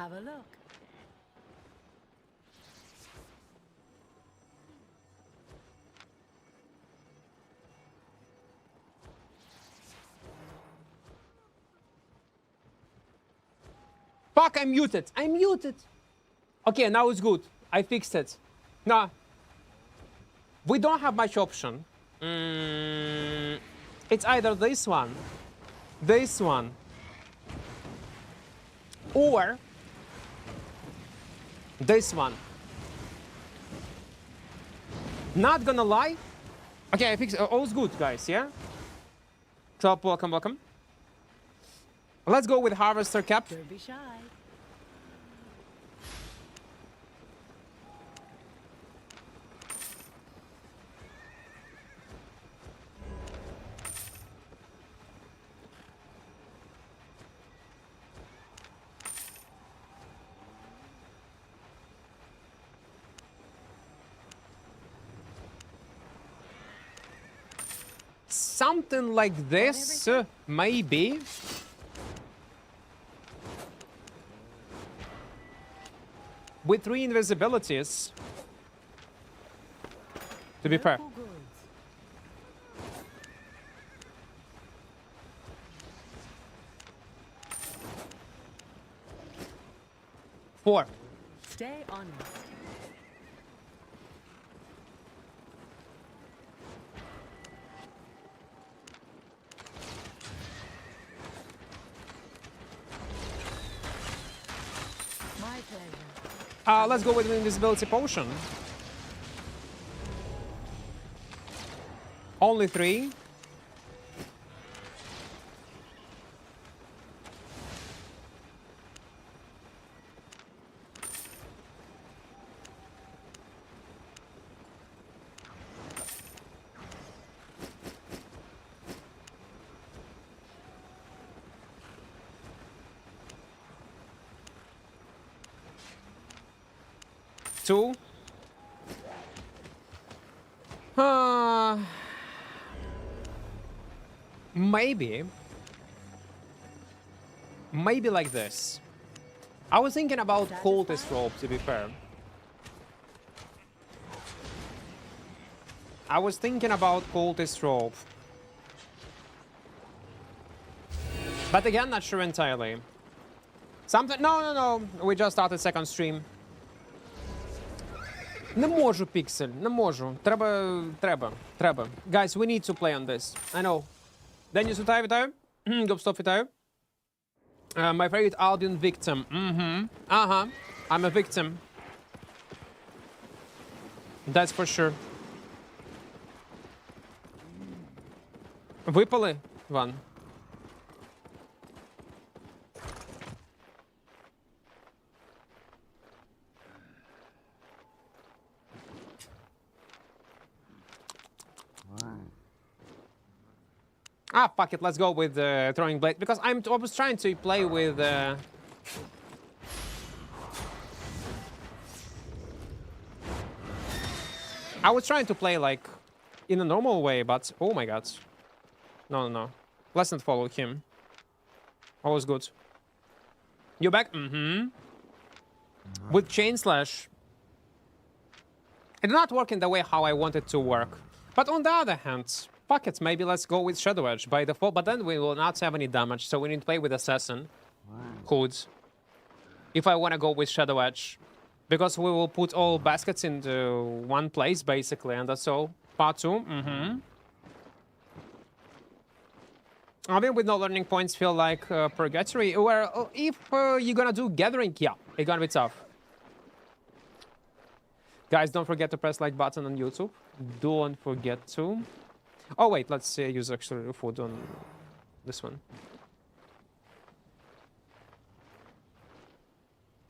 Have a look. Fuck, I'm muted. I'm muted. Okay, now it's good. I fixed it. No. We don't have much option. It's either this one, or this one. Not gonna lie. Okay, I fixed it. All's good, guys, yeah? Top, welcome, welcome. Let's go with Harvester Cap. Don't be shy. Something like this, maybe. With 3 invisibilities. To be fair. Four. Stay honest. My pleasure. Let's go with an invisibility potion. Only 3. Two. Maybe. Maybe like this. I was thinking about cultist rope, to be fair. I was thinking about cultist rope. But again, not sure entirely. Something... No. We just started second stream. Не можу, Pixel. Не можу. Треба. Guys, we need to play on this. I know. Денис, вітаю. Гопстоп, вітаю. My favorite Albion victim. I'm a victim. That's for sure. Випали, Іван? Fuck it, let's go with throwing blade, because I was trying to play with I was trying to play like in a normal way, but oh my god. No. Let's not follow him. Always good. You back? With chain slash. It did not work in the way how I wanted to work. But on the other hand, fuck it, maybe let's go with Shadow Edge by default, but then we will not have any damage, so we need to play with Assassin. Hoods. If I want to go with Shadow Edge. Because we will put all baskets into one place, basically, and that's all. Part 2, Albion with no learning points feel like purgatory. Well, if you're gonna do gathering, yeah, it's gonna be tough. Guys, don't forget to press like button on YouTube. Don't forget to. Oh wait, let's use actually food on this one.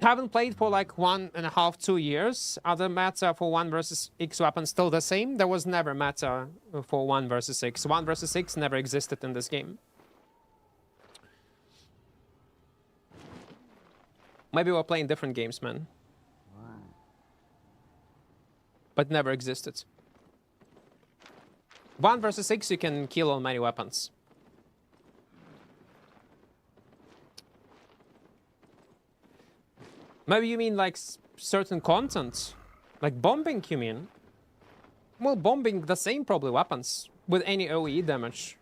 Haven't played for like 1.5, 2 years. Other meta for 1 versus X weapon still the same. There was never meta for 1 versus X. 1 versus X never existed in this game. Maybe we're playing different games, man. But never existed. 1 versus 6, you can kill on many weapons. Maybe you mean like certain content? Like bombing, you mean? Well, bombing the same probably weapons with any OE damage.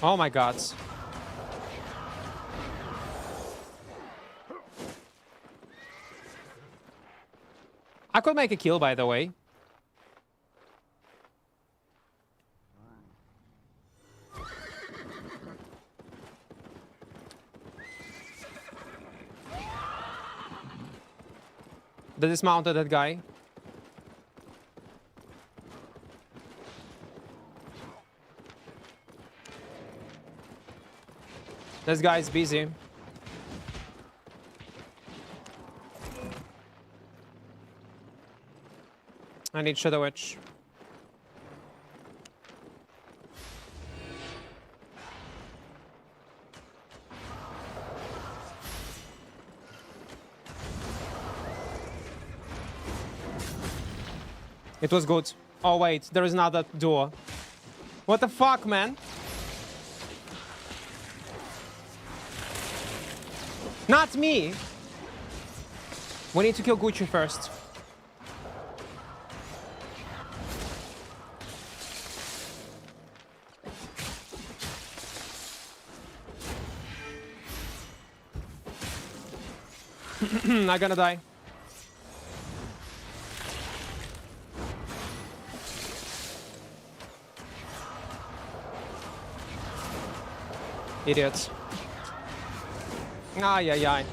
Oh my god. I could make a kill, by the way. They dismounted that guy. This guy's busy. I need Shadow Edge. It was good. Oh wait, there is another door. What the fuck, man? Not me! We need to kill Gucci first. I'm gonna die. Idiots. Ay, ay, ay.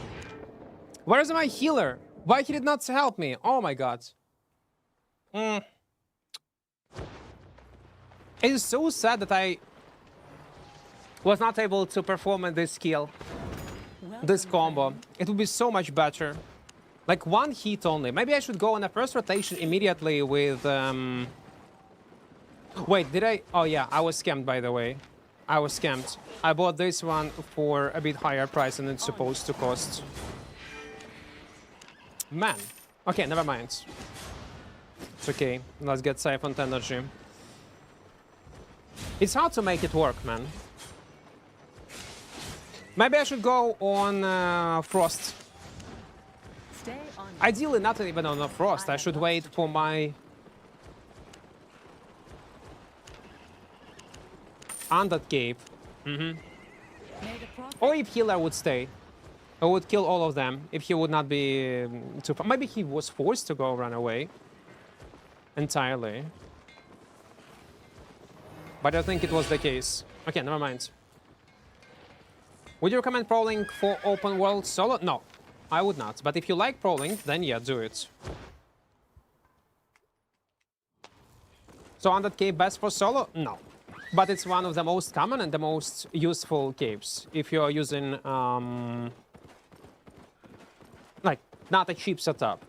Where is my healer? Why he did not help me? Oh my god. It is so sad that I was not able to perform this skill, this combo. It would be so much better. Like one hit only. Maybe I should go on a first rotation immediately with... Wait, did I... Oh yeah, I was scammed, by the way. I was scammed. I bought this one for a bit higher price than it's supposed to cost. Man. Okay, never mind. It's okay. Let's get siphoned energy. It's hard to make it work, man. Maybe I should go on Frost. Stay on. Ideally, not even on a Frost. I should wait for my... Undead Cave. Or if healer would stay. I would kill all of them if he would not be too far. Maybe he was forced to go run away. Entirely. But I think it was the case. Okay, never mind. Would you recommend prowling for open world solo? No, I would not. But if you like prowling, then yeah, do it. So Undead Cave best for solo? No. But it's one of the most common and the most useful caves if you're using, like, not a cheap setup.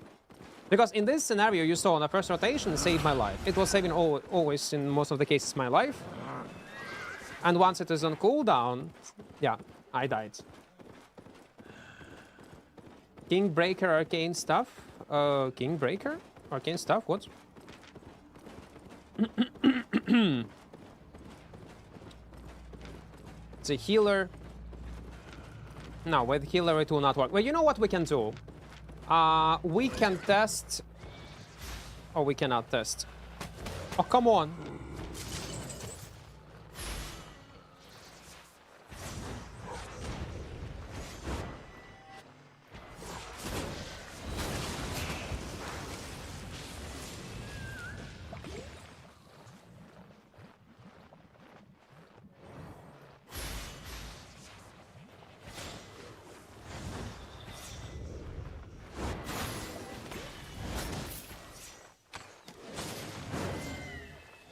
Because in this scenario you saw on the first rotation saved my life. It was saving always, in most of the cases, my life. And once it is on cooldown, yeah, I died. Kingbreaker arcane stuff? Kingbreaker? Arcane stuff? What? It's a healer. No, with healer it will not work. Well, you know what we can do? We can test... Oh, we cannot test. Oh, come on.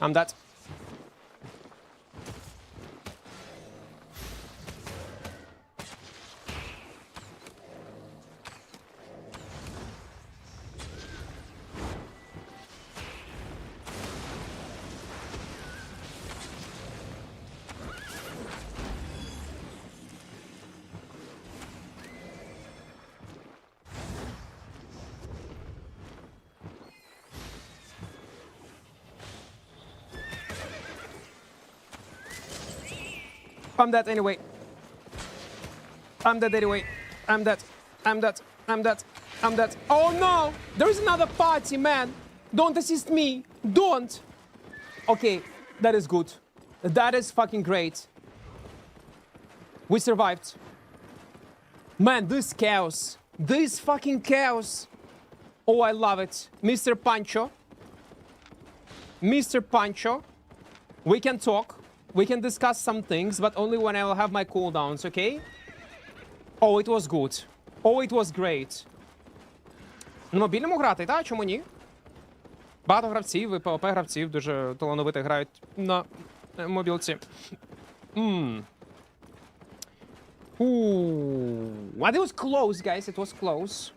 I'm dead. I'm dead anyway. I'm dead anyway. I'm dead. I'm dead. I'm dead. I'm dead. Oh no! There is another party, man! Don't assist me! Don't! Okay, that is good. That is fucking great. We survived. Man, this chaos. This fucking chaos. Oh, I love it. Mr. Pancho. Mr. Pancho. We can talk. We can discuss some things, but only when I will have my cooldowns, okay? Oh, it was good. Oh, it was great. На мобільному грати, так? Чому ні? Багато гравців, і PvP-гравців дуже талановито грають на мобілці. Ooh. But it was close, guys. It was close.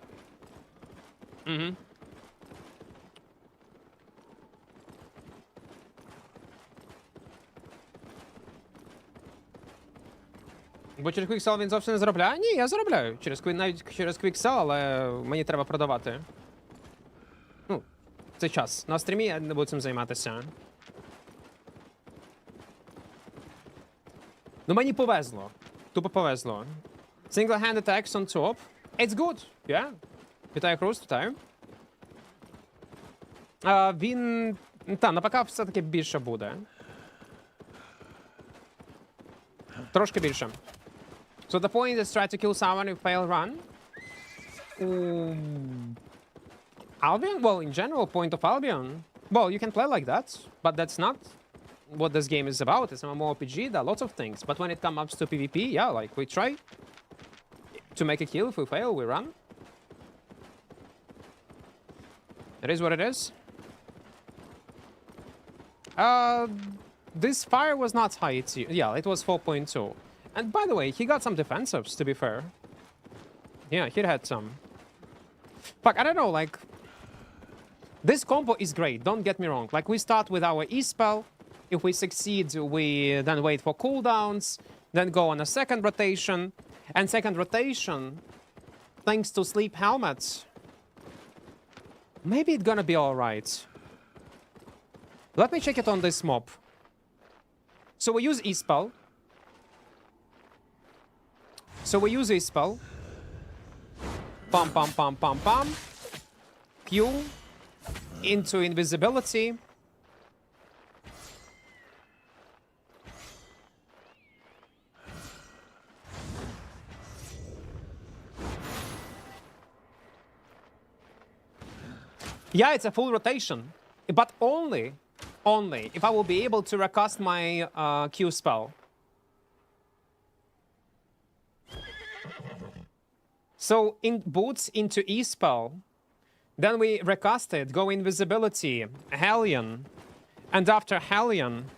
Бо через QuickSell він зовсім не заробляє? Ні, я заробляю. Навіть через QuickSell, але мені треба продавати. Ну, це час. На стрімі я не буду цим займатися. Ну, мені повезло. Тупо повезло. Single-hand attacks on top. It's good. Yeah. Вітаю, Хруст, вітаю. Він... Та, на ПК все-таки більше буде. Трошки більше. So the point is try to kill someone if fail run. Albion? Well, in general, point of Albion. Well, you can play like that, but that's not what this game is about. It's a mmorpg, there are lots of things. But when it comes to PvP, yeah, like we try to make a kill. If we fail, we run. It is what it is. This fire was not high. Yeah, it was 4.2. And by the way, he got some defensives, to be fair. Yeah, he had some. Fuck, I don't know, like... This combo is great, don't get me wrong. Like, we start with our E-spell. If we succeed, we then wait for cooldowns. Then go on a second rotation. And second rotation, thanks to sleep helmets, maybe it's gonna be alright. Let me check it on this mob. So we use E-spell. So we use E-spell. Pam, pam, pam, pam, pam. Q. Into invisibility. Yeah, it's a full rotation. But only if I will be able to recast my Q spell. So in boots into E-spell, then we recast it, go invisibility, Hellion, and after Hellion,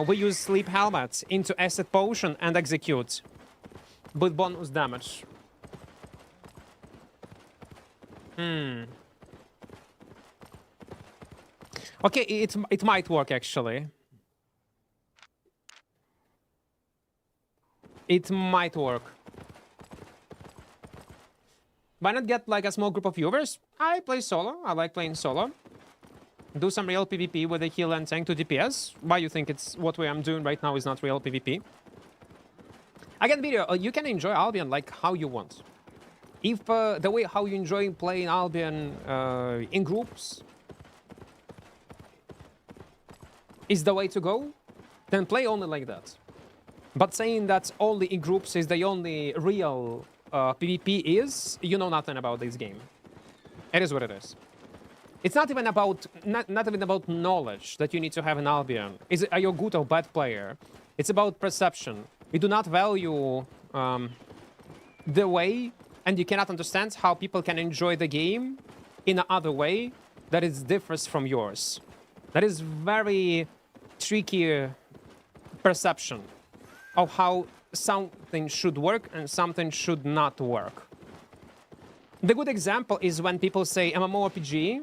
we use sleep helmet into acid potion and execute with bonus damage. Okay, it might work actually. It might work. Why not get like a small group of viewers? I play solo. I like playing solo. Do some real PvP with a heal and tank to DPS. Why you think it's what I'm doing right now is not real PvP? Again, video, you can enjoy Albion like how you want. If the way how you enjoy playing Albion in groups is the way to go, then play only like that. But saying that only in groups is the only real PvP is, you know nothing about this game. It is what it is. It's not even about knowledge that you need to have in Albion. Are you a good or bad player? It's about perception. You do not value the way, and you cannot understand how people can enjoy the game in another way that is different from yours. That is very tricky perception of how something should work and something should not work. The good example is when people say mmorpg.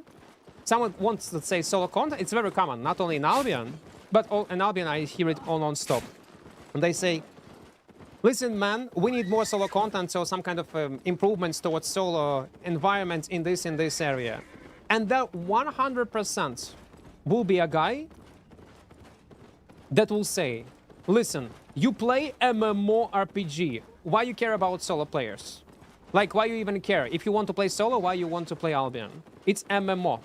Someone wants to say solo content. It's very common, not only in Albion, but in Albion I hear it all non-stop. And they say, listen man, we need more solo content, so some kind of improvements towards solo environment in this area. And there 100% will be a guy that will say, Listen, you play mmorpg. Why you care about solo players? Like, why you even care? If you want to play solo, why you want to play Albion? It's MMO.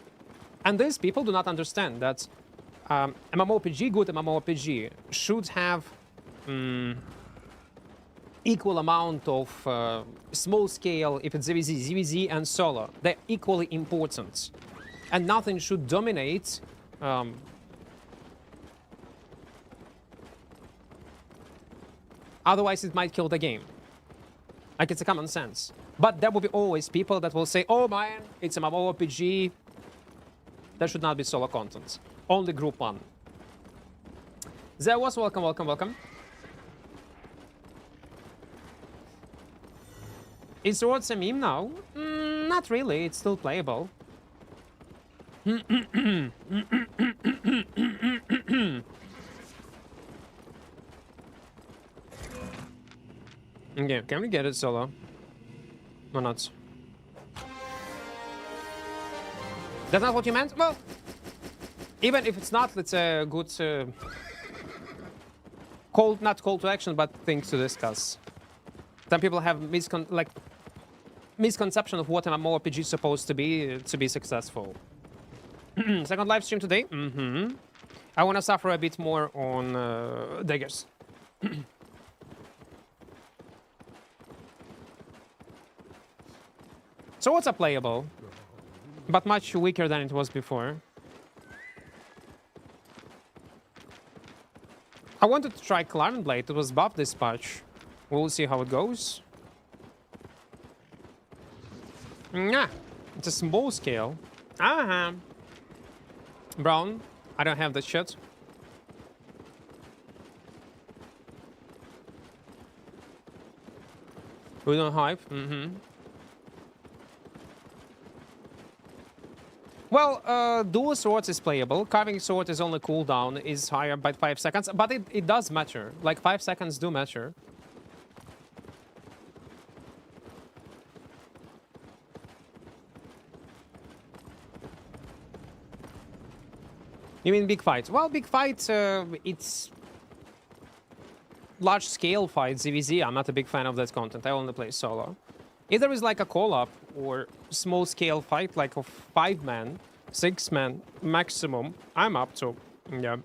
And these people do not understand that MMORPG, good MMORPG, should have equal amount of small scale, if it's ZVZ, and solo. They're equally important. And nothing should dominate otherwise it might kill the game. Like, it's a common sense. But there will be always people that will say, oh man, it's a MMORPG. There should not be solo content. Only group one. There was welcome, welcome, welcome. Is Swords a meme now? Not really, it's still playable. Okay, can we get it solo? Or not? That's not what you meant? Well, even if it's not, it's a good not call to action, but things to discuss. Some people have misconception of what MMORPG is supposed to be successful. Second live stream today. I want to suffer a bit more on daggers. So what's a playable, but much weaker than it was before. I wanted to try Clarn Blade. It was buffed this patch. We'll see how it goes. Nah, it's a small scale. Brown. I don't have that shit. We don't hype. Well, dual swords is playable. Carving sword is only cooldown is higher by 5 seconds, but it does matter. Like 5 seconds do matter. You mean big fights? Well, big fights, it's large scale fights, ZVZ. I'm not a big fan of that content. I only play solo. If there is like a call-up or small scale fight, like of 5 man, 6 man maximum, I'm up to. Yeah.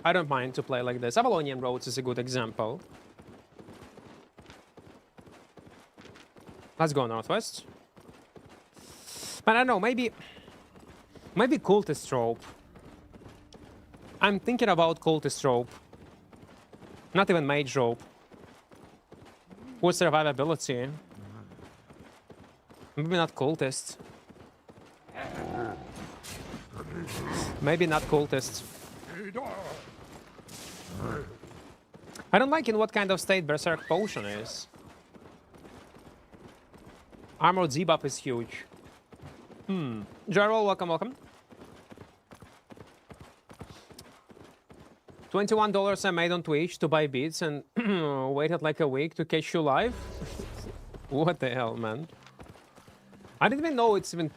I don't mind to play like this. Avalonian Roads is a good example. Let's go northwest. But I don't know, maybe cultist rope. I'm thinking about cultist rope. Not even mage rope. Or survivability. Maybe not cultist. Maybe not cultist. I don't like in what kind of state Berserk Potion is. Armored debuff is huge. Gerald, welcome, welcome. $21 I made on Twitch to buy beats and waited like a week to catch you live. What the hell, man? I didn't even know it's even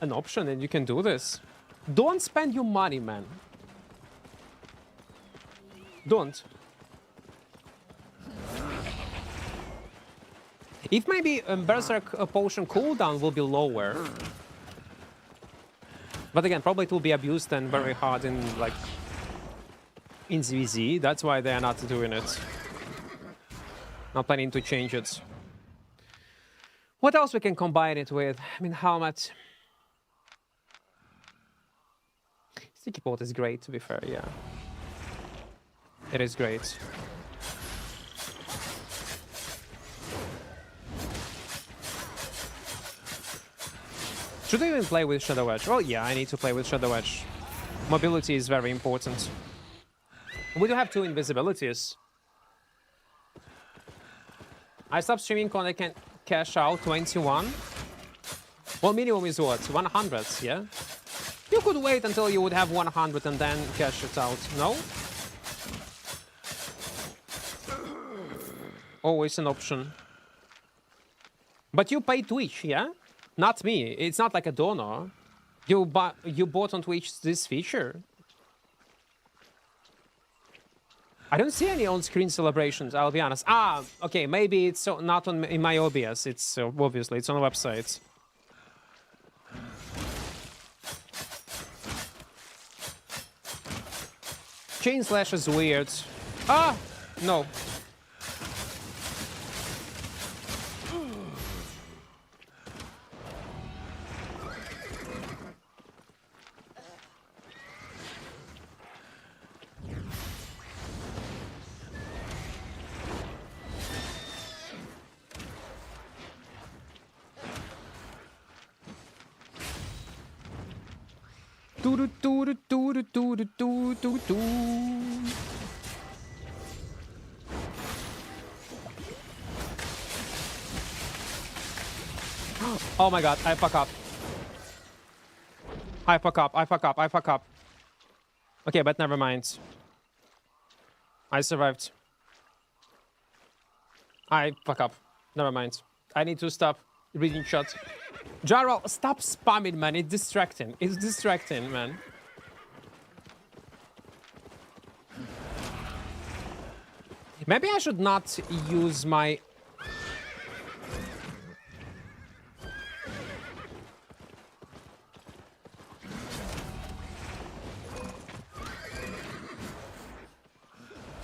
an option and you can do this. Don't spend your money, man. Don't. If maybe Berserk Potion cooldown will be lower. But again, probably it will be abused and very hard in like in ZVZ. That's why they are not doing it. Not planning to change it. What else we can combine it with? I mean, how much? Sticky Pot is great, to be fair, yeah. It is great. Should I even play with Shadow Edge? Well, yeah, I need to play with Shadow Edge. Mobility is very important. We do have 2 invisibilities. I stopped streaming when I can cash out 21. Well, minimum is what? 100, yeah? You could wait until you would have 100 and then cash it out, no? Always an option. But you pay Twitch, yeah? Not me. It's not like a donor. You bought on Twitch this feature. I don't see any on-screen celebrations, I'll be honest. Ah, okay, maybe it's not on in my OBS. It's obviously it's on the website. Chain slash is weird. Ah, no. Oh my god, I fuck up. I fuck up, I fuck up, I fuck up. Okay, but never mind. I survived. I fuck up. Never mind. I need to stop reading chat. Jarl, stop spamming, man. It's distracting. It's distracting, man. Maybe I should not use my...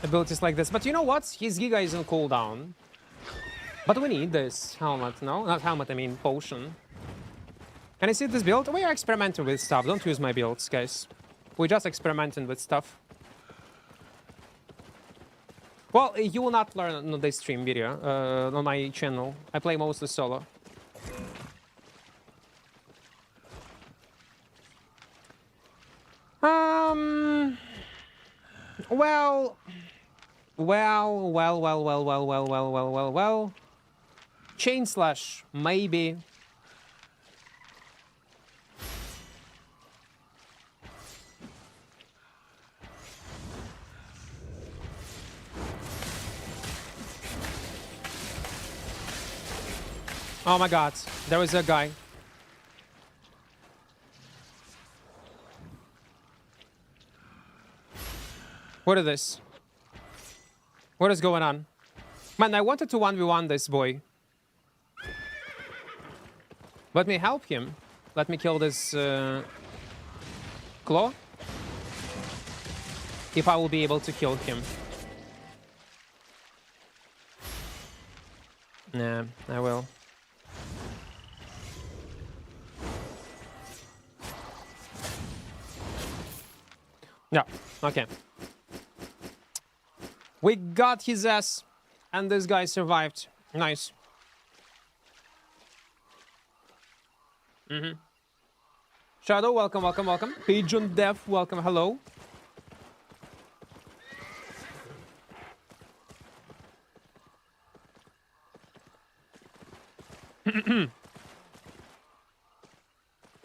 abilities like this. But you know what? His Giga is on cooldown. But we need this helmet, no? Not helmet, I mean potion. Can I see this build? We are experimenting with stuff. Don't use my builds, guys. We're just experimenting with stuff. Well, you will not learn on this stream video, on my channel. I play mostly solo. Well. Chain slash, maybe. Oh my god, there was a guy. What is this? What is going on? Man, I wanted to 1v1 this boy. Let me help him. Let me kill this claw. If I will be able to kill him. Nah, I will. Yeah, okay. We got his ass, and this guy survived. Nice. Shadow, welcome, welcome, welcome. Pigeon Dev, welcome, hello.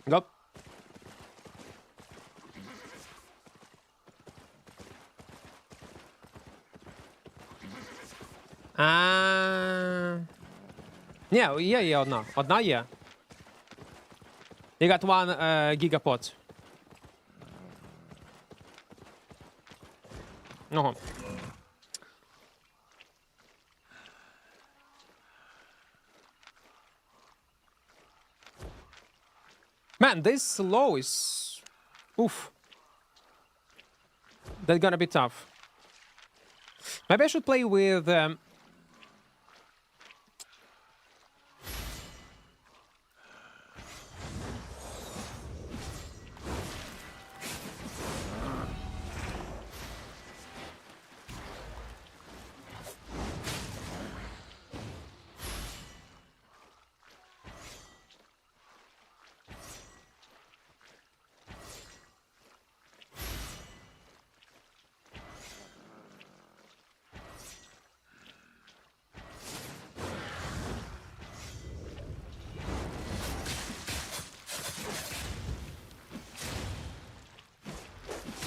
Go. Yeah, одна є. You got one gigapod. Ого. Man, this slow is... Oof. That's gonna be tough. Maybe I should play with...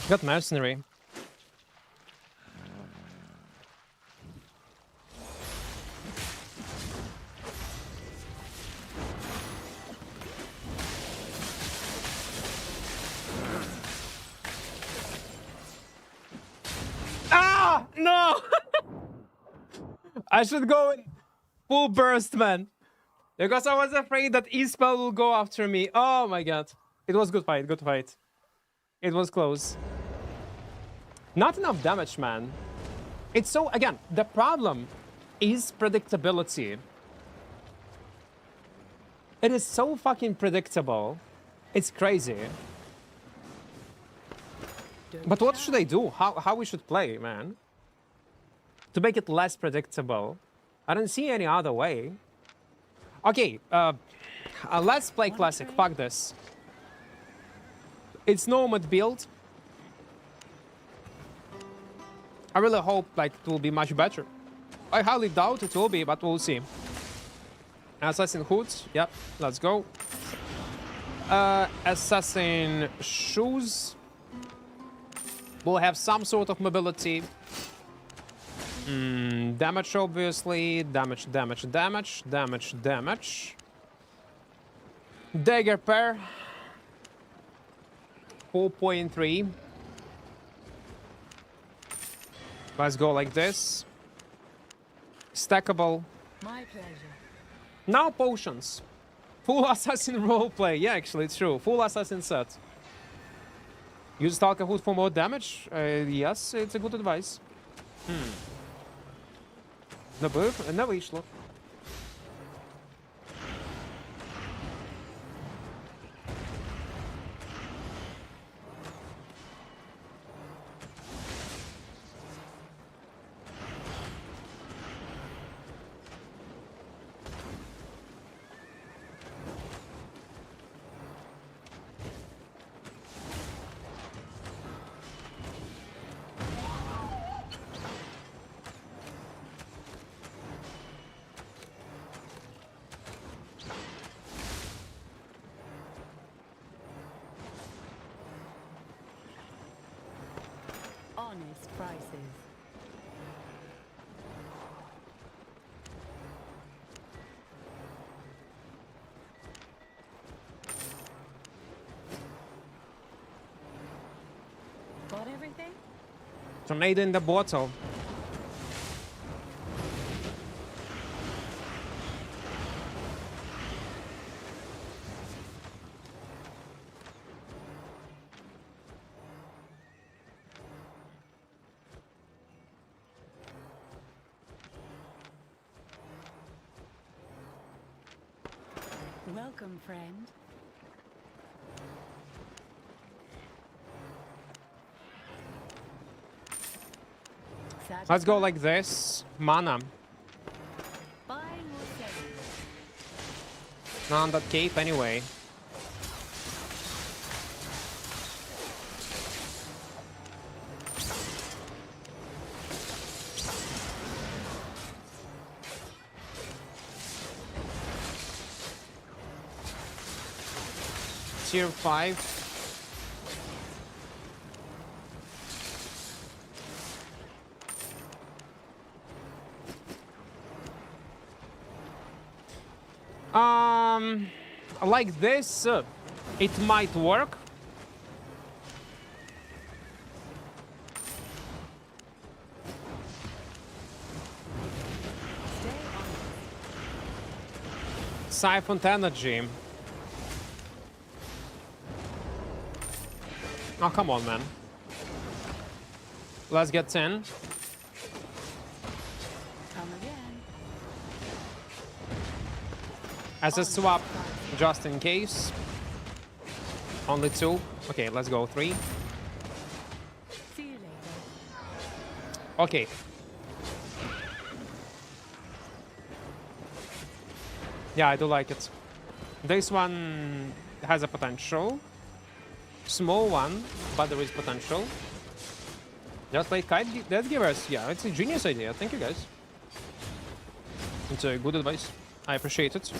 Got mercenary. I should go in full burst, man. Because I was afraid that E-spell will go after me. Oh my god. It was good fight, good fight. It was close. Not enough damage, man. It's so, again, the problem is predictability. It is so fucking predictable. It's crazy. But what should I do? How we should play, man? To make it less predictable. I don't see any other way. Okay, let's play classic. Fuck this. It's Nomad build. I really hope like it will be much better. I highly doubt it will be, but we'll see. Assassin hoods. Yep, let's go. Assassin shoes. We'll have some sort of mobility. Damage, obviously. Damage. Dagger pair. 4.3. Let's go like this. Stackable. My pleasure. Now potions. Full assassin roleplay. Yeah, actually, it's true. Full assassin set. Use Stalker Hood for more damage? Yes, it's a good advice. Не вийшло. Honest prices. Got everything? Tornado in the bottle. Welcome, friend. Let's go like this. Mana. Buying or selling? Not on that cape anyway. Tier 5. Like this, it might work. Stay on. Siphoned energy. Oh, come on, man. Let's get 10. Come again. As a swap, just in case. Only 2. Okay, let's go 3. See you later. Okay. Yeah, I do like it. This one has a potential. Small one, but there is potential. Just like Death Givers. Yeah, it's a genius idea. Thank you, guys. It's a good advice. I appreciate it.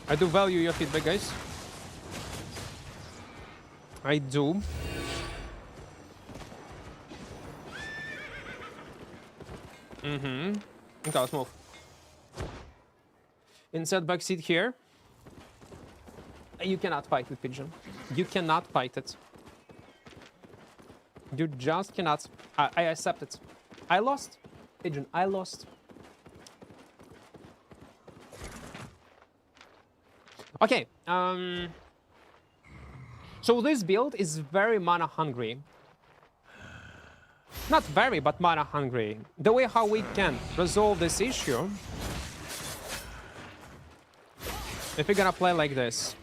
I do value your feedback, guys. I do. Okay, let's move. Insert backseat here. You cannot fight with Pigeon. You cannot fight it. You just cannot. I accept it. I lost. Pigeon, I lost. Okay, so this build is very mana hungry. Not very, but mana hungry. The way how we can resolve this issue, if we're gonna play like this,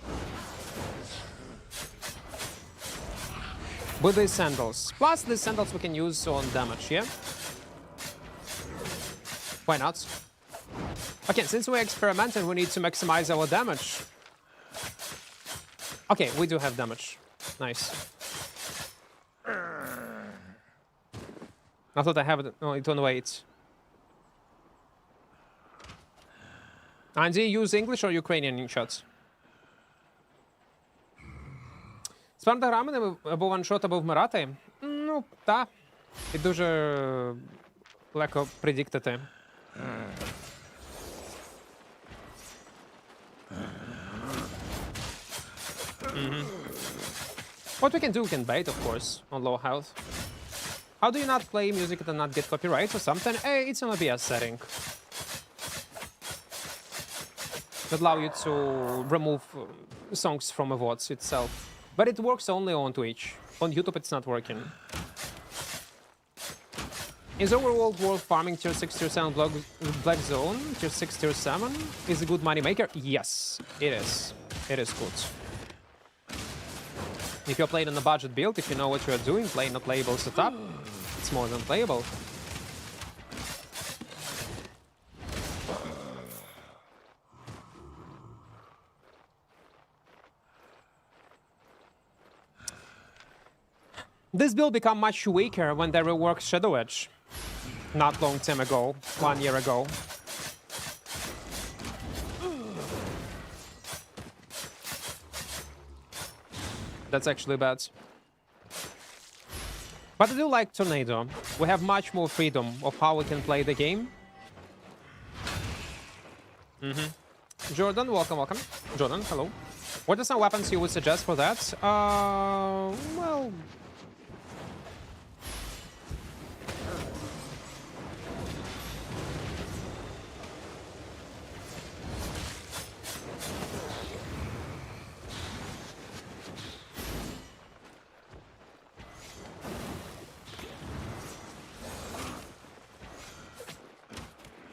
with these sandals. Plus these sandals we can use on damage, yeah? Why not? Okay, since we're experimenting, we need to maximize our damage. Okay, we do have damage. Nice. I thought I have it. No, it on wait. Andy, use English or Ukrainian in chat? Спарта грами або ваншот, або вмирати? Ну, так. І дуже легко предіктити. What we can do, we can bait, of course, on low health. How do you not play music and not get copyright or something? Hey, it's an OBS setting. That allow you to remove songs from a VODs itself. But it works only on Twitch. On YouTube it's not working. Is overworld world farming tier 6, tier 7 black zone? Tier 6, tier 7 is a good money maker? Yes, it is. It is good. If you're playing on a budget build, if you know what you're doing, playing a playable setup, it's more than playable. This build became much weaker when they reworked Shadow Edge. Not long time ago, 1 year ago. That's actually bad. But I do like Tornado. We have much more freedom of how we can play the game. Jordan, welcome, welcome. Jordan, hello. What are some weapons you would suggest for that? Well...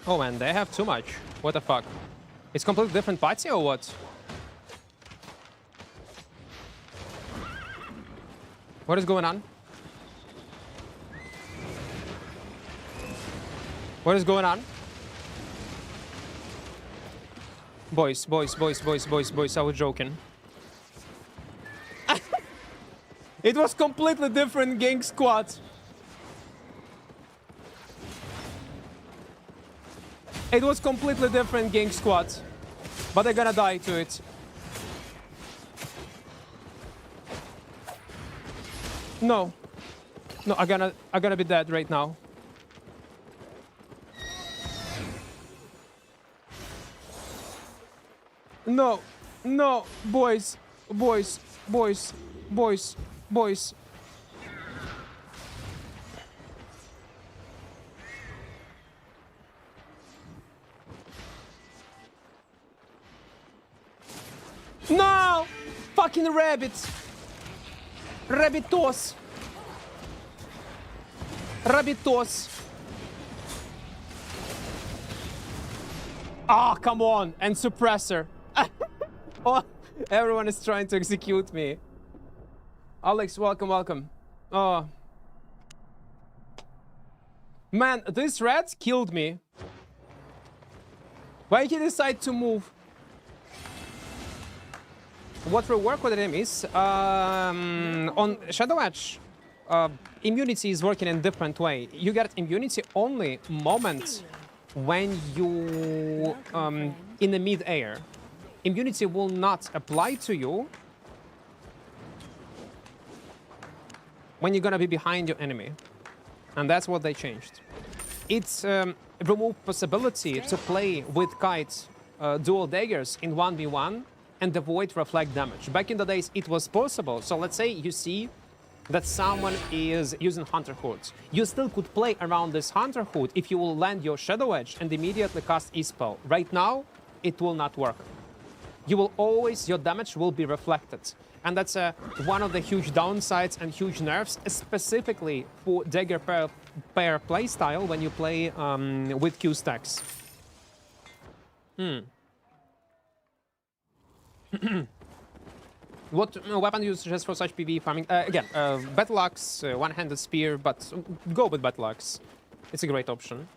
Oh man, they have too much. What the fuck? It's completely different party or what? What is going on? What is going on? Boys, boys, boys, boys, boys, boys, I was joking. It was completely different gang squad. It was completely different gang squad, but they're gonna die to it. No, no, I'm gonna be dead right now. No, no, boys, boys, boys, boys, boys. No! Fucking rabbits! Rabbitos! Rabbitos! Ah, come on! And suppressor! Oh, everyone is trying to execute me. Alex, welcome, welcome. Oh. Man, this rat killed me. Why did he decide to move? What we work with him is, on Shadow Edge, immunity is working in a different way. You get immunity only moment when you in the mid-air. Immunity will not apply to you when you're gonna be behind your enemy. And that's what they changed. It's removed possibility to play with kites, dual daggers in 1v1 and avoid reflect damage. Back in the days, it was possible. So let's say you see that someone is using Hunter Hood. You still could play around this Hunter Hood if you will land your Shadow Edge and immediately cast E-Spell. Right now, it will not work. you will always, your damage will be reflected. And that's one of the huge downsides and huge nerfs, specifically for dagger pair playstyle when you play with Q stacks. What weapon do you suggest for such PvE farming? Again, Battle Axe, one-handed spear, but go with Battle Axe. It's a great option.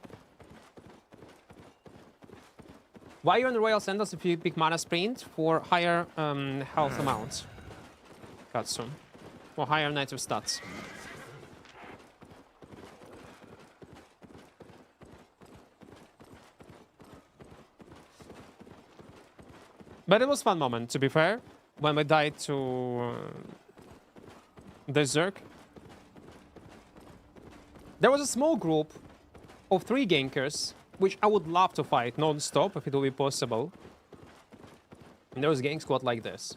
Why you're in the Royal Sandals if you pick Mana Sprint for higher health amount? Katsu. Or higher native stats. But it was a fun moment, to be fair, when we died to the Zerg. There was a small group of 3 gankers, which I would love to fight non-stop if it will be possible. And there was a gang squad like this,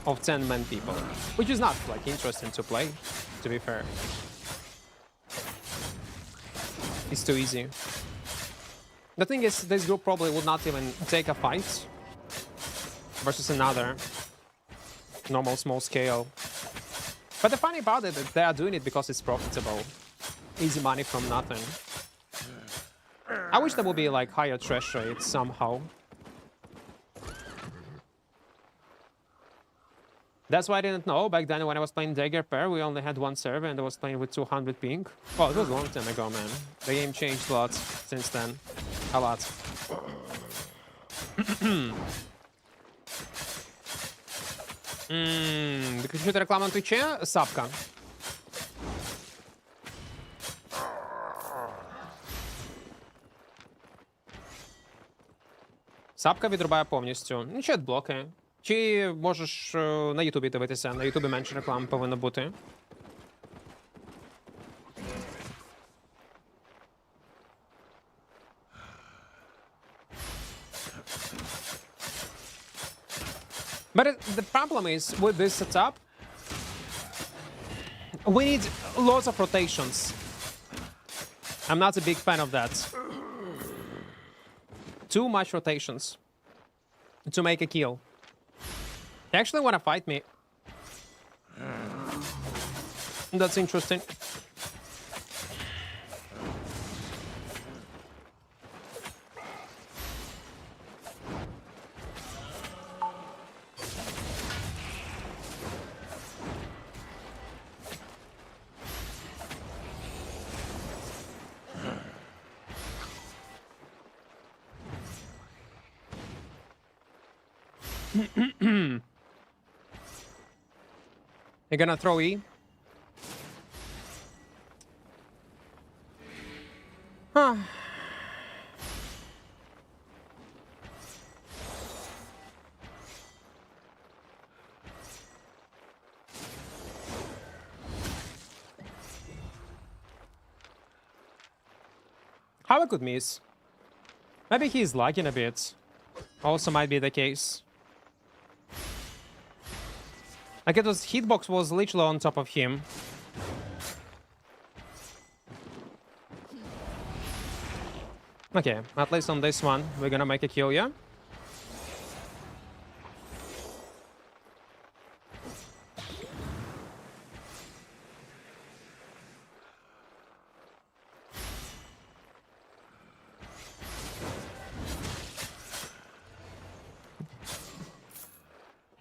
of 10 men people, which is not like interesting to play, to be fair. It's too easy. The thing is, this group probably would not even take a fight versus another normal small scale. But the funny part is that they are doing it because it's profitable. Easy money from nothing. I wish there would be like higher trash rates somehow. That's why I didn't know back then when I was playing Dagger Pair. We only had one server and I was playing with 200 ping. Oh, it was a long time ago, man. The game changed a lot since then. A lot. Чуть реклама на Твиче, сапка. Сапка відрубає повністю. Ну, чи адблоки. Чи можеш на Ютубі дивитися? На Ютубі менше реклами повинно бути. But the problem is, with this setup, we need lots of rotations. I'm not a big fan of that. Too much rotations to make a kill. They actually want to fight me. That's interesting. You're gonna throw E? Huh. How I could miss? Maybe he's lagging a bit. Also might be the case. Like it was, hitbox was literally on top of him. Okay, at least on this one, we're gonna make a kill, yeah?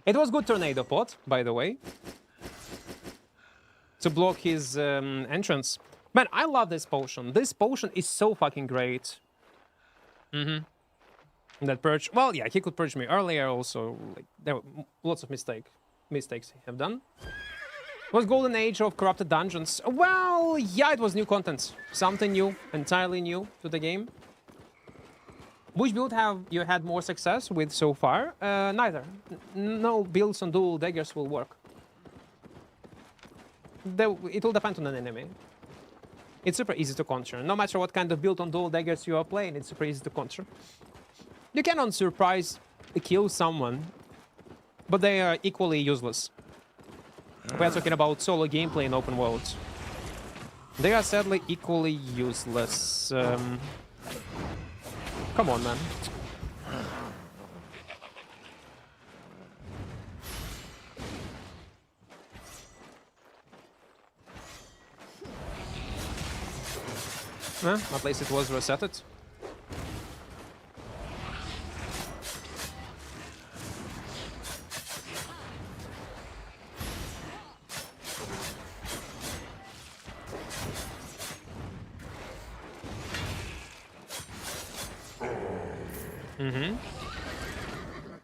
It was good tornado pot, by the way, to block his entrance. Man, I love this potion. This potion is so fucking great. That purge. Well, yeah, he could purge me earlier. Also, like there were lots of mistakes he have done. Was Golden Age of Corrupted Dungeons? Well, yeah, it was new content, something new, entirely new to the game. Which build have you had more success with so far? Neither. No builds on dual daggers will work. It will depend on an enemy. It's super easy to counter. No matter what kind of build on dual daggers you are playing, it's super easy to counter. You can on surprise kill someone, but they are equally useless. We are talking about solo gameplay in open world. They are sadly equally useless. Come on, man. At least it was resetted.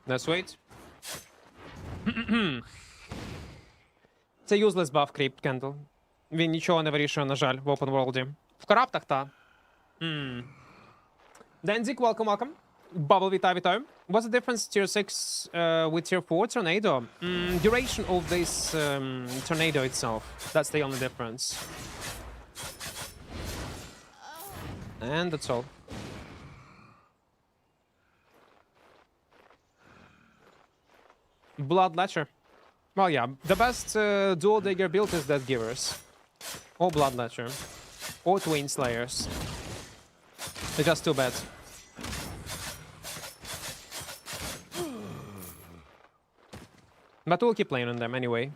Let's wait. Це useless buff creep, Kendall. Він нічого не вирішує, на жаль, в open world. В крафтах, та. Denzik, welcome. Bubble, вітаю. What's the difference tier 6 with tier 4 tornado? Duration of this tornado itself. That's the only difference. And that's all. Blood Ledger. Well, yeah, the best dual digger build is Death Givers. Or Blood Ledger. Or Twin Slayers. They're just too bad. But we'll keep playing on them anyway.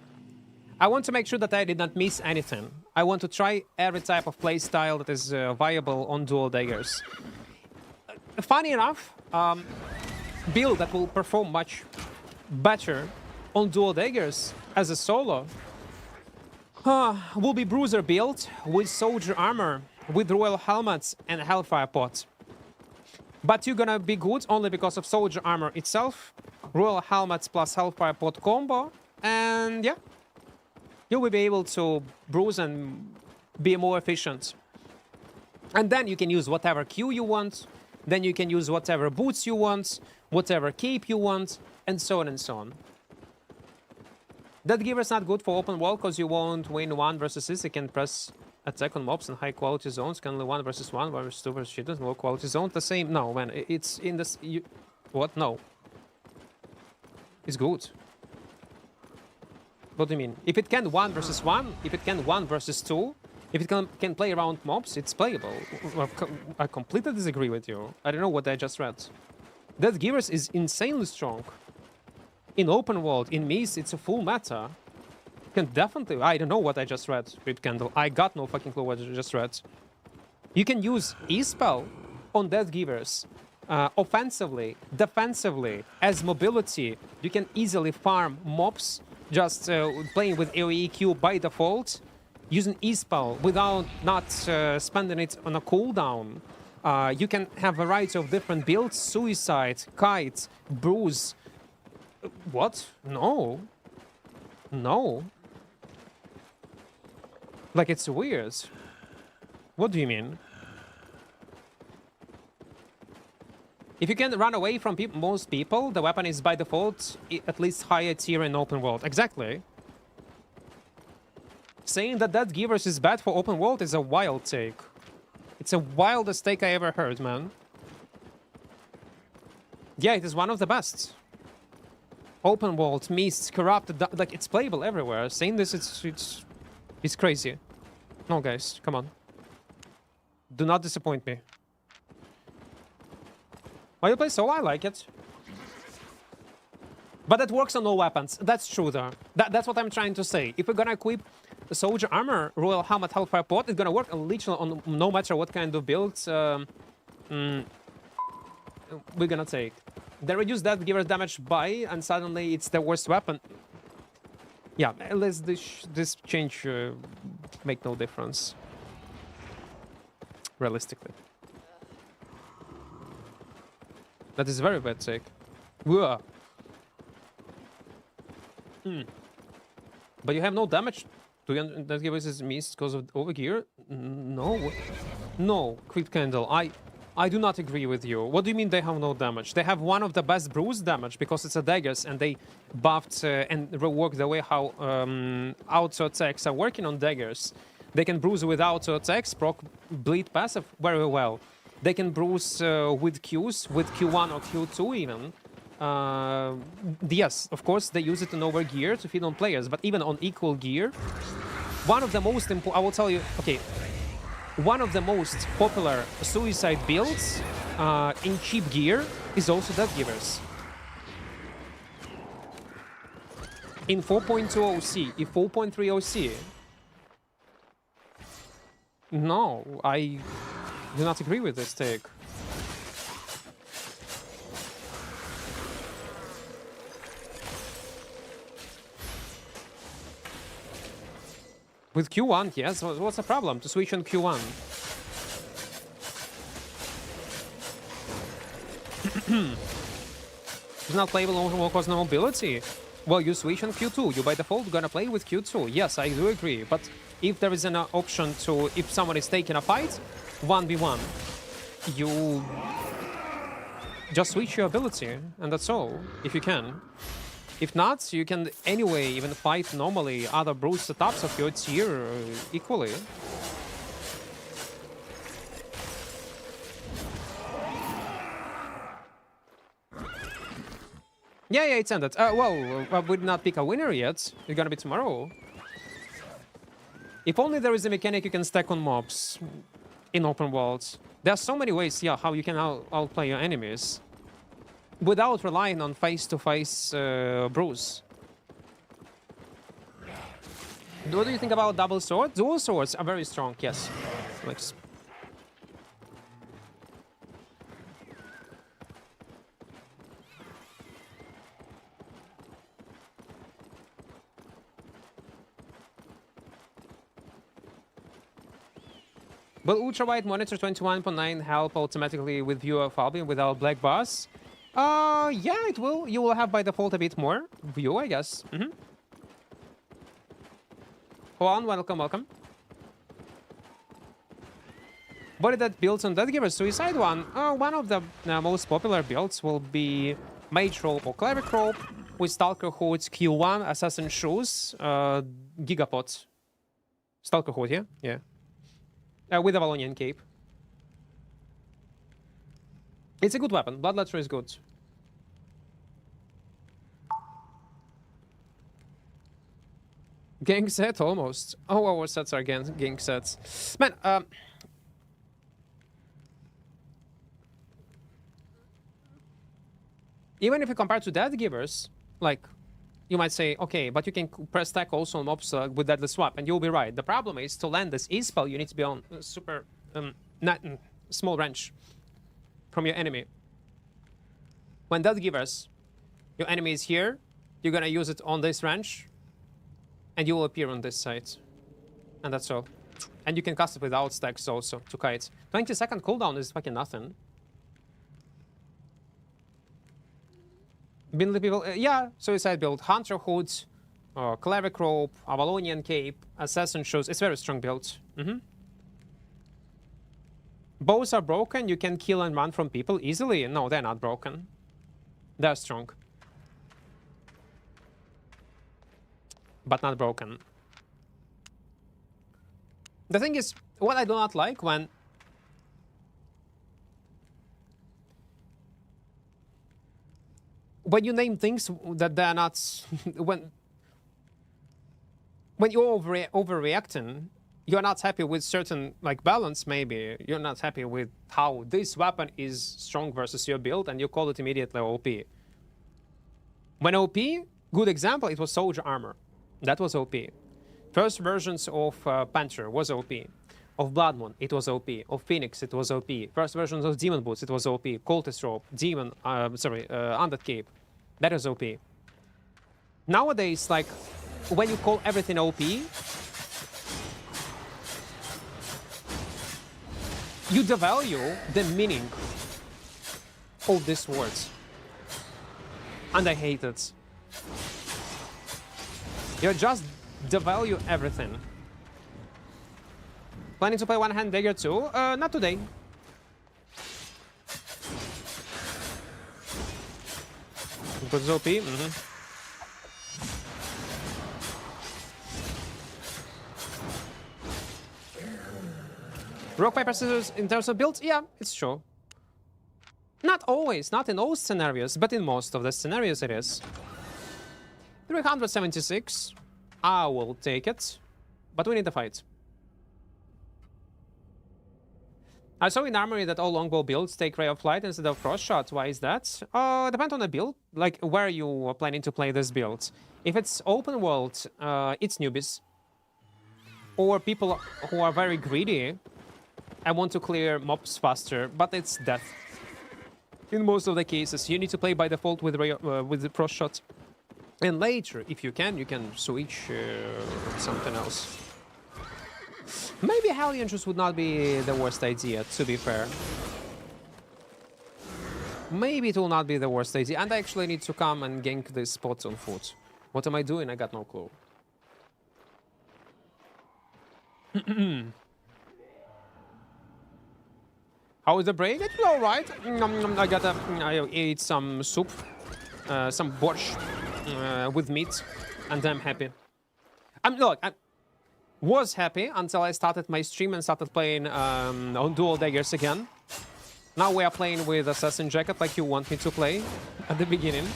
I want to make sure that I did not miss anything. I want to try every type of playstyle that is viable on dual daggers. Funny enough, build that will perform much better on dual daggers as a solo will be Bruiser build with soldier armor, with royal helmets and hellfire pot. But you're gonna be good only because of soldier armor itself, royal helmets plus hellfire pot combo, and yeah, you will be able to bruise and be more efficient. And then you can use whatever Q you want, then you can use whatever boots you want, whatever cape you want, and so on and so on. That giver's not good for open world because you won't win 1 versus 6. You can press attack on mobs in high quality zones. Can only 1 versus 1, 1 versus 2 versus shooters, low quality zone. The same. No, man. It's in this. What? No. It's good. What do you mean? If it can 1 versus 1, if it can 1 versus 2, if it can play around mobs, it's playable. I completely disagree with you. I don't know what I just read. That Givers is insanely strong. In open world, in Mies, it's a full meta. You can definitely... I don't know what I just read, Rip Candle. I got no fucking clue what I just read. You can use E-Spell on Death Givers. Offensively, defensively, as mobility. You can easily farm mobs just playing with AoE Q by default. Using E-Spell without not spending it on a cooldown. You can have a variety of different builds. Suicide, Kite, Bruise. What? No. No. Like, it's weird. What do you mean? If you can run away from most people, the weapon is by default at least higher tier in open world. Exactly. Saying that Death Givers is bad for open world is a wild take. It's the wildest take I ever heard, man. Yeah, it is one of the best. Open world, Mist, Corrupted, like, it's playable everywhere. Saying this, it's crazy. No, guys, come on. Do not disappoint me. Why you play solo? I like it. But that works on all weapons. That's true, though. That's what I'm trying to say. If we're gonna equip the soldier armor, royal helmet, hellfire pot, it's gonna work literally on no matter what kind of builds we're gonna take. They reduce that giver's damage by, and suddenly it's the worst weapon. Yeah, let's this change make no difference. Realistically. That is very bad take. Whoa. But you have no damage. Do you that gives us missed because of overgear? No. No, Quick Candle. I do not agree with you. What do you mean they have no damage? They have one of the best bruise damage because it's a daggers and they buffed and reworked the way how auto attacks are working on daggers. They can bruise with auto attacks, proc bleed passive very well. They can bruise with Qs, with Q1 or Q2 even. Yes, of course, they use it in overgear to feed on players, but even on equal gear, one of the most important, I will tell you, okay, one of the most popular suicide builds in cheap gear is also Death Givers. In 4.2 OC, in 4.3 OC. No, Do not agree with this take. With Q1, yes. What's the problem to switch on Q1? It's not playable on cause no mobility. Well, you switch on Q2. You by default gonna play with Q2. Yes, I do agree. But if there is an option to, if someone is taking a fight, 1v1, you just switch your ability, and that's all, if you can. If not, you can anyway even fight normally other Bruiser tops of your tier equally. Yeah, it's ended. Well, we did not pick a winner yet. It's gonna be tomorrow. If only there is a mechanic you can stack on mobs in open worlds. There are so many ways, yeah, how you can outplay your enemies without relying on face-to-face bruise. What do you think about double sword? Dual swords are very strong, yes. Like, will ultra-wide monitor 21.9 help automatically with view of Albion without black bars? Yeah, it will. You will have by default a bit more view, I guess. Hold on, welcome. What is that build on that giver? Suicide one? One of the most popular builds will be Mage Rope or Cleric Rope with Stalker Hood, Q1, Assassin Shoes, Gigapod. Stalker Hood, yeah? Yeah. With a Valonian Cape. It's a good weapon. Bloodletter is good. Gang set, almost. Oh, our sets are gang sets. Man, even if you compare to death givers, like, you might say, okay, but you can press stack also on mobs with Deadly Swap, and you'll be right. The problem is, to land this E-spell, you need to be on super small range from your enemy. When Death Givers, your enemy is here, you're gonna use it on this range, and you will appear on this side. And that's all. And you can cast it without stacks also, to kite. 20-second cooldown is fucking nothing. Build people, yeah, Suicide build, Hunter Hood, Cleric Rope, Avalonian Cape, Assassin Shoes. It's a very strong build. Bows are broken, you can kill and run from people easily. No, they're not broken. They're strong. But not broken. The thing is, what I do not like when you name things that they're not when you're overreacting, you're not happy with certain like balance, maybe you're not happy with how this weapon is strong versus your build, and you call it immediately OP. When OP, good example, it was soldier armor. That was OP. First versions of Panther was OP. Of Blood Moon, it was OP. Of Phoenix, it was OP. First versions of Demon Boots, it was OP. Cultist Rope, Demon, Undead Cape, that is OP. Nowadays, like, when you call everything OP, you devalue the meaning of these words. And I hate it. You just devalue everything. Planning to play one-hand dagger too? Not today. Because OP. Rock, paper, scissors in terms of builds? Yeah, it's true. Not always, not in all scenarios, but in most of the scenarios it is. 376. I will take it. But we need to fight. I saw in Armory that all longbow builds take Ray of Light instead of Frost Shot. Why is that? Depends on the build, like where you are planning to play this build. If it's open world, it's newbies. Or people who are very greedy I want to clear mobs faster, but it's death. In most of the cases, you need to play by default with the pro shot. And later, if you can switch something else. Maybe Albion just would not be the worst idea, to be fair. Maybe it will not be the worst idea. And I actually need to come and gank this spot on foot. What am I doing? I got no clue. How is the break? It's all right. I ate some soup, some borscht with meat, and I'm happy. Look, I was happy until I started my stream and started playing on dual daggers again. Now we are playing with Assassin Jacket like you want me to play at the beginning.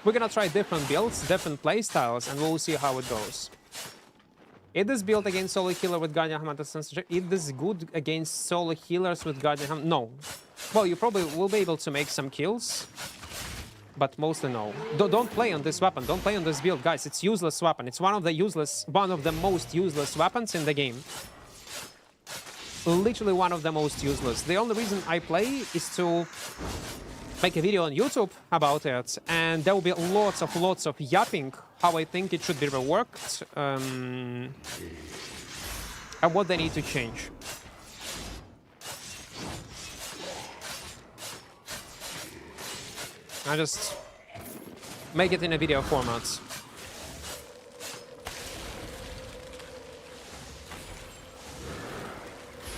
We're gonna try different builds, different playstyles, and we'll see how it goes. Is this build against solo healer with Guardian Helmet Assassin Jacket? Is this good against solo healers with Guardian Helmet? No. Well, you probably will be able to make some kills, but mostly no. Don't play on this weapon. Don't play on this build, guys. It's useless weapon. It's one of the most useless weapons in the game. Literally one of the most useless. The only reason I play is to make a video on YouTube about it, and there will be lots of yapping how I think it should be reworked and what they need to change. I just make it in a video format.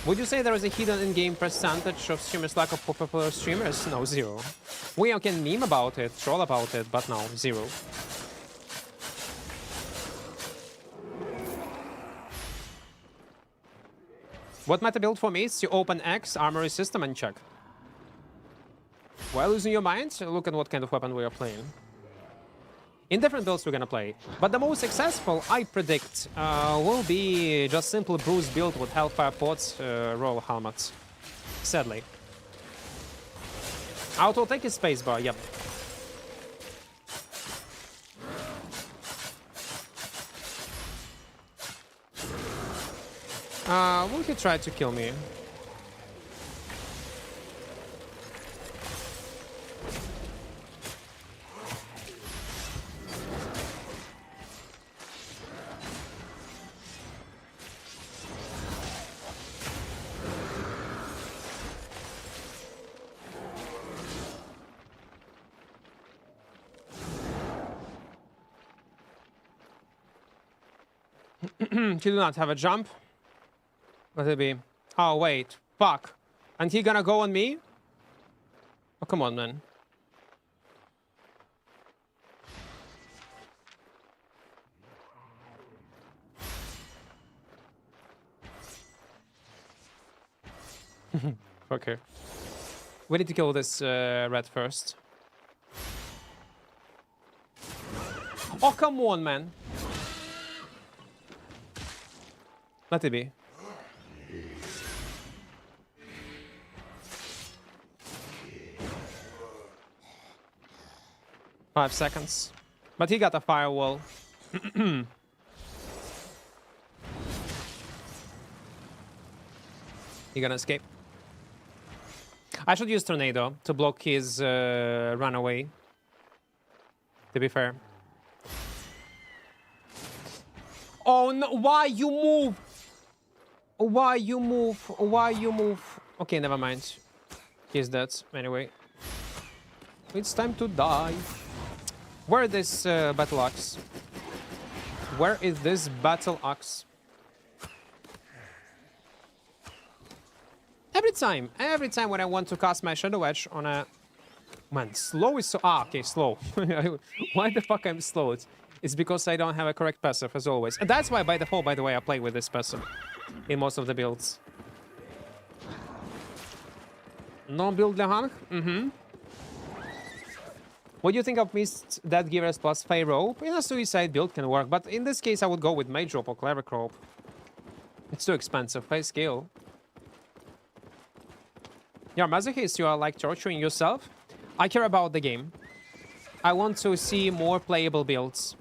Would you say there is a hidden in-game percentage of streamers lack of popular streamers? No, 0. We can meme about it, troll about it, but no, 0. What meta build for me is to open X, armory system, and check. While losing your mind, look at what kind of weapon we are playing. In different builds we're gonna play, but the most successful, I predict, will be just simple Bruise build with Hellfire Pods, royal helmets. Sadly. Auto take his spacebar, yep. Will he try to kill me? He do not have a jump. Let it be. Oh, wait. Fuck. And he gonna go on me? Oh, come on, man. Okay. We need to kill this red first. Oh, come on, man. Let it be. Five seconds. But he got a firewall. He gonna escape. I should use Tornado to block his runaway. To be fair. Oh no, why you move? Why you move? Why you move? Okay, never mind. He's dead anyway. It's time to die. Where is this battle axe? Where is this battle axe? Every time when I want to cast my Shadow Edge on a... Man, slow is so... Ah, okay, slow. Why the fuck I'm slow? It's because I don't have a correct passive, as always. And that's why, by default, by the way, I play with this passive in most of the builds. No build Lehang? Mm-hmm. What do you think of Mist Dead Givers plus Fey Rope? In a suicide build can work, but in this case I would go with Mage Rope or Cleric Rope. It's too expensive, high scale. Yeah, Masochist, you are like torturing yourself. I care about the game. I want to see more playable builds.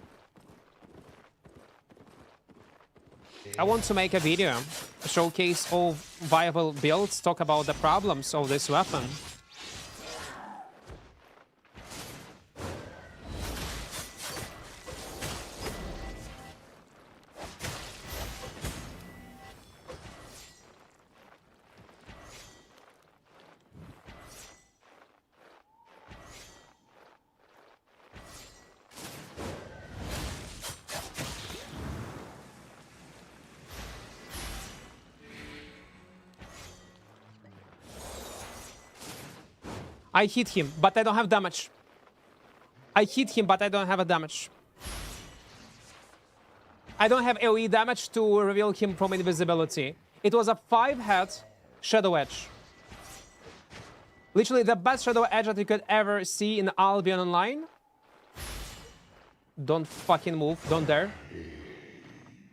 I want to make a video, showcase all viable builds, talk about the problems of this weapon. I hit him, but I don't have damage. I hit him, but I don't have a damage. I don't have AoE damage to reveal him from invisibility. It was a 5-hit Shadow Edge. Literally the best Shadow Edge that you could ever see in Albion Online. Don't fucking move, don't dare.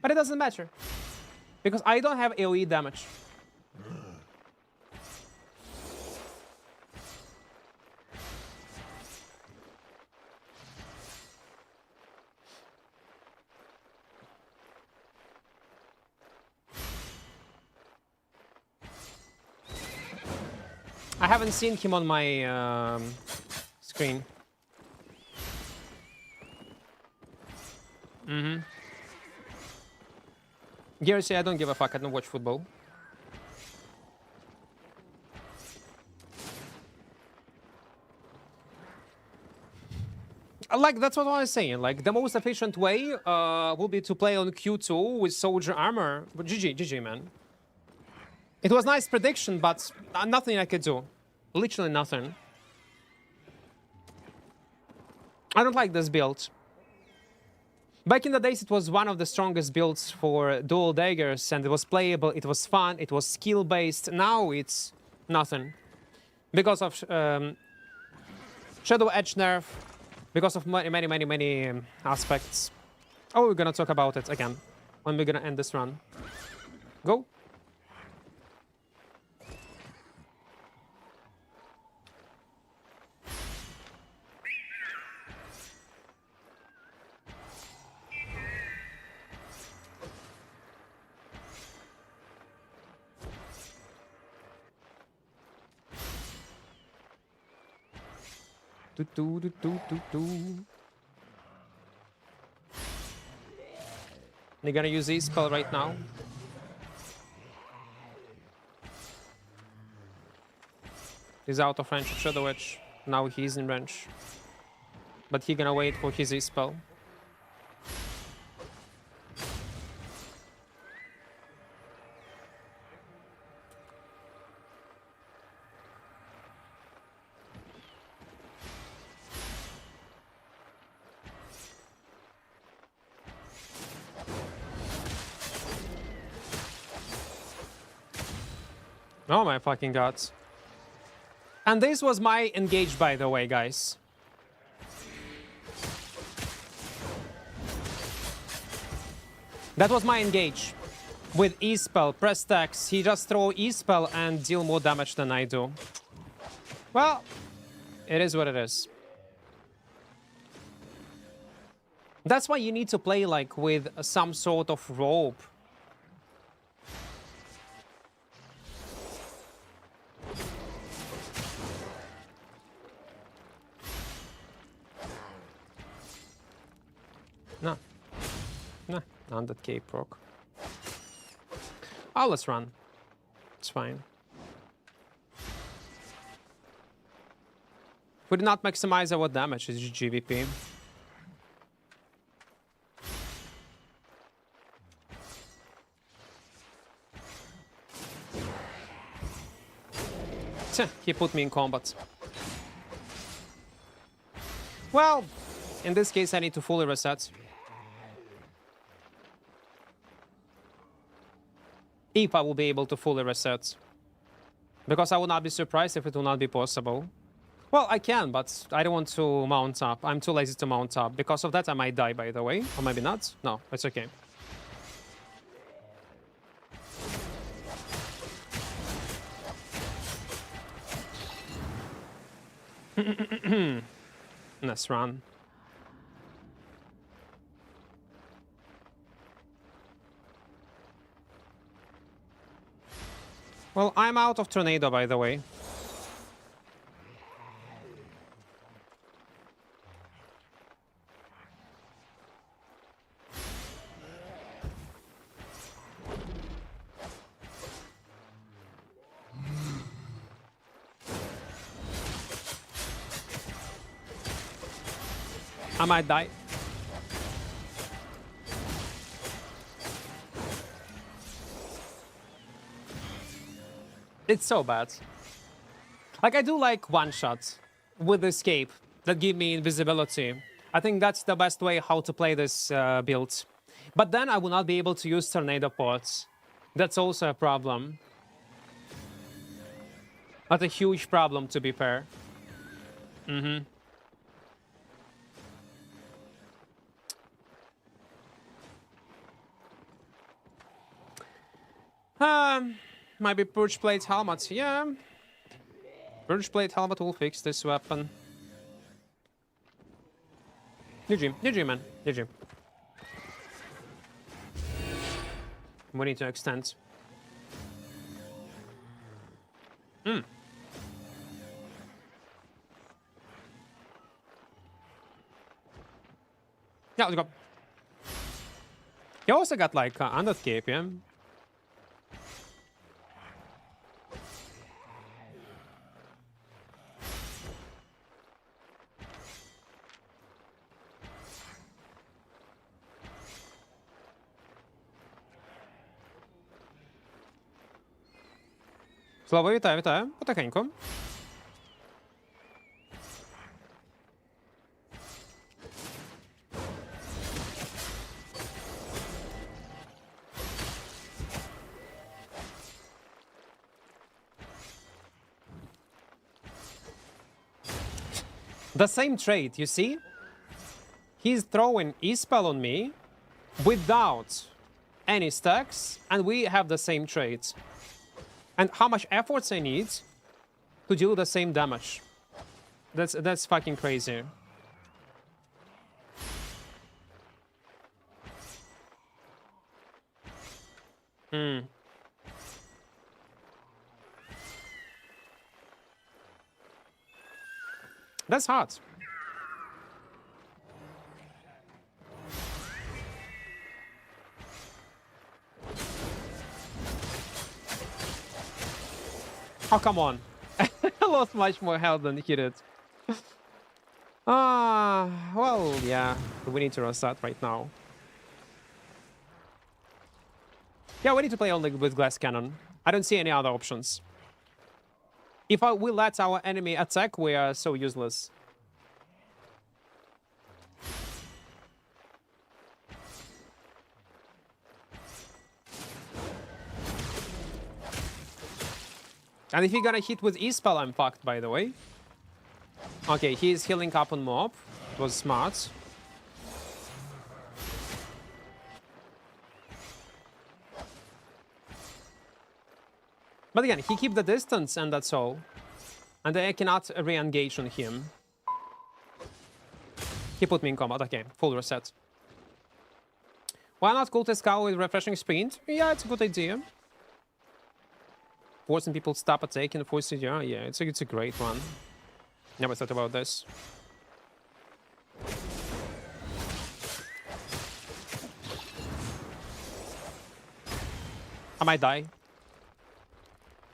But it doesn't matter. Because I don't have AoE damage. I haven't seen him on my screen. Gary say I don't give a fuck, I don't watch football. Like, that's what I was saying. Like, the most efficient way will be to play on Q2 with soldier armor. But GG, man. It was nice prediction, but nothing I could do. Literally nothing. I don't like this build. Back in the days, it was one of the strongest builds for dual daggers, and it was playable, it was fun, it was skill-based. Now it's nothing. Because of Shadow Edge nerf, because of many aspects. Oh, we're gonna talk about it again when we're gonna end this run. Go. They're gonna use his spell right now. He's out of range of Shadow Edge. Now he's in range. But he's gonna wait for his spell. Oh my fucking god. And this was my engage, by the way, guys. That was my engage. With E-spell, press stacks, he just throw E-spell and deal more damage than I do. Well, it is what it is. That's why you need to play like with some sort of rope. No. Nah, 100k proc. Oh, let's run. It's fine. If we did not maximize our damage, it's GVP. He put me in combat. Well, in this case, I need to fully reset. If I will be able to fully reset. Because I will not be surprised if it will not be possible. Well, I can, but I don't want to mount up. I'm too lazy to mount up. Because of that, I might die, by the way. Or maybe not. No, it's okay. Let's run. Well, I'm out of tornado, by the way. I might die. It's so bad. Like, I do like one-shots with escape that give me invisibility. I think that's the best way how to play this build. But then I will not be able to use tornado pods. That's also a problem. That's a huge problem, to be fair. Maybe Purge Plate Helmet. Yeah. Purge Plate Helmet will fix this weapon. GG. GG, man. GG. We need to extend. Yeah, let's go. You also got like under cape, yeah? Слава, вітаю, вітаю. Потихеньку. The same trait, you see? He's throwing E-spell on me without any stacks, and we have the same trait. And how much efforts I need to deal the same damage. That's fucking crazy. That's hard. Oh, come on. I lost much more health than he did. Well, yeah. We need to restart right now. Yeah, we need to play only with glass cannon. I don't see any other options. If we let our enemy attack, we are so useless. And if you're gonna hit with E-spell, I'm fucked, by the way. Okay, he's healing up on mob. It was smart. But again, he keep the distance and that's all. And I cannot re-engage on him. He put me in combat. Okay, full reset. Why not cultist cow with refreshing speed? Yeah, it's a good idea. Forcing people to stop attacking and forcing, yeah, it's a great one. Never thought about this. I might die.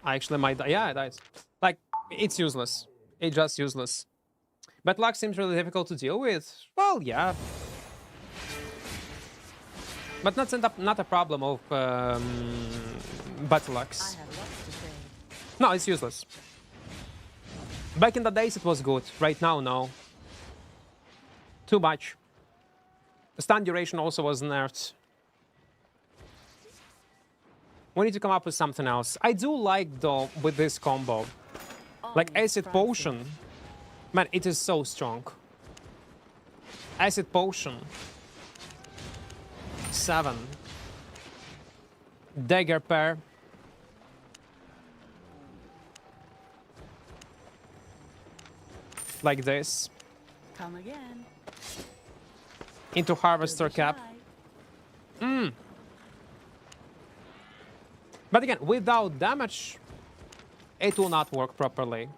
I actually might die. Yeah, I died. Like, it's useless. It's just useless. But luck seems really difficult to deal with. Well, yeah. But not a problem of battle axe. No, it's useless. Back in the days it was good. Right now, no. Too much. The stun duration also was nerfed. We need to come up with something else. I do like, though, with this combo. Like Acid Potion. Man, it is so strong. Acid Potion. 7. Dagger Pair. Like this. Come again. Into Harvester Cap. But again, without damage, it will not work properly.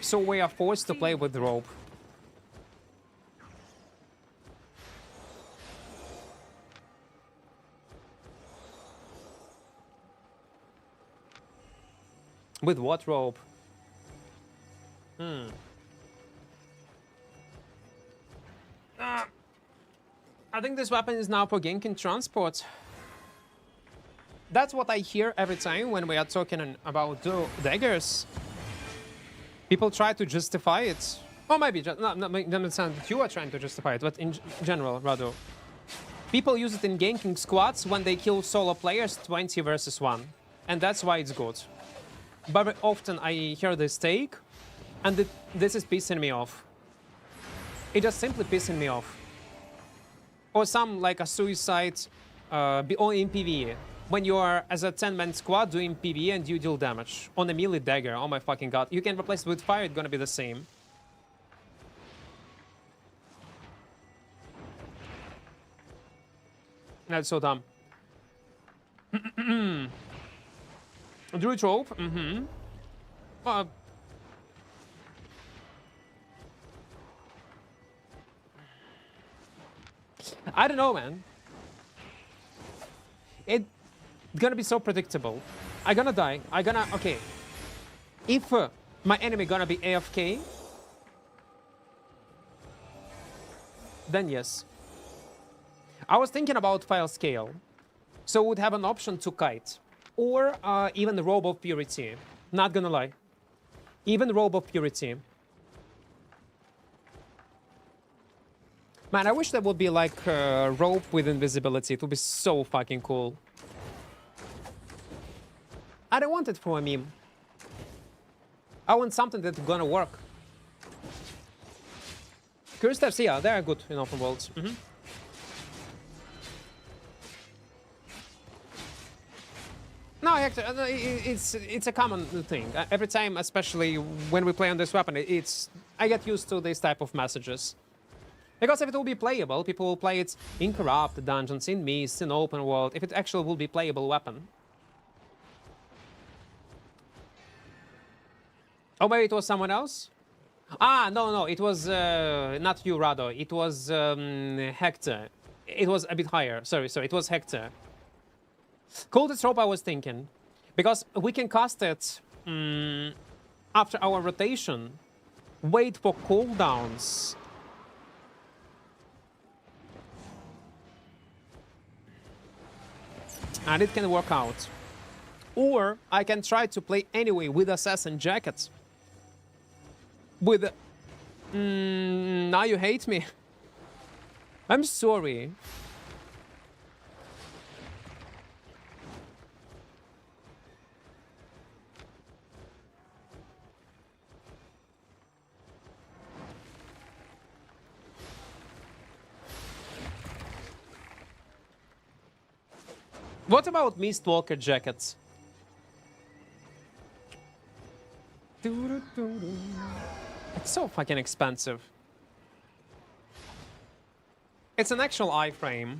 So we are forced to play with rope. With what rope? I think this weapon is now for ganking transport. That's what I hear every time when we are talking about daggers. People try to justify it. Or maybe, not understand that you are trying to justify it, but in general, rather. People use it in ganking squads when they kill solo players 20 versus 1. And that's why it's good. But very often I hear this take, and this is pissing me off. It just simply pissing me off. Or some like a suicide in PvE. When you are as a 10-man squad doing PvE and you deal damage on a melee dagger. Oh my fucking god. You can replace it with fire, it's gonna be the same. That's so dumb. Druid rope. I don't know, man. It's gonna be so predictable. I'm gonna die. Okay. If my enemy gonna be AFK, then yes. I was thinking about file scale. So would have an option to kite. Or even the robe of purity. Not gonna lie. Even robe of purity. Man, I wish there would be like a rope with invisibility. It would be so fucking cool. I don't want it for a meme. I want something that's gonna work. Curse steps, yeah, they are good in open worlds. No, actually, it's a common thing. Every time, especially when we play on this weapon, I get used to this type of messages. Because if it will be playable, people will play it in corrupt dungeons, in mist, in open world. If it actually will be playable weapon. Oh, maybe it was someone else? Ah, no, it was not you, Rado. It was Hector. It was a bit higher. Sorry, it was Hector. Coldest rope I was thinking. Because we can cast it after our rotation. Wait for cooldowns. And it can work out. Or I can try to play anyway with Assassin Jacket. With... now you hate me. I'm sorry. What about Mistwalker jackets? It's so fucking expensive. It's an actual iframe.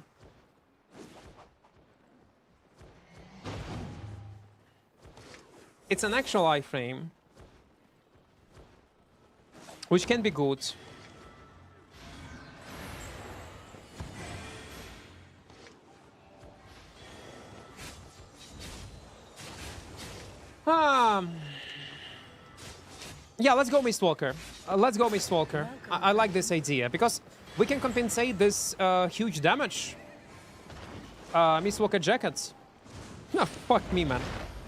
It's an actual iframe. Which can be good. Yeah, let's go Mistwalker. Let's go Mistwalker. I like this idea because we can compensate this huge damage. Mistwalker jackets. No, fuck me, man.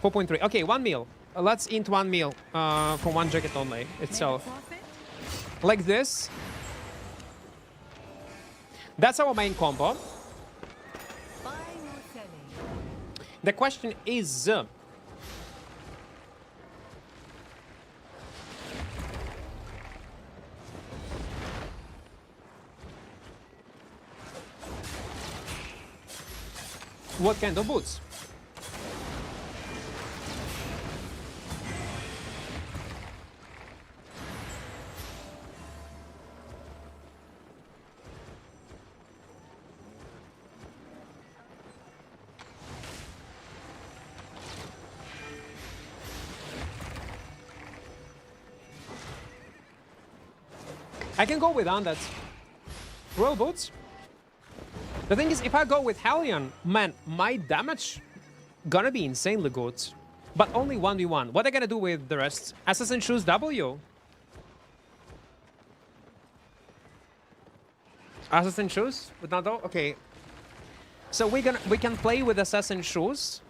4.3. Okay, 1 mil. Let's int 1 mil for one jacket only itself. Like this. That's our main combo. The question is... what kind of boots? I can go with Undead. Royal Boots. The thing is, if I go with Hellion, man, my damage gonna be insanely good. But only 1v1. What are I gonna do with the rest? Assassin Shoes W. Assassin Shoes? With Nado? Okay. So we can play with Assassin Shoes.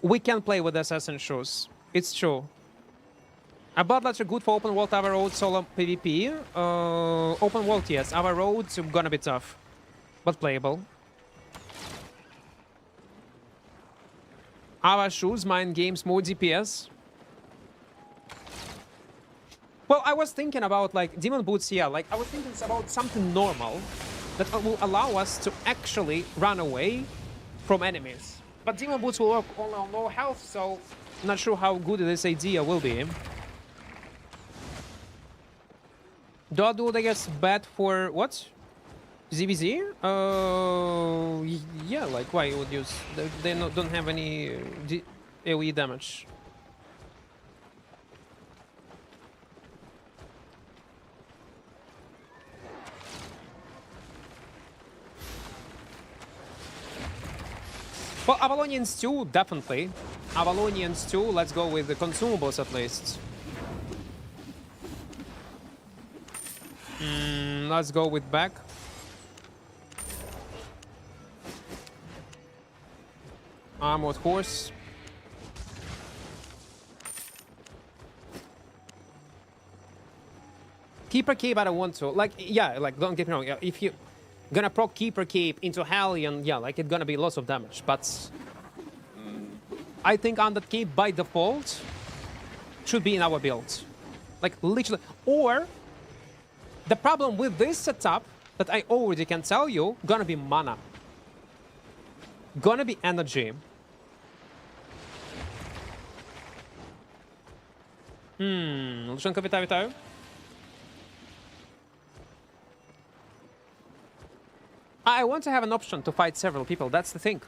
We can play with Assassin Shoes. It's true. A bottlets are good for open world, our road, solo PvP. Open world, yes. Our roads are gonna be tough. But playable. Our shoes, mind games, more DPS. Well, I was thinking about like Demon Boots, yeah. Like I was thinking about something normal that will allow us to actually run away from enemies. But Demon Boots will work only on low health, so not sure how good this idea will be. Do I do, I guess, bad for what? ZBZ? Yeah, like why you would use? They don't have any AoE damage. Well, Avalonians too, definitely. Avalonians too, let's go with the consumables at least. Let's go with back. Armored horse. Keeper Cape, I don't want to. Like, yeah, like, don't get me wrong. If you gonna proc Keeper Cape into Hellion, yeah, like, it's gonna be lots of damage. But I think on that Cape by default should be in our build. Like, literally. Or the problem with this setup that I already can tell you, gonna be mana. Gonna be energy. Luszenko, witаю. I want to have an option to fight several people, that's the thing.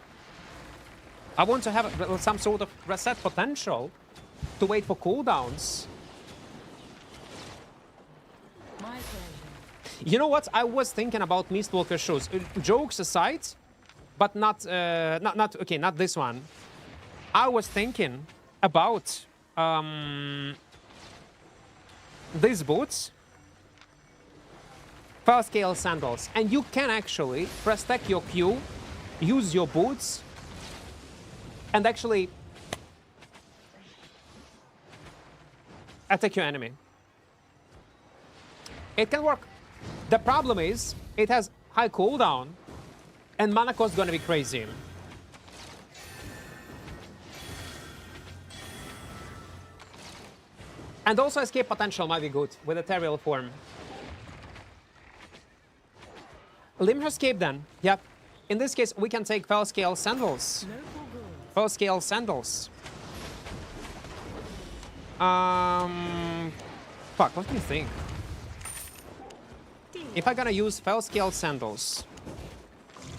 I want to have some sort of reset potential to wait for cooldowns. My pleasure. You know what? I was thinking about Mistwalker shoes. Jokes aside, but not okay, not this one. I was thinking about these boots, fell scale sandals, and you can actually press stack your Q, use your boots, and actually attack your enemy. It can work. The problem is it has high cooldown, and mana cost is gonna be crazy. And also escape potential might be good with ethereal form. Limher escape then. Yep. In this case, we can take fell scale sandals. Fell scale sandals. Fuck, what do you think? If I'm gonna use fell scale sandals,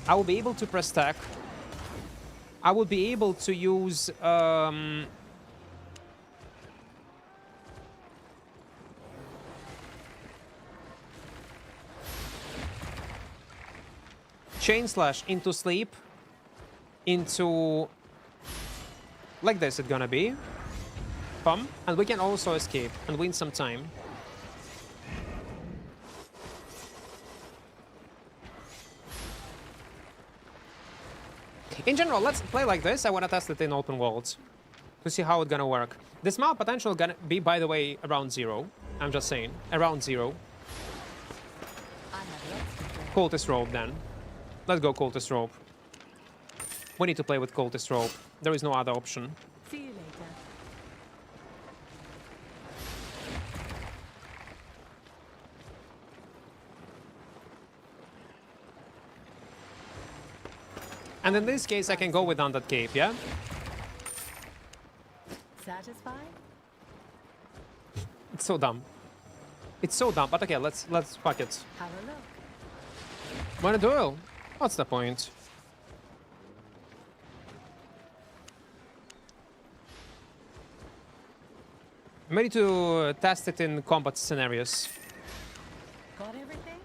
I will be able to press stack. I will be able to use Chain Slash into sleep, into like this it's gonna be. Bum. And we can also escape and win some time. In general, let's play like this. I want to test it in open worlds to see how it's gonna work. The small potential gonna be, by the way, around 0. I'm just saying, around 0. Cultist rope then. Let's go Cultist rope. We need to play with Cultist rope. There is no other option. See you later. And in this case, I can go with Undead Cape, yeah? Satisfied? It's so dumb. It's so dumb, but okay, let's fuck it. Have a look. Win a duel. What's the point? I'm ready to test it in combat scenarios. Got everything?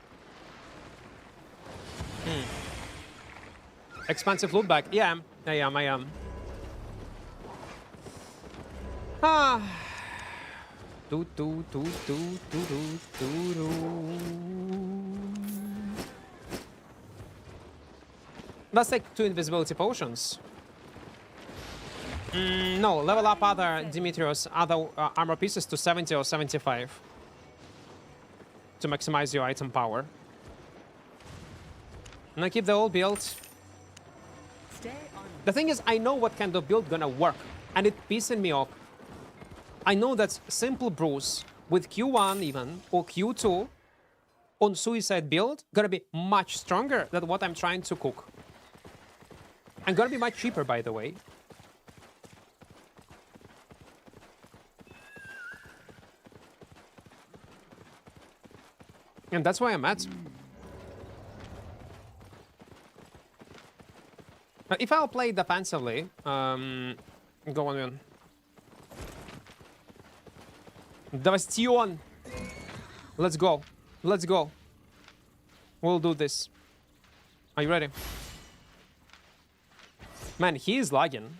Expensive loot bag. Yeah, I am. Ah. Do, do, do, do, do, do, do, do. Let's take 2 invisibility potions. No, level up other Dimitrios, other armor pieces to 70 or 75 to maximize your item power. And I keep the old build. Stay on. The thing is, I know what kind of build gonna work, and it pissing me off. I know that simple Bruce with Q1 even, or Q2 on suicide build, gonna be much stronger than what I'm trying to cook. And gonna be much cheaper, by the way. And that's why I'm at. If I'll play defensively, go on in. Devastation! Let's go. Let's go. We'll do this. Are you ready? Man, he is lagging.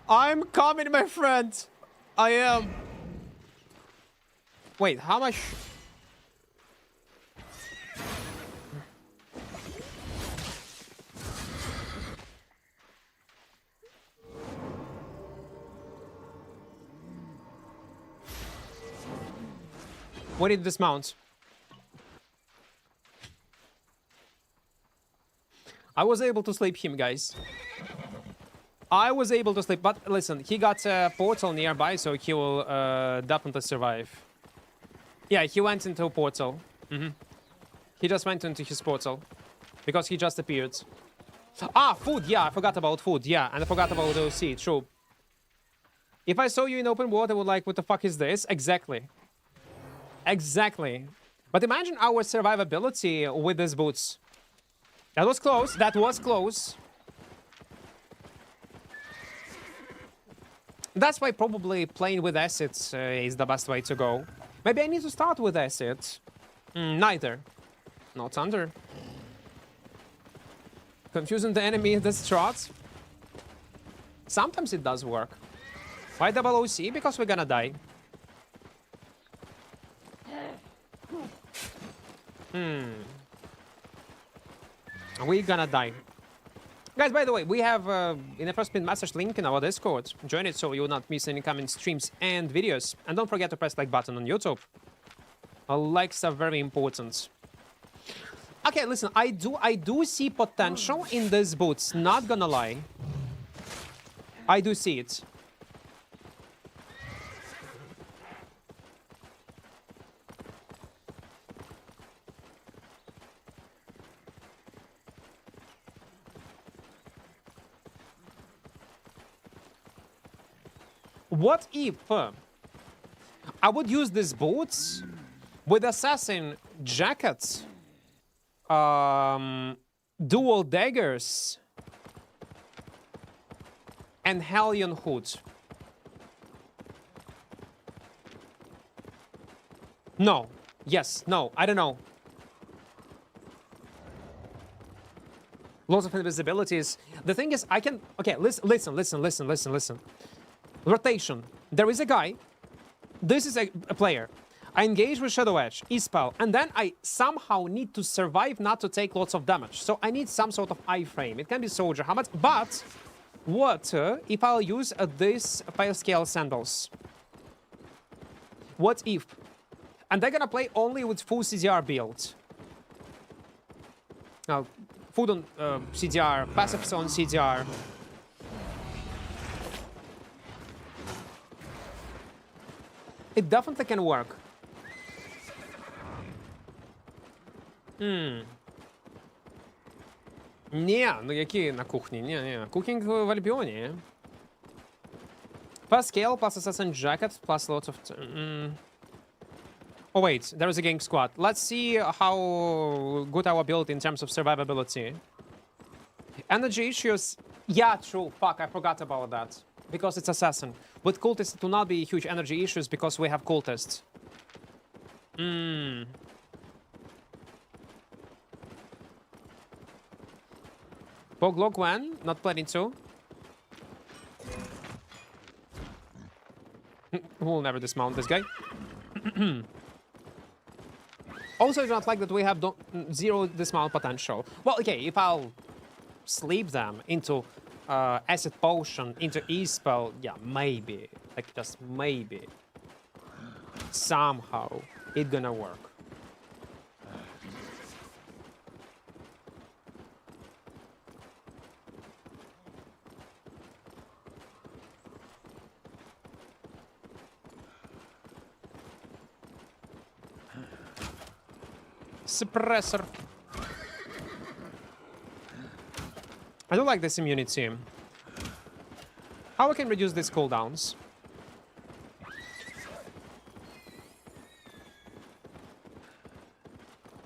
I'm coming, my friend. I am. Wait, how much? What did dismount? I was able to sleep him, guys. I was able to sleep, but listen, he got a portal nearby, so he will definitely survive. Yeah, he went into a portal. He just went into his portal because he just appeared. Ah, food. Yeah, I forgot about food. Yeah, and I forgot about OC. True. If I saw you in open water, I would like, what the fuck is this? Exactly. Exactly. But imagine our survivability with these boots. That was close. That was close. That's why probably playing with assets is the best way to go. Maybe I need to start with assets. Neither. Not under. Confusing the enemy with the strats. Sometimes it does work. Why double OC? Because we're gonna die. We're gonna die. Guys, by the way, we have in the first pin message link in our Discord. Join it so you will not miss any coming streams and videos. And don't forget to press like button on YouTube. Likes are very important. Okay, listen, I do see potential in these boots, not gonna lie. I do see it. What if I would use these boots with assassin jackets, dual daggers, and Hellion hood? No. Yes. No. I don't know. Lots of invisibilities. The thing is, I can... Okay, listen. Rotation. There is a guy. This is a player. I engage with Shadow Edge, E-spell, and then I somehow need to survive not to take lots of damage. So I need some sort of iframe. It can be Soldier Hammer, but what if I'll use this file scale sandals? What if? And they're gonna play only with full CDR build. Now, food on CDR, passives on CDR. It definitely can work. Не, ну які на кухні? Не. Cooking в Альбіоні. Plus scale, plus assassin jacket, plus lots of... Oh wait, there is a gang squad. Let's see how good our build in terms of survivability. Energy issues. Yeah, true. Fuck, I forgot about that. Because it's assassin. With cultists, it will not be huge energy issues because we have cultists. Hmm. Boglog when? Not planning to. We'll never dismount this guy. Also, I don't like that we have zero dismount potential. Well, okay, if I'll sleep them into acid potion, into e-spell, yeah, maybe. Like, just maybe. Somehow, it gonna work. Suppressor. I don't like this immunity. How we can reduce these cooldowns?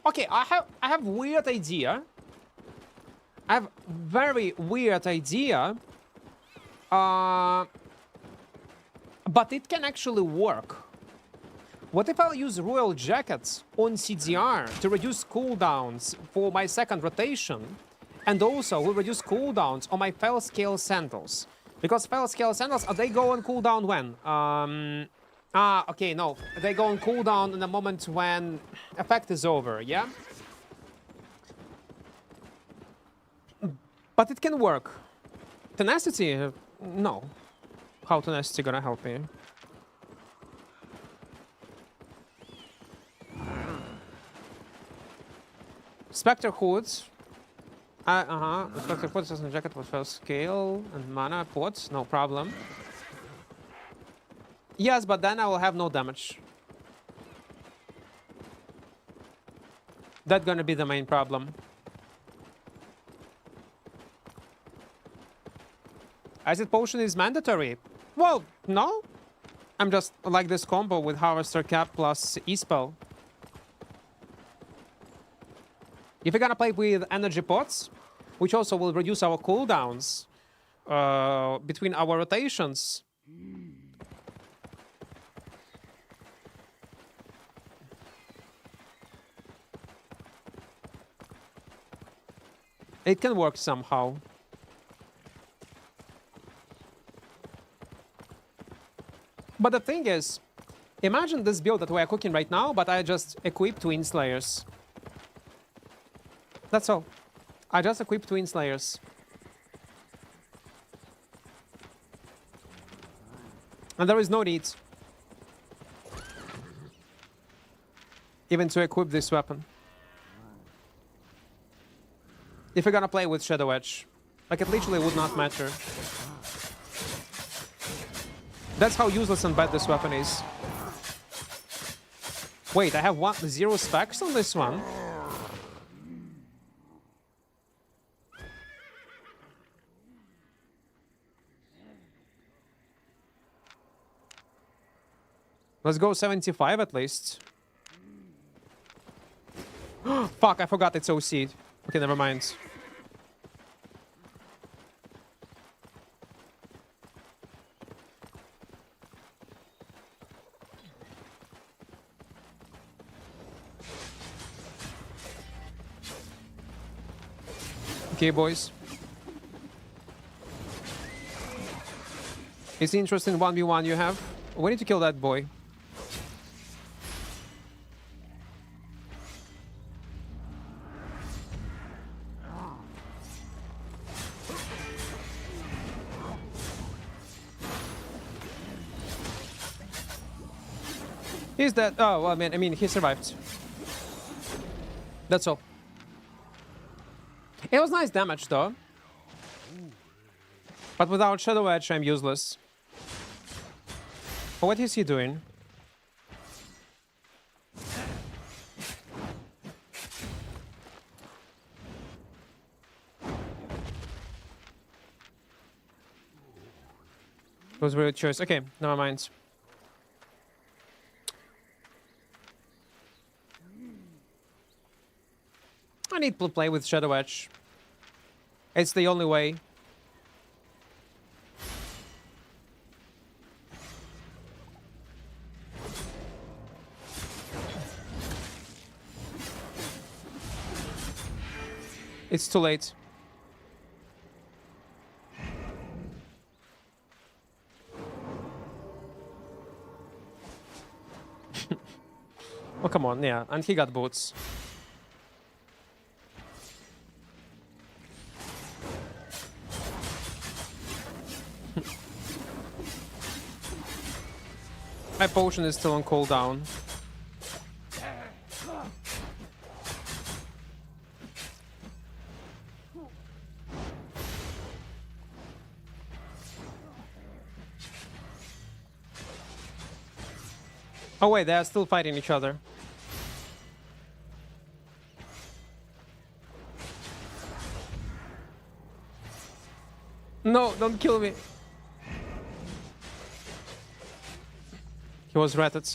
Okay, I have weird idea. I have very weird idea. But it can actually work. What if I'll use Royal Jackets on CDR to reduce cooldowns for my second rotation? And also will reduce cooldowns on my Fell Scale Sandals. Because Fell Scale Sandals, they go on cooldown when? Okay, no. They go on cooldown in the moment when effect is over, yeah? But it can work. Tenacity? No. How Tenacity gonna help me? Spectre Hoods. Spectre Hoods doesn't jacket with first scale and mana pots, no problem. Yes, but then I will have no damage. That's gonna be the main problem. Acid Potion is mandatory. Well, no. I'm just like this combo with Harvester Cap plus E-Spell. If you're gonna play with energy pots, which also will reduce our cooldowns between our rotations. It can work somehow. But the thing is, imagine this build that we are cooking right now, but I just equip Twin Slayers. That's all. I just equipped Twin Slayers. And there is no need even to equip this weapon. If you're gonna play with Shadow Edge, like it literally would not matter. That's how useless and bad this weapon is. Wait, I have 0 specs on this one? Let's go 75 at least. Fuck, I forgot it's OC. Okay, never mind. Okay, boys. It's interesting 1v1 you have. We need to kill that boy. He's dead. Oh, well, I mean, he survived. That's all. It was nice damage, though. But without Shadow Edge, I'm useless. What is he doing? It was a weird choice. Okay, never mind. need to play with Shadow Edge. It's the only way. It's too late. Oh, come on, yeah. And he got boots. My potion is still on cooldown. Oh wait, they are still fighting each other. No, don't kill me. He was ratted.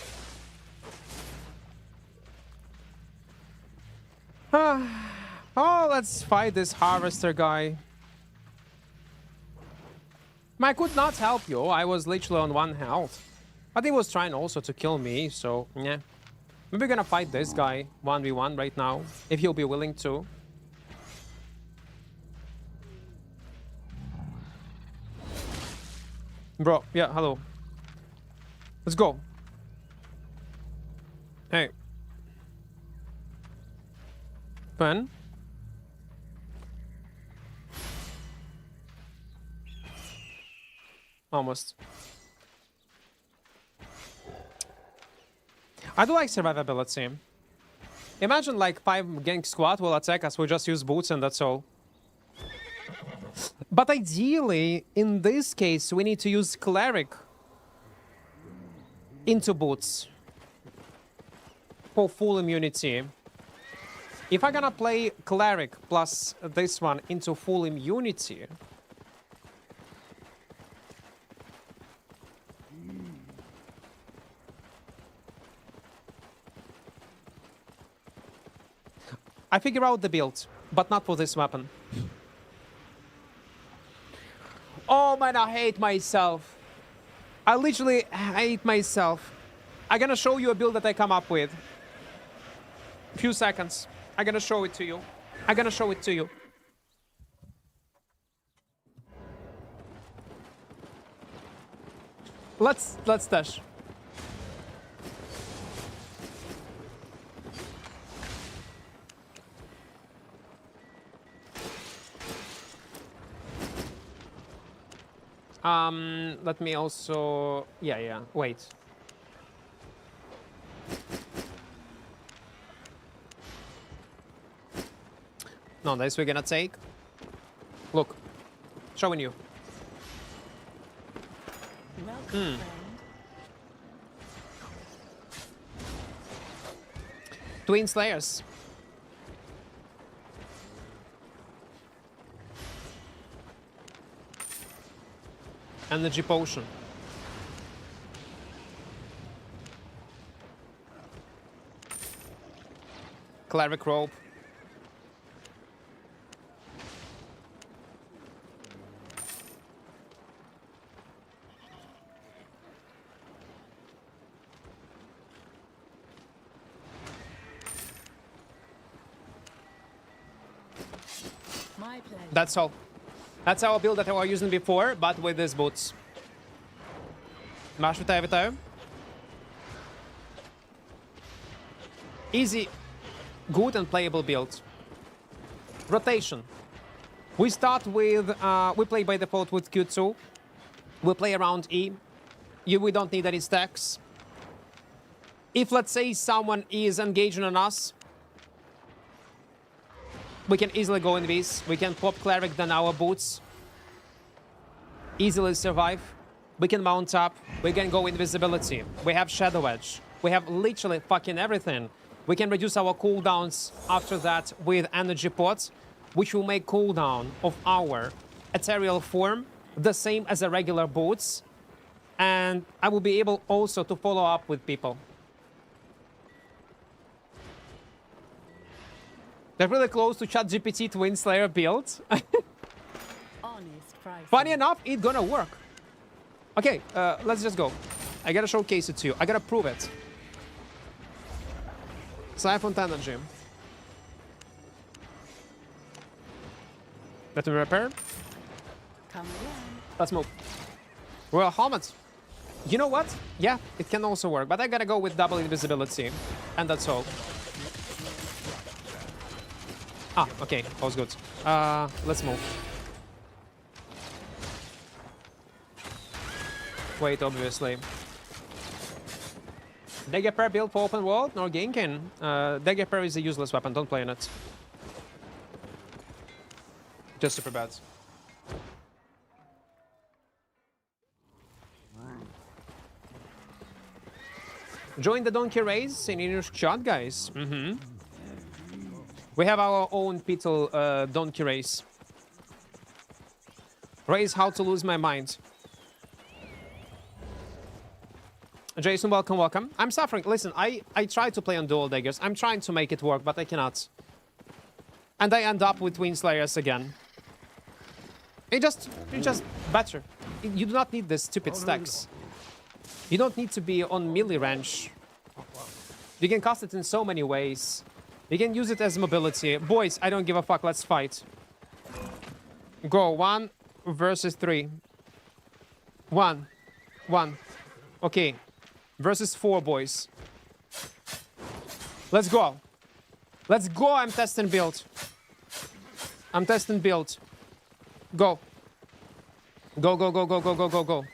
Oh, let's fight this harvester guy. I could not help you. I was literally on 1 health. But he was trying also to kill me, so yeah. Maybe we're gonna fight this guy 1v1 right now, if he'll be willing to. Bro, yeah, hello. Let's go. Hey. Pen? Almost. I do like survivability. Imagine like 5 gank squad will attack us, we just use boots and that's all. But ideally, in this case, we need to use cleric into boots for full immunity. If I'm gonna play cleric plus this one into full immunity, I figure out the build, but not for this weapon. Oh man, I hate myself. I literally hate myself. I'm gonna show you a build that I come up with. Few seconds. I'm gonna show it to you. I'm gonna show it to you. Let's dash. Let me also... Yeah, wait. No, this we're gonna take. Look. Showing you. Welcome, friend. Twin Slayers. Energy potion. Cleric rope. My pleasure. That's all. That's our build that I was using before, but with these boots. Masz, вітаю. Easy, good and playable build. Rotation. We start with, we play by default with Q2. We play around E. We don't need any stacks. If, let's say, someone is engaging on us, we can easily go in this. We can pop cleric, then our boots. Easily survive. We can mount up. We can go invisibility. We have Shadow Edge. We have literally fucking everything. We can reduce our cooldowns after that with energy pots, which will make cooldown of our ethereal form the same as a regular boots. And I will be able also to follow up with people. They're really close to ChatGPT Twin Slayer build. Honest price. Funny enough, it's gonna work. Okay, let's just go. I gotta showcase it to you. I gotta prove it. Siphon energy. Let me repair. Come again. Let's move. Well, helmet. You know what? Yeah, it can also work, but I gotta go with double invisibility. And that's all. Ah, okay, that was good. Let's move. Wait, obviously. Dagger pair build for open world? No ganking. Dagger pair is a useless weapon, don't play on it. Just super bad. Join the donkey race in your chat, guys. We have our own Beetle donkey race. Race how to lose my mind. Jason, welcome, welcome. I'm suffering. Listen, I try to play on dual daggers. I'm trying to make it work, but I cannot. And I end up with Twin Slayers again. It's just better. You do not need this stupid stacks. You don't need to be on melee range. You can cast it in so many ways. You can use it as mobility. Boys, I don't give a fuck. Let's fight. Go. 1 versus 3. 1. 1. Okay. Versus 4, boys. Let's go. Let's go. I'm testing build. I'm testing build. Go. Go, go, go, go, go, go, go, go.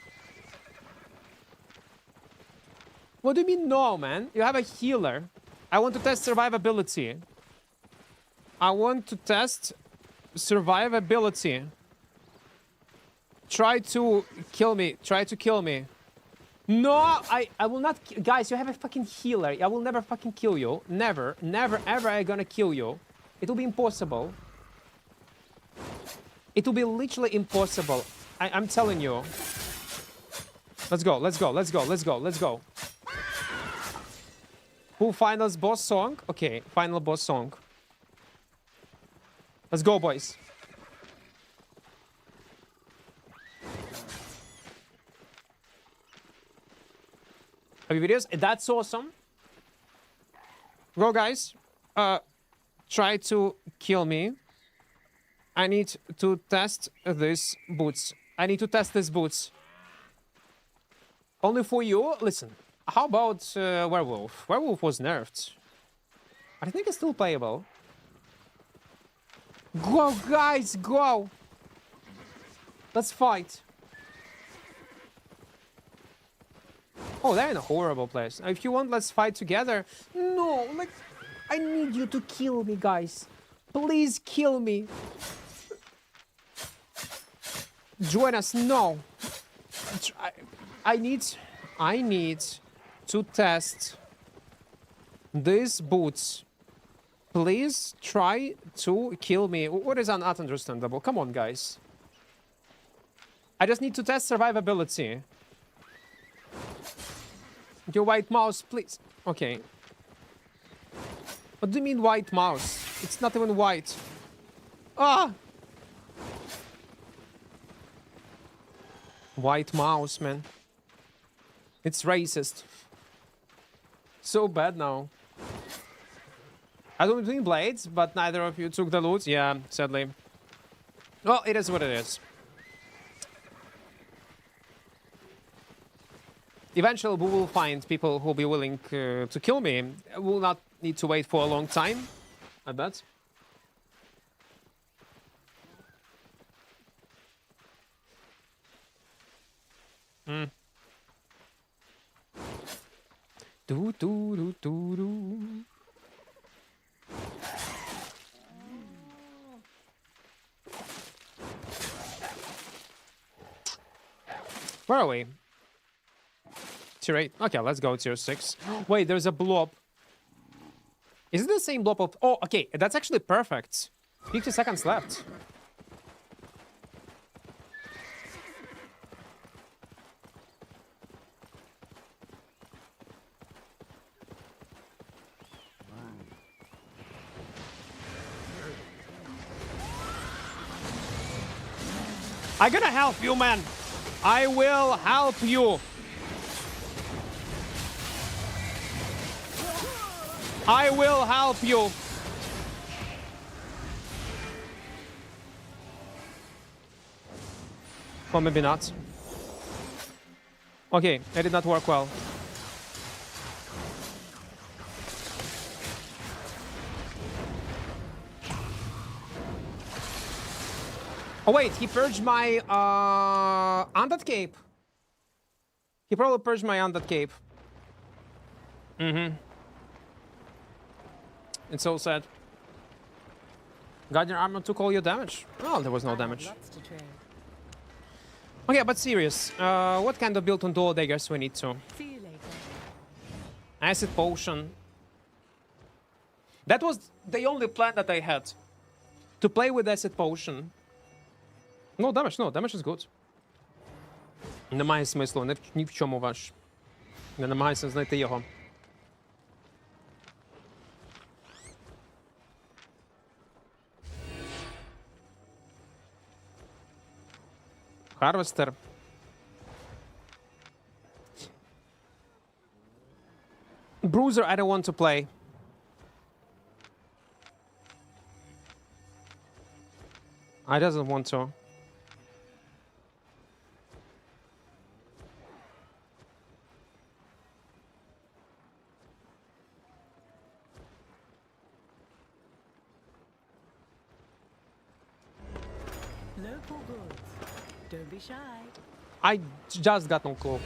What do you mean no, man? You have a healer. I want to test survivability. I want to test survivability. Try to kill me. Try to kill me. No, I will not. Guys, you have a fucking healer. I will never fucking kill you. Never, never, ever I'm gonna kill you. It will be impossible. It will be literally impossible. I'm telling you. Let's go, let's go, let's go, let's go, let's go. Who finals boss song? Okay, final boss song. Let's go, boys. Have you videos? That's awesome. Go, guys. Try to kill me. I need to test these boots. I need to test these boots. Only for you? Listen. How about Werewolf? Werewolf was nerfed. I think it's still playable. Go, guys, go! Let's fight. Oh, they're in a horrible place. If you want, let's fight together. No, like, I need you to kill me, guys. Please kill me. Join us. No. I need to test these boots. Please try to kill me. What is not understandable? Come on, guys. I just need to test survivability. Your white mouse, please. Okay. What do you mean white mouse? It's not even white. Ah! White mouse, man. It's racist. So bad now. I don't between blades, but neither of you took the loot. Yeah, sadly. Well, it is what it is. Eventually, we will find people who will be willing to kill me. We will not need to wait for a long time, I bet. Do do do do do. Where are we? Tier 8. Okay, let's go tier 6. Wait, there's a blob. Is it the same blob of... Oh, okay, that's actually perfect. 50 seconds left. I'm gonna help you, man. I will help you. I will help you. Or maybe not. Okay, it did not work well. Oh wait, he purged my undead cape. He probably purged my undead cape. It's so sad. Guardian armor took all your damage. Oh, there was no damage. Lots to trade. Okay, but serious. What kind of build on dual daggers we need to? See you later. Acid potion. That was the only plan that I had. To play with acid potion. No damage, no, damage is good. Немає смислу, ні в чому ваш. Я намагаюся знайти його. Harvester. Bruiser, I don't want to play. I doesn't want to. Local goods. Don't be shy. I just got no clue.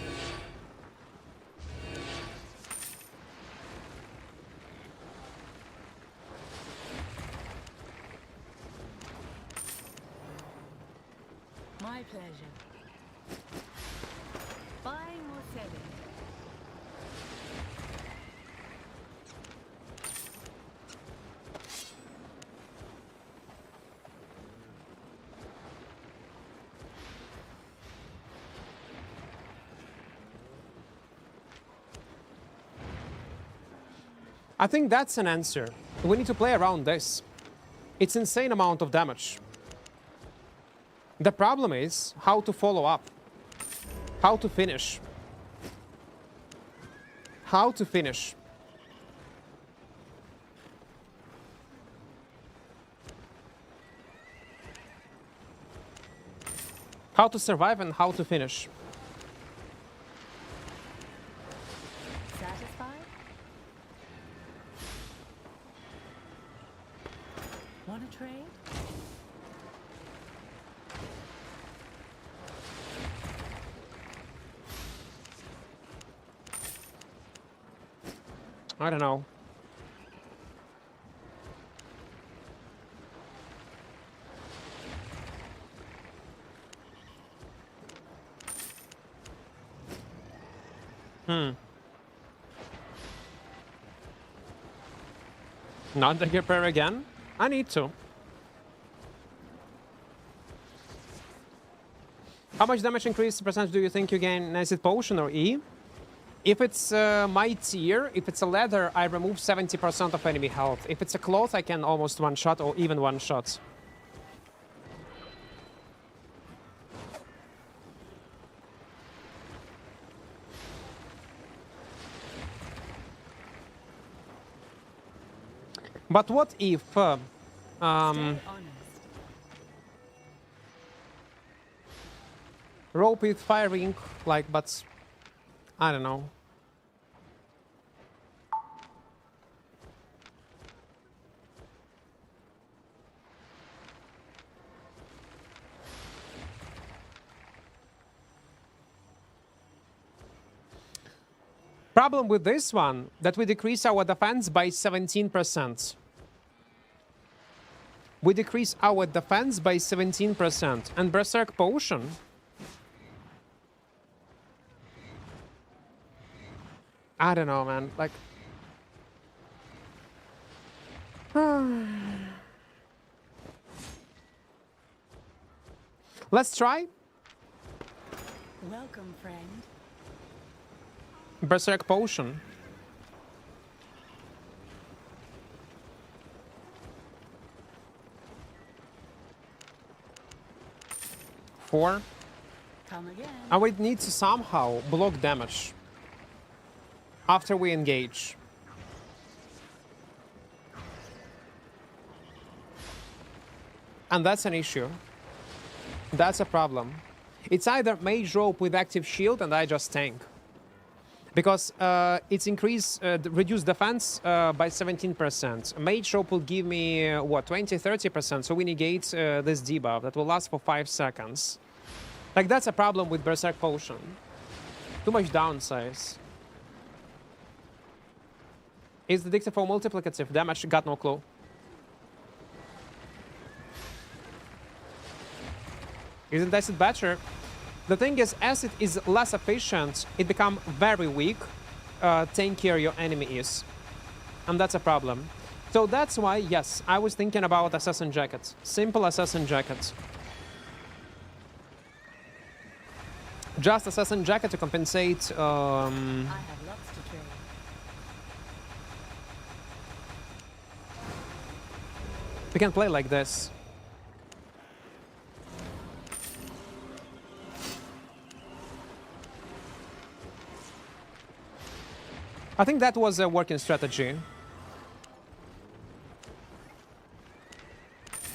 My pleasure. Buying or selling? I think that's an answer. We need to play around this. It's insane amount of damage. The problem is how to follow up. How to finish. How to finish. How to survive and how to finish. Satisfied? Want to trade? I don't know. Not the repair again? I need to. How much damage increase percentage do you think you gain in acid potion or E? If it's my tier, if it's a leather, I remove 70% of enemy health. If it's a cloth, I can almost one-shot or even one-shot. But what if... Stay honest. rope with firing, like, but... I don't know. Problem with this one, that we decrease our defense by 17%. We decrease our defense by 17%. And Berserk Potion... I don't know, man. Like... Let's try. Welcome, friend. Berserk Potion. 4. Come again. And we need to somehow block damage after we engage. And that's an issue. That's a problem. It's either Mage Rope with active shield and I just tank. Because it's reduced defense by 17%. Mage Rope will give me, what, 20-30%, so we negate this debuff that will last for 5 seconds. Like, that's a problem with Berserk Potion. Too much downsize. Is the addictive or multiplicative? Damage, got no clue. Isn't acid better? The thing is, acid is less efficient. It becomes very weak. Tankier your enemy is. And that's a problem. So that's why, yes, I was thinking about Assassin Jacket. Simple Assassin Jacket. Just Assassin Jacket to compensate... I have lots to trade. We can play like this. I think that was a working strategy.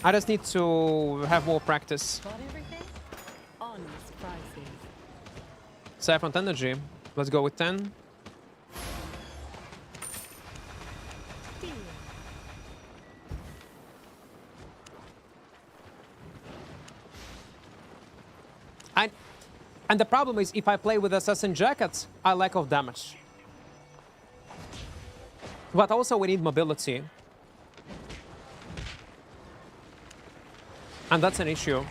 I just need to have more practice. Got everything? On with surprises. Saffron energy. Let's go with 10. Deal. And the problem is, if I play with Assassin Jacket, I lack of damage. But also we need mobility. And that's an issue.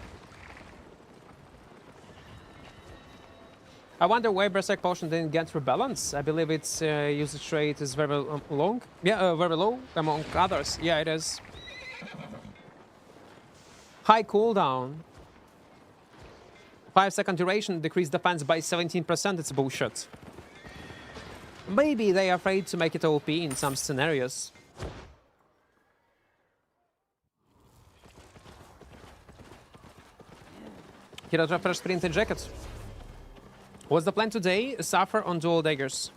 I wonder why Berserk Potion didn't get rebalance. I believe its usage rate is very long. Yeah, very low among others. Yeah, it is. High cooldown. 5-second duration, decreased defense by 17%. It's bullshit. Maybe they are afraid to make it OP in some scenarios. Hero drop fresh printed jacket. What's the plan today? Suffer on dual daggers.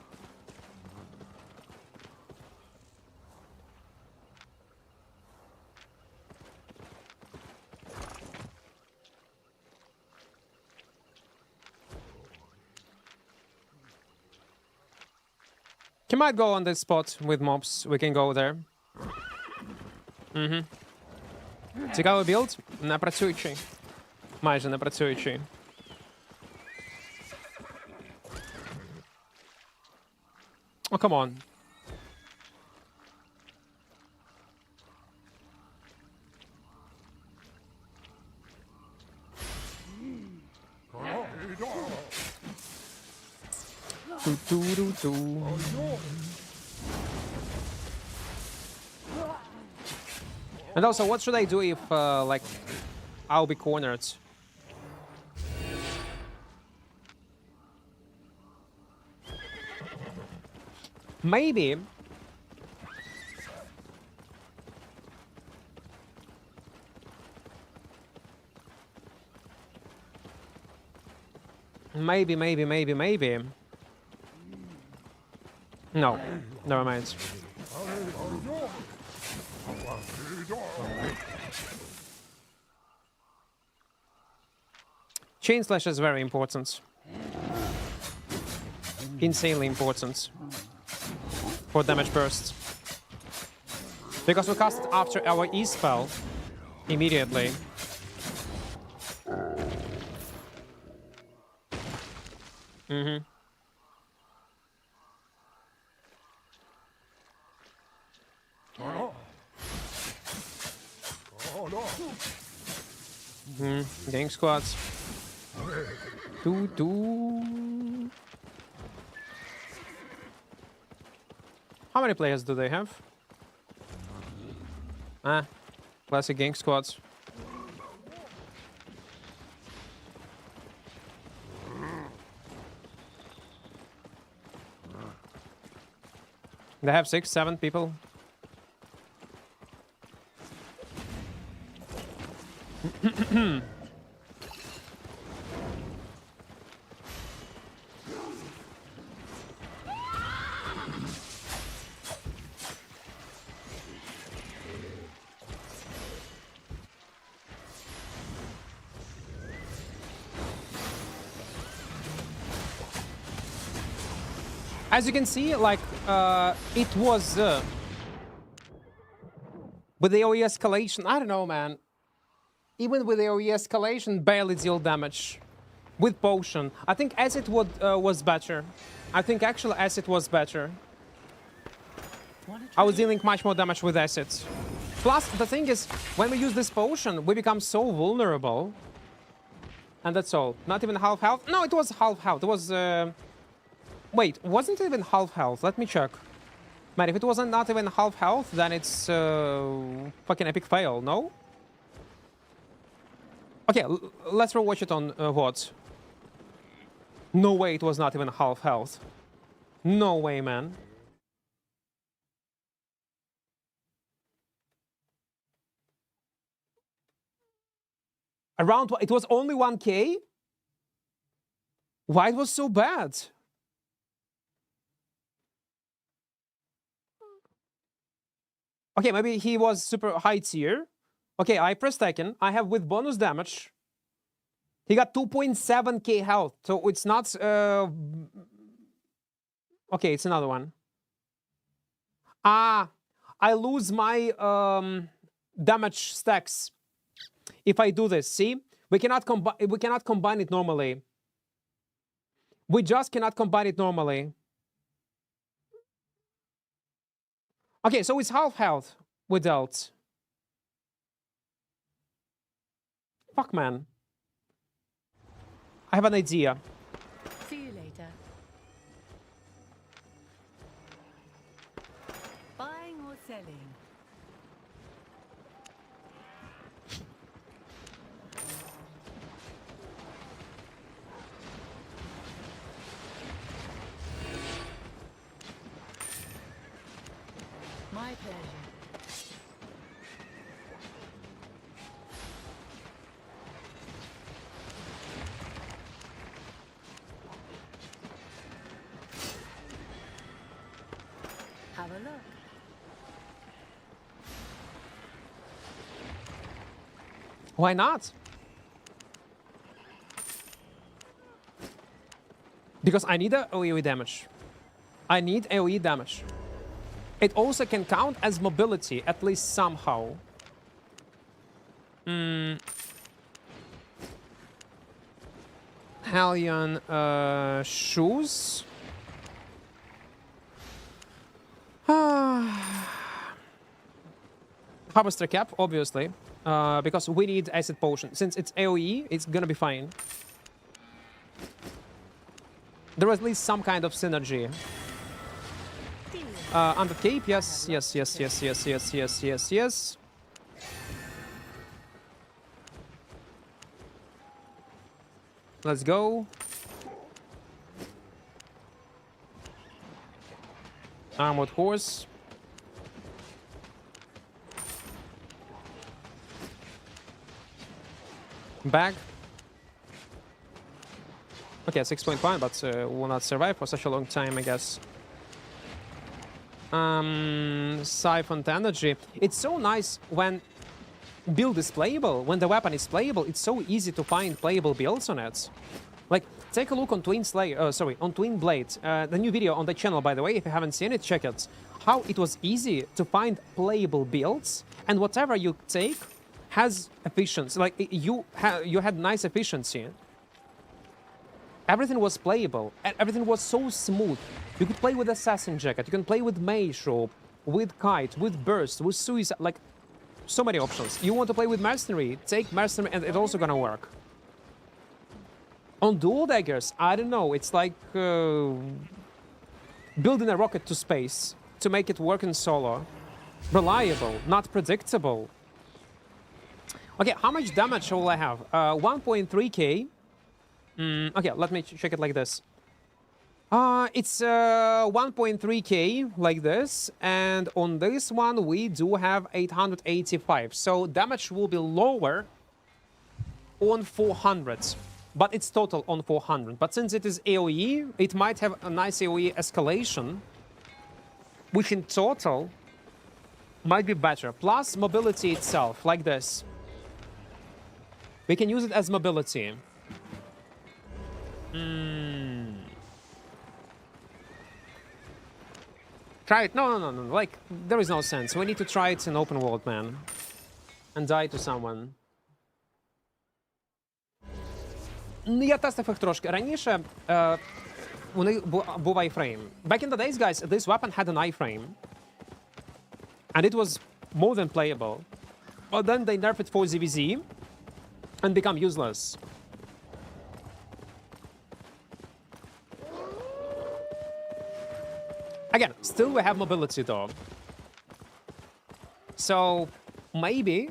You might go on this spot with mobs. We can go there. Цікавий білд? Не працюючий. Майже не працюючий. Oh, come on. And also, what should I do if, like, I'll be cornered? Maybe. Maybe. No, never mind. Chain slash is very important. Insanely important. For damage burst. Because we cast after our E spell immediately. Gang squads. How many players do they have? Classic gang squads. They have 6, 7 people. As you can see, like, it was... with the AoE escalation, I don't know, man. Even with the AoE escalation, barely deal damage. With potion. I think acid was better. I think actually acid was better. I was dealing much more damage with acid. Plus, the thing is, when we use this potion, we become so vulnerable. And that's all. Not even half health. No, it was half health. It was... Wait, wasn't it even half health? Let me check. Man, if it wasn't not even half health, then it's fucking epic fail, no? Okay, let's rewatch it on what? No way it was not even half health. No way, man. Around, it was only 1k? Why it was so bad? Okay, maybe he was super high tier. Okay, I pressed second. I have with bonus damage. He got 2.7k health, so it's not... Okay, it's another one. Ah, I lose my damage stacks if I do this. See, we cannot combine it normally. We just cannot combine it normally. Okay, so it's half health with dealt. Fuck, man. I have an idea. See you later. Buying or selling? My pleasure. Have a look. Why not? Because I need a AoE damage. I need AoE damage. It also can count as mobility, at least somehow. Albion shoes. Harvester cap, obviously, because we need acid potion. Since it's AoE, it's gonna be fine. There is at least some kind of synergy. Under cape, yes, yes, yes, yes, yes, yes, yes, yes, yes. Let's go. Armored horse. Bag. Okay, 6.1, but will not survive for such a long time, I guess. Siphoned energy. It's so nice when build is playable, when the weapon is playable, it's so easy to find playable builds on it. Like, take a look on Twin Slayer, on Twin Blade. The new video on the channel, by the way, if you haven't seen it, check it. How it was easy to find playable builds, and whatever you take has efficiency. Like, you had nice efficiency. Everything was playable, and everything was so smooth. You could play with Assassin Jacket, you can play with Mage Robe, with Kite, with Burst, with Suicide, like, so many options. You want to play with Mercenary, take Mercenary, and it's also gonna work. On Dual Daggers, I don't know, it's like building a rocket to space to make it work in solo. Reliable, not predictable. Okay, how much damage will I have? 1.3k. Okay, let me check it like this. It's 1.3k like this, and on this one we do have 885. So damage will be lower on 400, but it's total on 400. But since it is AoE, it might have a nice AoE escalation, which in total might be better. Plus mobility itself, like this. We can use it as mobility. Try it. No. Like, there is no sense. We need to try it in open world, man. And die to someone. Я тестив їх трошки. Раніше у них був iframe. Back in the days, guys, this weapon had an iframe. And it was more than playable. But then they nerfed it for ZVZ and become useless. Again, still we have mobility though. So maybe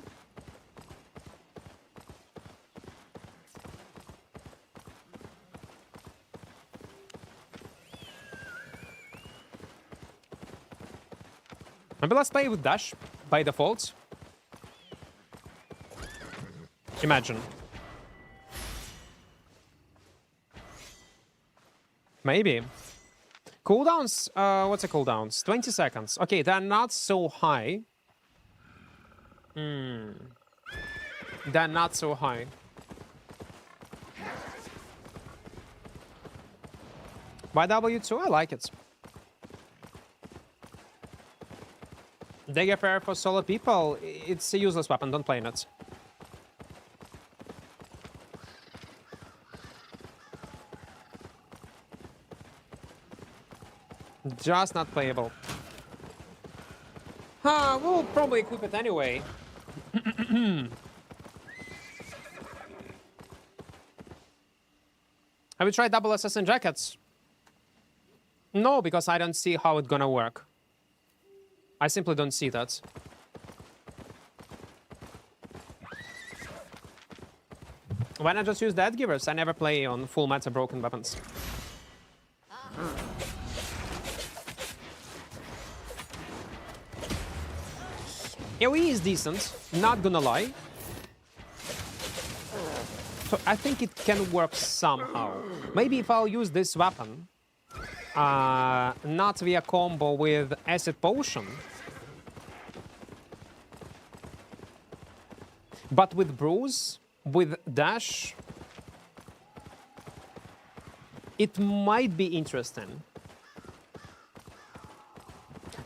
let's play with dash by default. Imagine. Maybe. Cooldowns, what's the cooldowns? 20 seconds. Okay, they're not so high. They're not so high. YW2, I like it. Dagger Fair for solo people, it's a useless weapon, don't play it. Just not playable. We'll probably equip it anyway. Have you tried double assassin jackets? No, because I don't see how it's gonna work. I simply don't see that. Why not just use dead givers? I never play on full meta broken weapons. AoE is decent, not gonna lie. So I think it can work somehow. Maybe if I'll use this weapon, not via combo with acid potion, but with bruise, with dash, it might be interesting.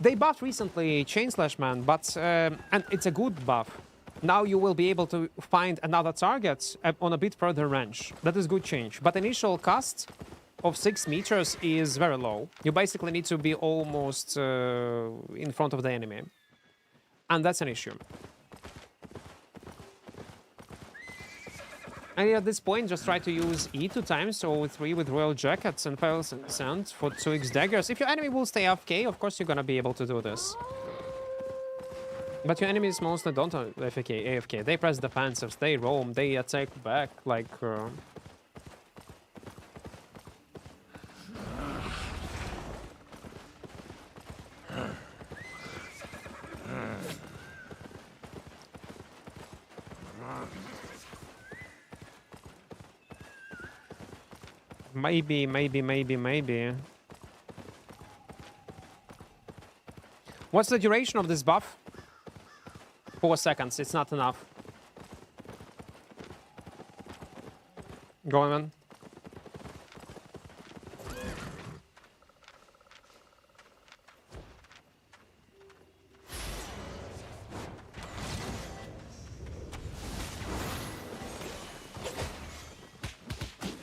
They buffed recently Chain Slash Man, but and it's a good buff. Now you will be able to find another target on a bit further range. That is good change. But initial cast of 6 meters is very low. You basically need to be almost in front of the enemy. And that's an issue. And at this point, just try to use E 2 times, or 3 with Royal Jackets and Fails and Sand for 2x daggers. If your enemy will stay AFK, of course you're gonna be able to do this. But your enemies mostly don't AFK. They press defensives, they roam, they attack back, like... Maybe. What's the duration of this buff? 4 seconds, it's not enough. Go on, man.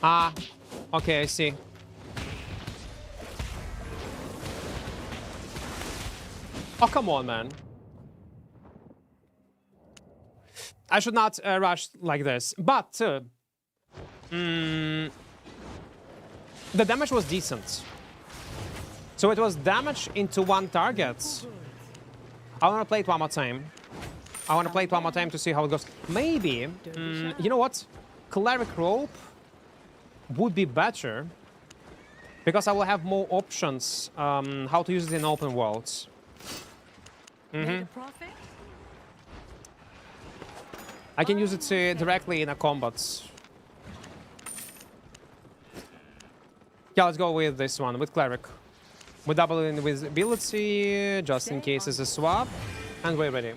Ah, okay, I see. Oh, come on, man. I should not rush like this, but the damage was decent. So it was damage into 1 target. I want to play it one more time. To see how it goes. Maybe, you know what? Cleric Rope would be better, because I will have more options how to use it in open worlds. I can use it directly in a combat. Yeah, let's go with this one, with Cleric. We double in with ability, just in case it's a swap, and we're ready.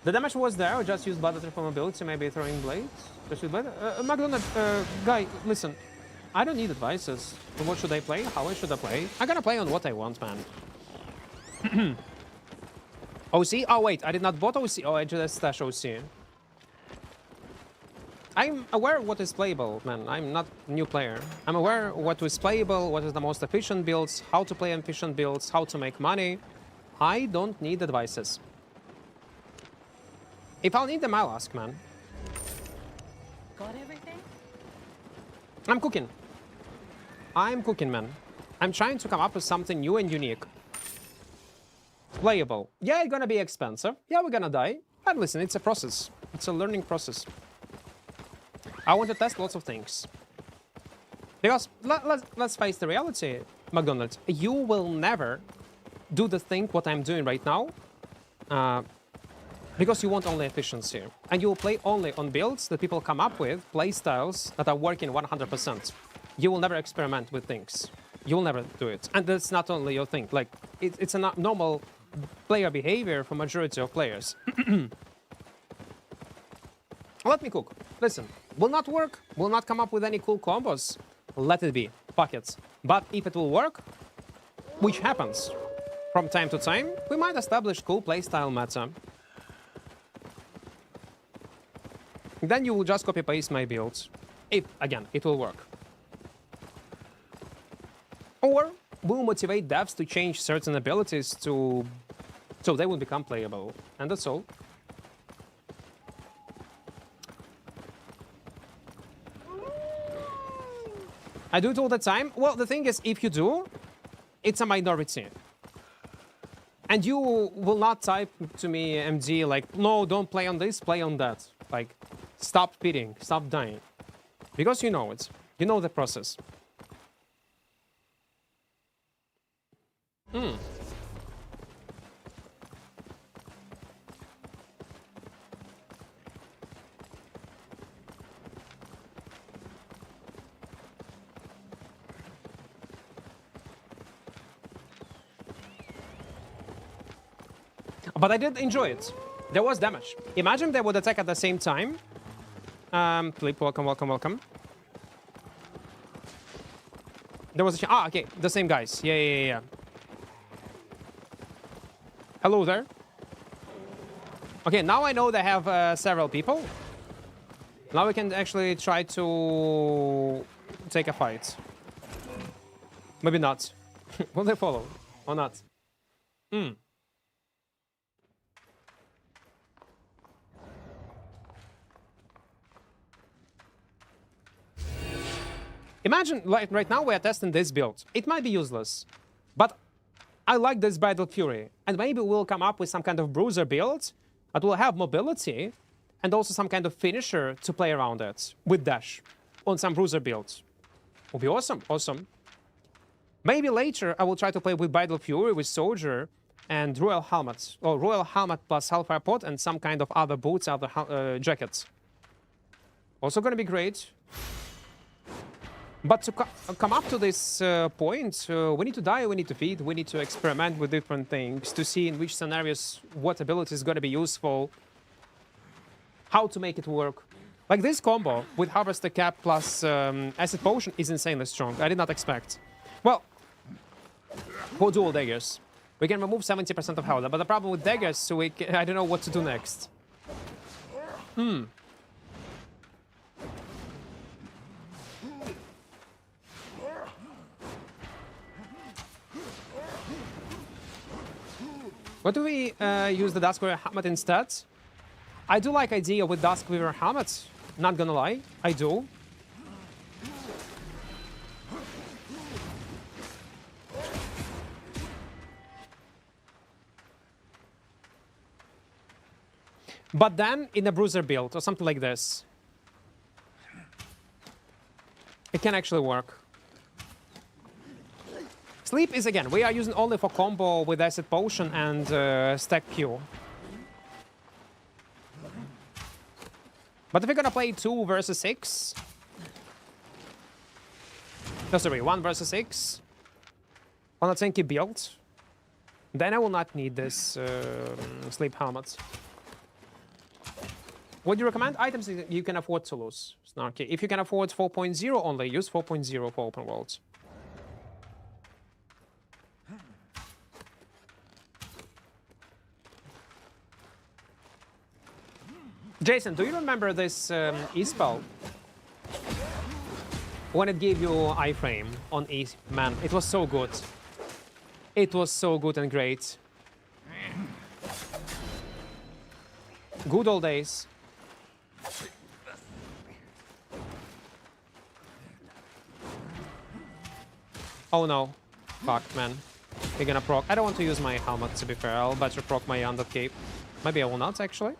The damage was there, we just used Blood from ability, maybe throwing blades. Just use blade. McDonald, guy, listen. I don't need advices. What should I play? How should I play? I'm gonna play on what I want, man. OC? Oh, wait, I did not bought OC. Oh, I just stash OC. I'm aware of what is playable, man. I'm not a new player. I'm aware of what is playable, what is the most efficient builds, how to play efficient builds, how to make money. I don't need advices. If I'll need them, I'll ask, man. Got everything? I'm cooking. I'm cooking, man. I'm trying to come up with something new and unique. Playable. Yeah, it's gonna be expensive. Yeah, we're gonna die. But listen, it's a process. It's a learning process. I want to test lots of things. Because let's face the reality, McDonald's. You will never do the thing what I'm doing right now. Because you want only efficiency. And you will play only on builds that people come up with, play styles that are working 100%. You will never experiment with things. You will never do it. And that's not only your thing. Like, it's a normal player behavior for majority of players. Let me cook. Listen, will not work, will not come up with any cool combos. Let it be. Fuck it. But if it will work, which happens from time to time, we might establish cool playstyle meta. Then you will just copy-paste my builds. If, again, it will work. Or we'll motivate devs to change certain abilities so they will become playable. And that's all. I do it all the time. Well, the thing is, if you do, it's a minority. And you will not type to me, MD, like, no, don't play on this, play on that. Like, stop pitting, stop dying. Because you know it. You know the process. But I did enjoy it. There was damage. Imagine they would attack at the same time. Flip, welcome, welcome, welcome. There was a... Ah, okay, the same guys. Yeah. Hello there. Okay, now I know they have several people. Now we can actually try to take a fight. Maybe not. Will they follow or not? Imagine, like, right now we are testing this build. It might be useless, but I like this Battle Fury. And maybe we'll come up with some kind of Bruiser build that will have mobility and also some kind of finisher to play around it with dash on some Bruiser builds. Will be awesome, awesome. Maybe later I will try to play with Battle Fury, with Soldier, and Royal Helmet. Or Royal Helmet plus Hellfire Pot and some kind of other boots, other jackets. Also gonna be great. But to come up to this point, we need to die, we need to feed, we need to experiment with different things to see in which scenarios what ability is going to be useful, how to make it work. Like this combo with Harvester Cap plus Acid Potion is insanely strong. I did not expect. Well, for dual daggers, we can remove 70% of health, but the problem with daggers, so I don't know what to do next. What do we use the Duskweaver Helmet instead? I do like idea with Duskweaver Helmet. Not gonna lie, I do. But then in a Bruiser build or something like this, it can actually work. Sleep is, again, we are using only for combo with Acid Potion and Stack Q. But if we're gonna play 2 versus 6... No, sorry, 1 versus 6 on a tanky build, then I will not need this Sleep Helmet. What do you recommend? Items you can afford to lose. snarky. If you can afford 4.0 only, use 4.0 for open worlds. Jason, do you remember this e-spell? When it gave you iframe on E, man, it was so good. It was so good and great. Good old days. Oh no. Fuck, man. We're gonna proc. I don't want to use my helmet, to be fair. I'll better proc my undead cape. Maybe I will not, actually.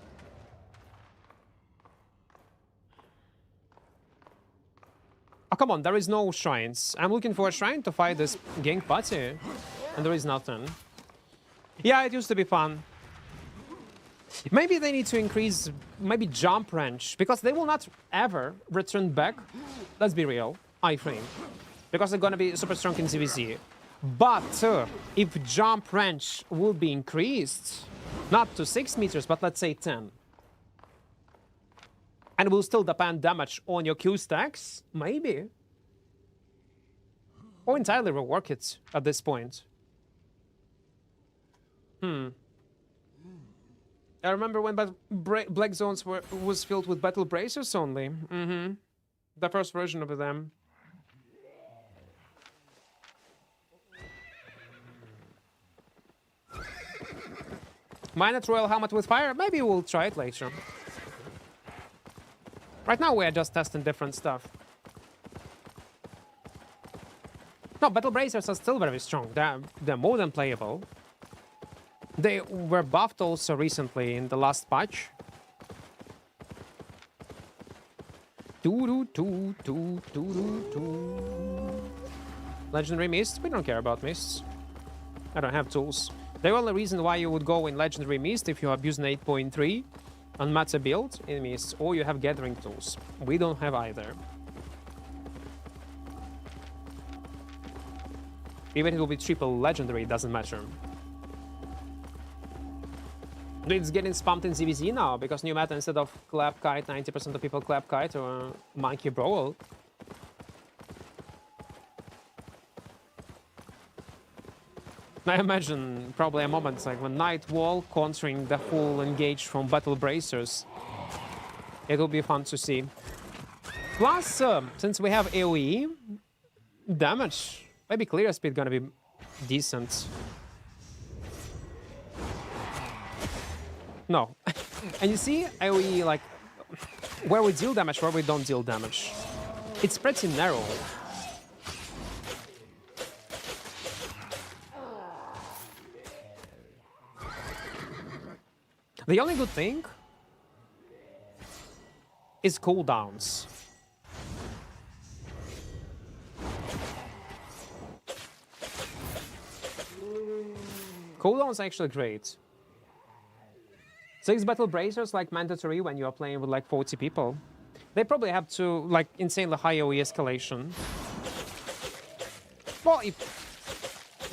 Oh, come on, there is no shrines. I'm looking for a shrine to fight this gank party, and there is nothing. Yeah, it used to be fun. Maybe they need to increase, maybe jump range, because they will not ever return back, let's be real, iframe. Because they're gonna be super strong in ZVZ. But if jump range will be increased, not to 6 meters, but let's say 10, and will still depend damage on your Q stacks, maybe. Or entirely rework it at this point. I remember when Black Zones was filled with battle bracers only. The first version of them. Minot Royal Helmet with fire? Maybe we'll try it later. Right now we are just testing different stuff. No, battle bracers are still very strong. They're more than playable. They were buffed also recently in the last patch. Legendary Mist? We don't care about mists. I don't have tools. The only reason why you would go in Legendary Mist if you abuse an 8.3 on Mata build in Mist, or you have Gathering tools. We don't have either. Even if it will be triple Legendary, it doesn't matter. It's getting spammed in ZVZ now, because new meta, instead of Clap Kite, 90% of people Clap Kite or Monkey Brawl. I imagine probably a moment like when Night Wall countering the full engage from Battle Bracers. It will be fun to see. Plus, since we have AoE, damage, maybe clear speed gonna be decent. No. And you see AoE, like, where we deal damage, where we don't deal damage. It's pretty narrow. The only good thing is cooldowns. Cooldowns are actually great. 6 battle bracers like mandatory when you are playing with like 40 people. They probably have to like insanely high AoE escalation. Well, if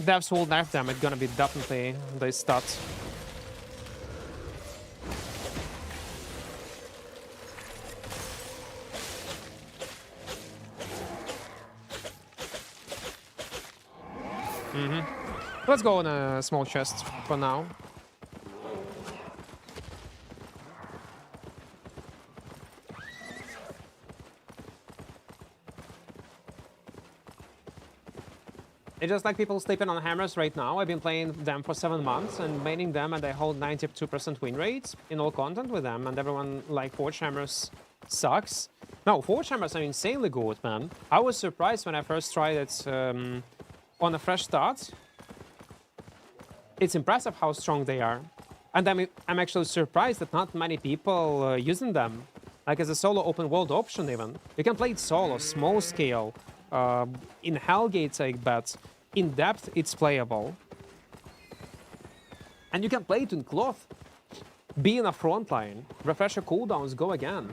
devs will nerf them, it's gonna be definitely the stat. Let's go on a small chest for now. It's just like people sleeping on hammers right now. I've been playing them for 7 months and maining them, and I hold 92% win rates in all content with them, and everyone like Forge Hammers sucks. No, Forge Hammers are insanely good, man. I was surprised when I first tried it on a fresh start. It's impressive how strong they are. And I'm actually surprised that not many people using them. Like as a solo open world option even. You can play it solo, small scale. In Hellgates, I bet. In depth, it's playable. And you can play it in cloth. Be in a front line. Refresh your cooldowns, go again.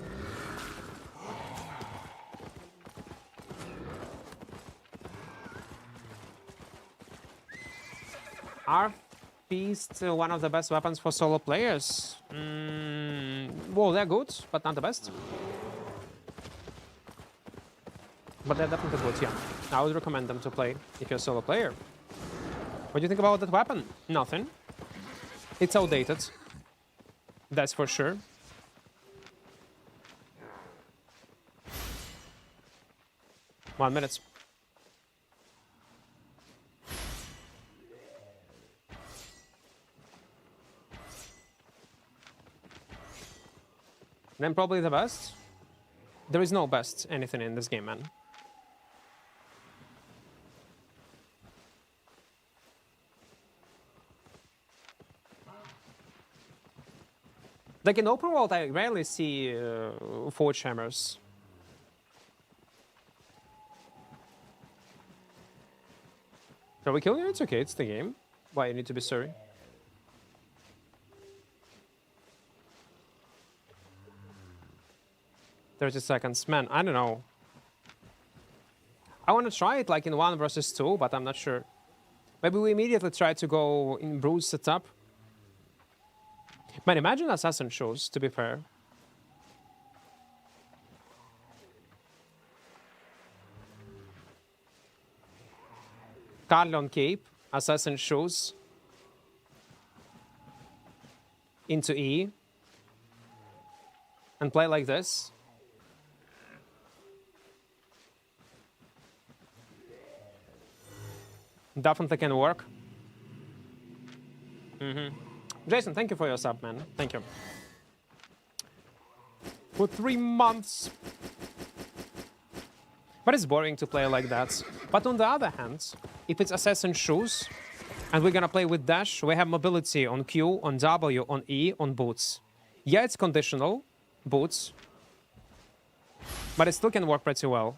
Are Feast one of the best weapons for solo players? Well, they're good, but not the best. But they're definitely good, yeah. I would recommend them to play if you're a solo player. What do you think about that weapon? Nothing. It's outdated. That's for sure. One minute. Then probably the best. There is no best anything in this game, man. Like in open world, I rarely see forge hammers. Are we killing it? It's okay, it's the game. Why you need to be sorry? $30 seconds. Man, I don't know. I want to try it like in 1 versus 2, but I'm not sure. Maybe we immediately try to go in Bruiser setup. Man, imagine assassin shows, to be fair. Carleon cape, assassin shoes. Into E. And play like this. Definitely can work. Jason, thank you for your sub, man. Thank you. For 3 months. But it's boring to play like that. But on the other hand, if it's assassin shoes, and we're gonna play with dash, we have mobility on Q, on W, on E, on boots. Yeah, it's conditional, boots. But it still can work pretty well.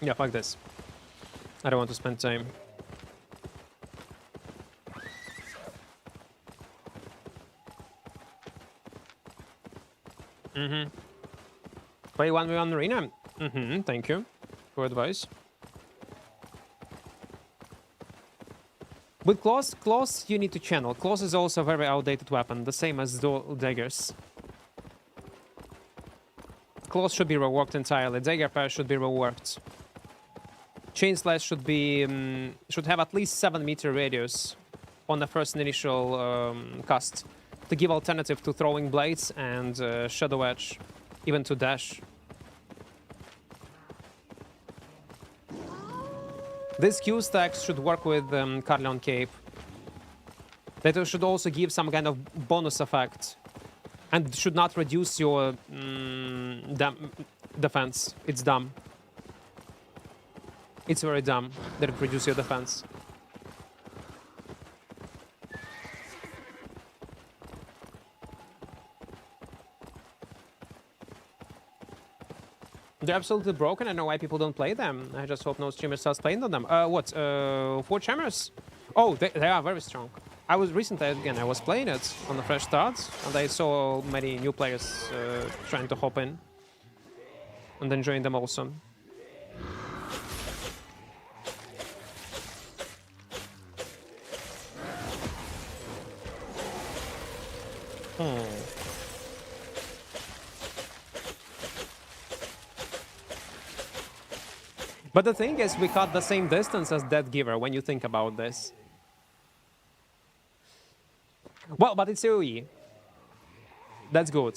Yeah, fuck this. I don't want to spend time. Play 1v1 arena. Thank you for advice. With claws you need to channel. Claws is also a very outdated weapon, the same as daggers. Claws should be reworked entirely. Dagger pair should be reworked. Chain slash should be should have at least 7-meter radius on the first initial cast to give alternative to throwing blades and shadow edge, even to dash. This Q stacks should work with Carleon cape. That should also give some kind of bonus effect. And should not reduce your defense. It's dumb. It's very dumb that it reduces your defense. They're absolutely broken. I don't know why people don't play them. I just hope no streamer starts playing on them. What? Forge hammers? Oh, they are very strong. I was recently, again, I was playing it on the fresh start, and I saw many new players trying to hop in and enjoying them also. But the thing is, we cut the same distance as Death Giver when you think about this. Well, but it's AoE. That's good.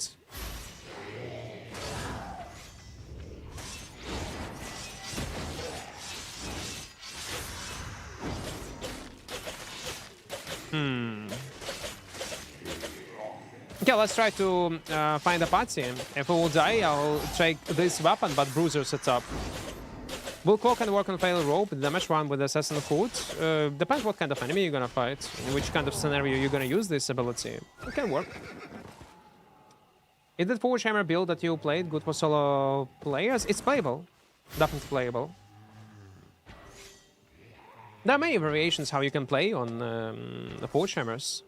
Okay, let's try to find a party. If we will die, I'll take this weapon, but Bruiser sets up. Will Cloak and work on Fail Rope, damage one with Assassin Hood. Depends what kind of enemy you're gonna fight, in which kind of scenario you're gonna use this ability. It can work. Is the Forge Hammer build that you played good for solo players? It's playable. Definitely playable. There are many variations how you can play on the Forge Hammers.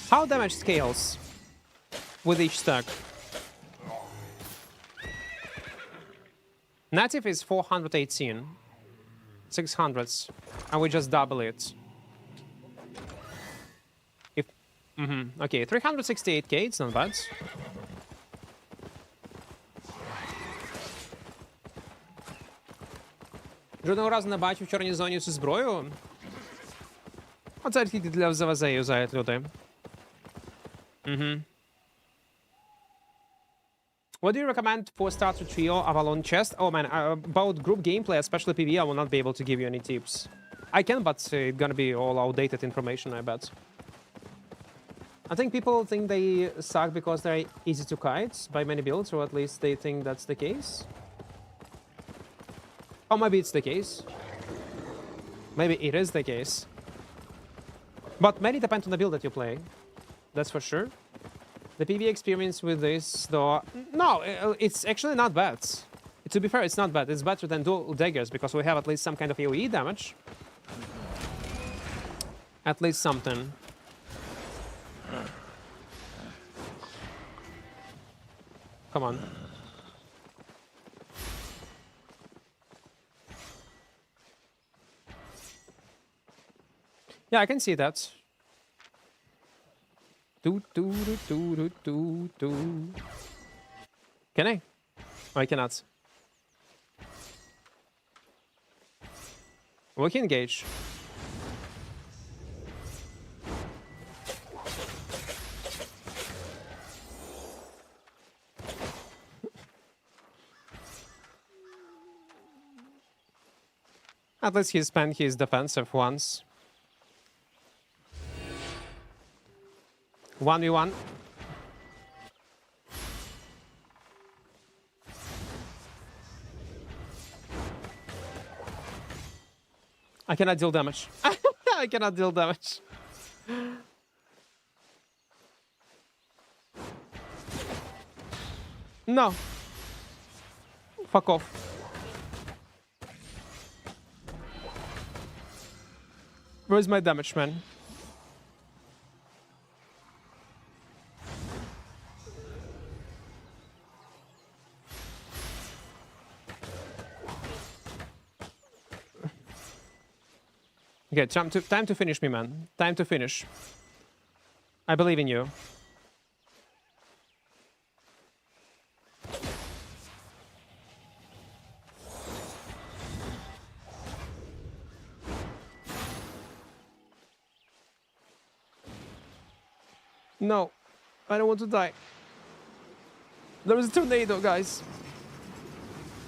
How damage scales with each stack? Native is 418. 600s. And we just double it. If okay, 368k, it's not bad. Жодного разу не бачив в чорній зоні цю зброю. Оце тільки для ВЗВЗ юзають люди. What do you recommend for starter trio Avalon chest? Oh man, about group gameplay, especially PvE, I will not be able to give you any tips. I can, but it's gonna be all outdated information, I bet. I think people think they suck because they're easy to kite by many builds, or at least they think that's the case. Or maybe it's the case. Maybe it is the case. But many depend on the build that you play. That's for sure. The PvE experience with this, though... No, it's actually not bad. To be fair, it's not bad. It's better than dual daggers, because we have at least some kind of AoE damage. At least something. Come on. Yeah, I can see that. Do. Can I? Oh, I cannot. We can engage. At least he spent his defensive once. 1v1. I cannot deal damage. I cannot deal damage. No. Fuck off. Where's my damage, man? Okay, time to finish me, man. Time to finish. I believe in you. No, I don't want to die. There is a tornado, guys.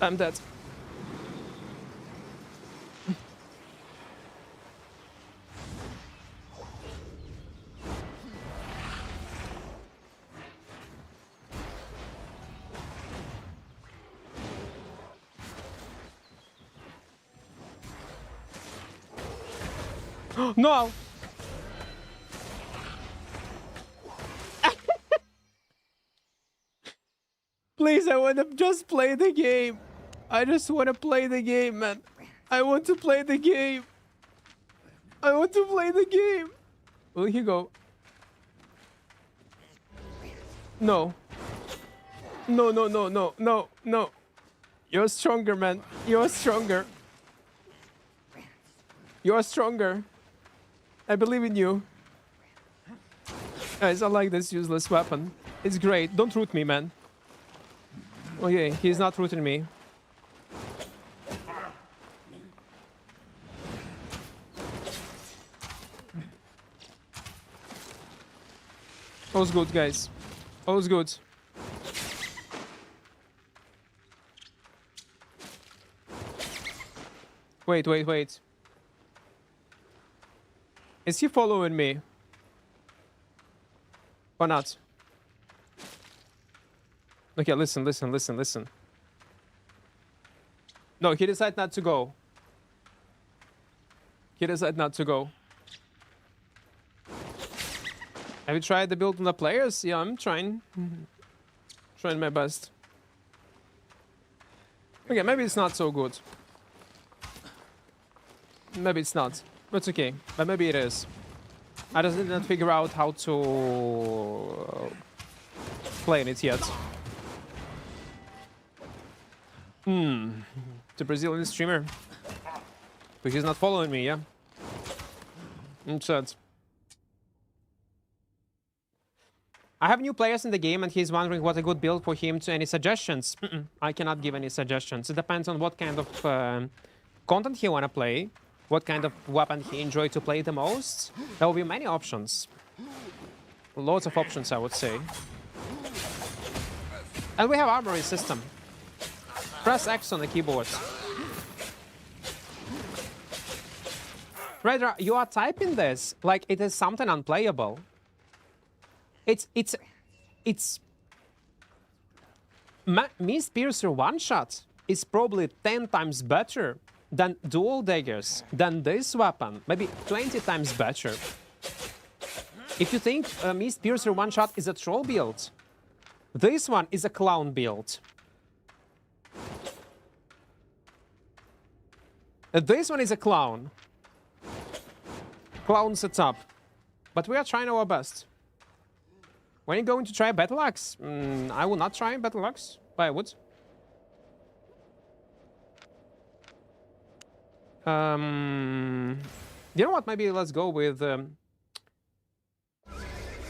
I'm dead. No! Please, I want to just play the game. I just want to play the game, man. I want to play the game. I want to play the game. Will he go? No. No, no, no, no, no, no. You're stronger, man. You're stronger. You're stronger. I believe in you. Guys, I like this useless weapon. It's great. Don't root me, man. Okay, he's not rooting me. All's good, guys. All's good. Wait, wait, wait. Is he following me? Or not? Okay, listen, listen, listen, listen. No, he decided not to go. He decided not to go. Have you tried the build on the players? Yeah, I'm trying. Trying my best. Okay, maybe it's not so good. Maybe it's not. It's okay. But maybe it is. I just didn't figure out how to play in it yet. The Brazilian streamer. But he's not following me, yeah? I'm sad. I have new players in the game and he's wondering what a good build for him. To any suggestions? I cannot give any suggestions. It depends on what kind of content he wanna play, what kind of weapon he enjoy to play the most. There will be many options. Lots of options, I would say. And we have armory system. Press X on the keyboard. Radar, you are typing this like it is something unplayable. It's Mist Piercer one-shot is probably 10 times better than dual daggers, than this weapon, maybe 20 times better. If you think Mist Piercer one-shot is a troll build, this one is a clown build. This one is a clown. Clown setup. But we are trying our best. When are you going to try Battle Axe? I will not try Battle Axe, but I would. You know what? Maybe let's go with...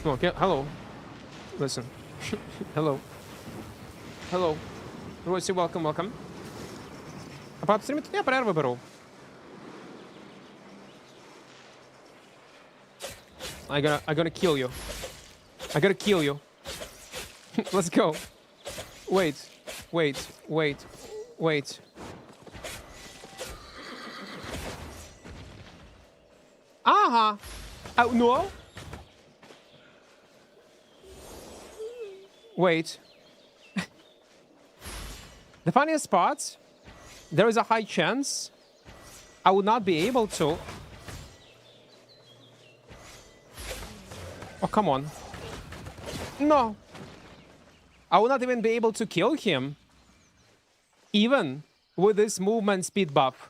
Okay, hello. Listen. Hello. Hello. Royce, welcome, welcome. Я перерву беру. I'm gonna kill you. I gotta kill you. Let's go. Wait. Oh, no. Wait. The funniest part, there is a high chance I would not be able to. Oh, come on. No. I will not even be able to kill him. Even with this movement speed buff.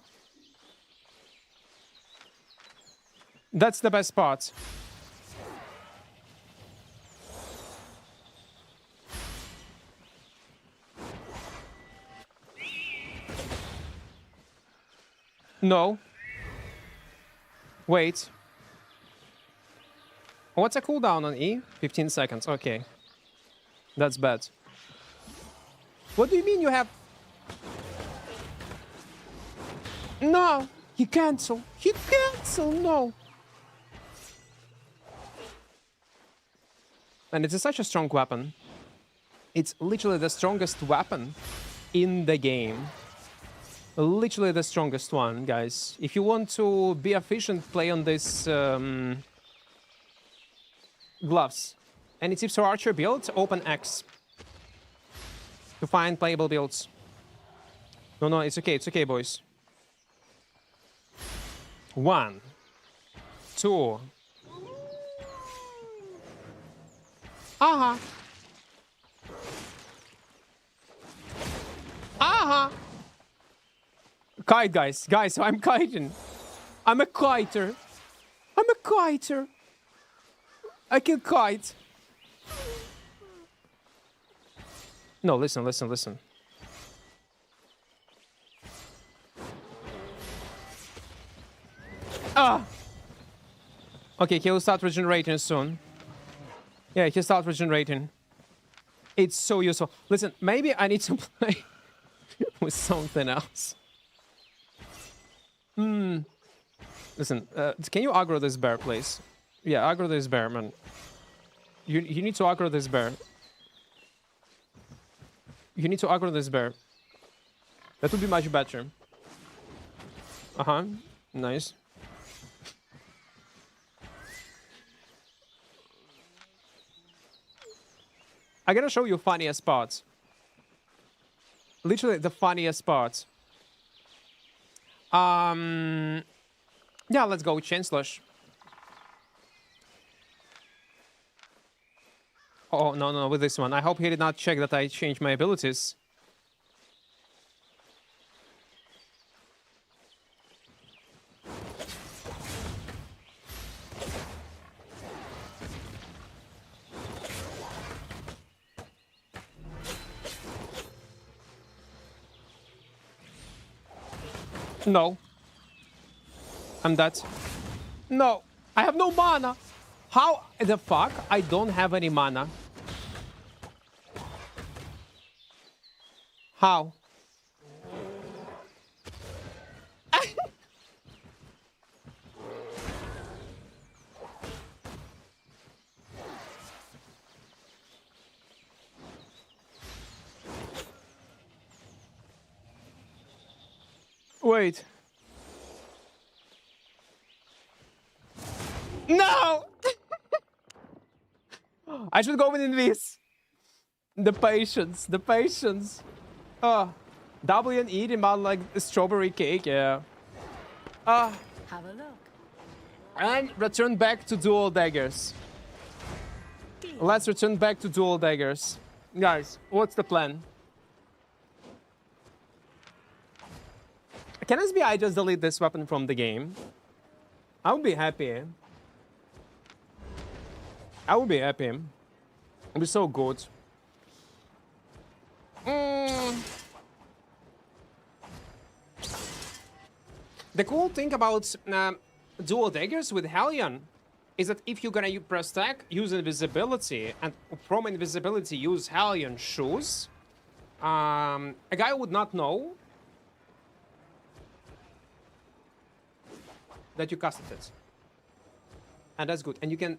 That's the best part. No. Wait. What's a cooldown on E? 15 seconds. Okay. That's bad. What do you mean you have... No! He cancel. He cancel. No. And it's such a strong weapon. It's literally the strongest weapon in the game. Literally the strongest one, guys. If you want to be efficient, play on this gloves. Any tips for archer build? Open X to find playable builds. No, it's okay, boys. 1, 2. Kite, guys. Guys, I'm kiting. I'm a kiter. I can kite. No, listen. Okay, he'll start regenerating soon. Yeah, he'll start regenerating. It's so useful. Listen, maybe I need to play with something else. Listen, can you aggro this bear, please? Yeah, aggro this bear, man. You need to aggro this bear. You need to aggro this bear. That would be much better. Nice. I gotta show you funniest parts. Literally the funniest parts. Yeah, let's go with Chain Slash. Oh, no, with this one. I hope he did not check that I changed my abilities. No. I'm dead. No. I have no mana. How the fuck? I don't have any mana. How? Wait. No! I should go with Invis. The patience, the patience. Oh, W and E demand like strawberry cake, yeah. Have a look. And return back to dual daggers. Let's return back to dual daggers. Guys, what's the plan? Can SBI just delete this weapon from the game? I would be happy. I would be happy. It'd be so good. The cool thing about dual daggers with Hellion is that if you're gonna press stack, use invisibility, and from invisibility use Hellion shoes, a guy would not know that you casted it. And that's good. And you can...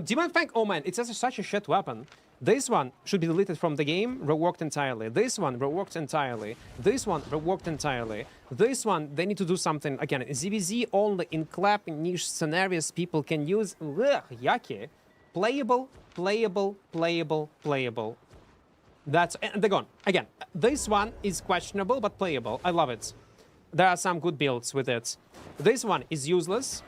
Demon Fang, oh man, it's such a shit weapon. This one should be deleted from the game, reworked entirely. This one, reworked entirely. This one, reworked entirely. This one, they need to do something. Again, ZVZ only in clap niche scenarios people can use. Ugh, yucky. Playable, playable, playable, playable. That's... And they're gone. Again, this one is questionable, but playable. I love it. There are some good builds with it. This one is useless.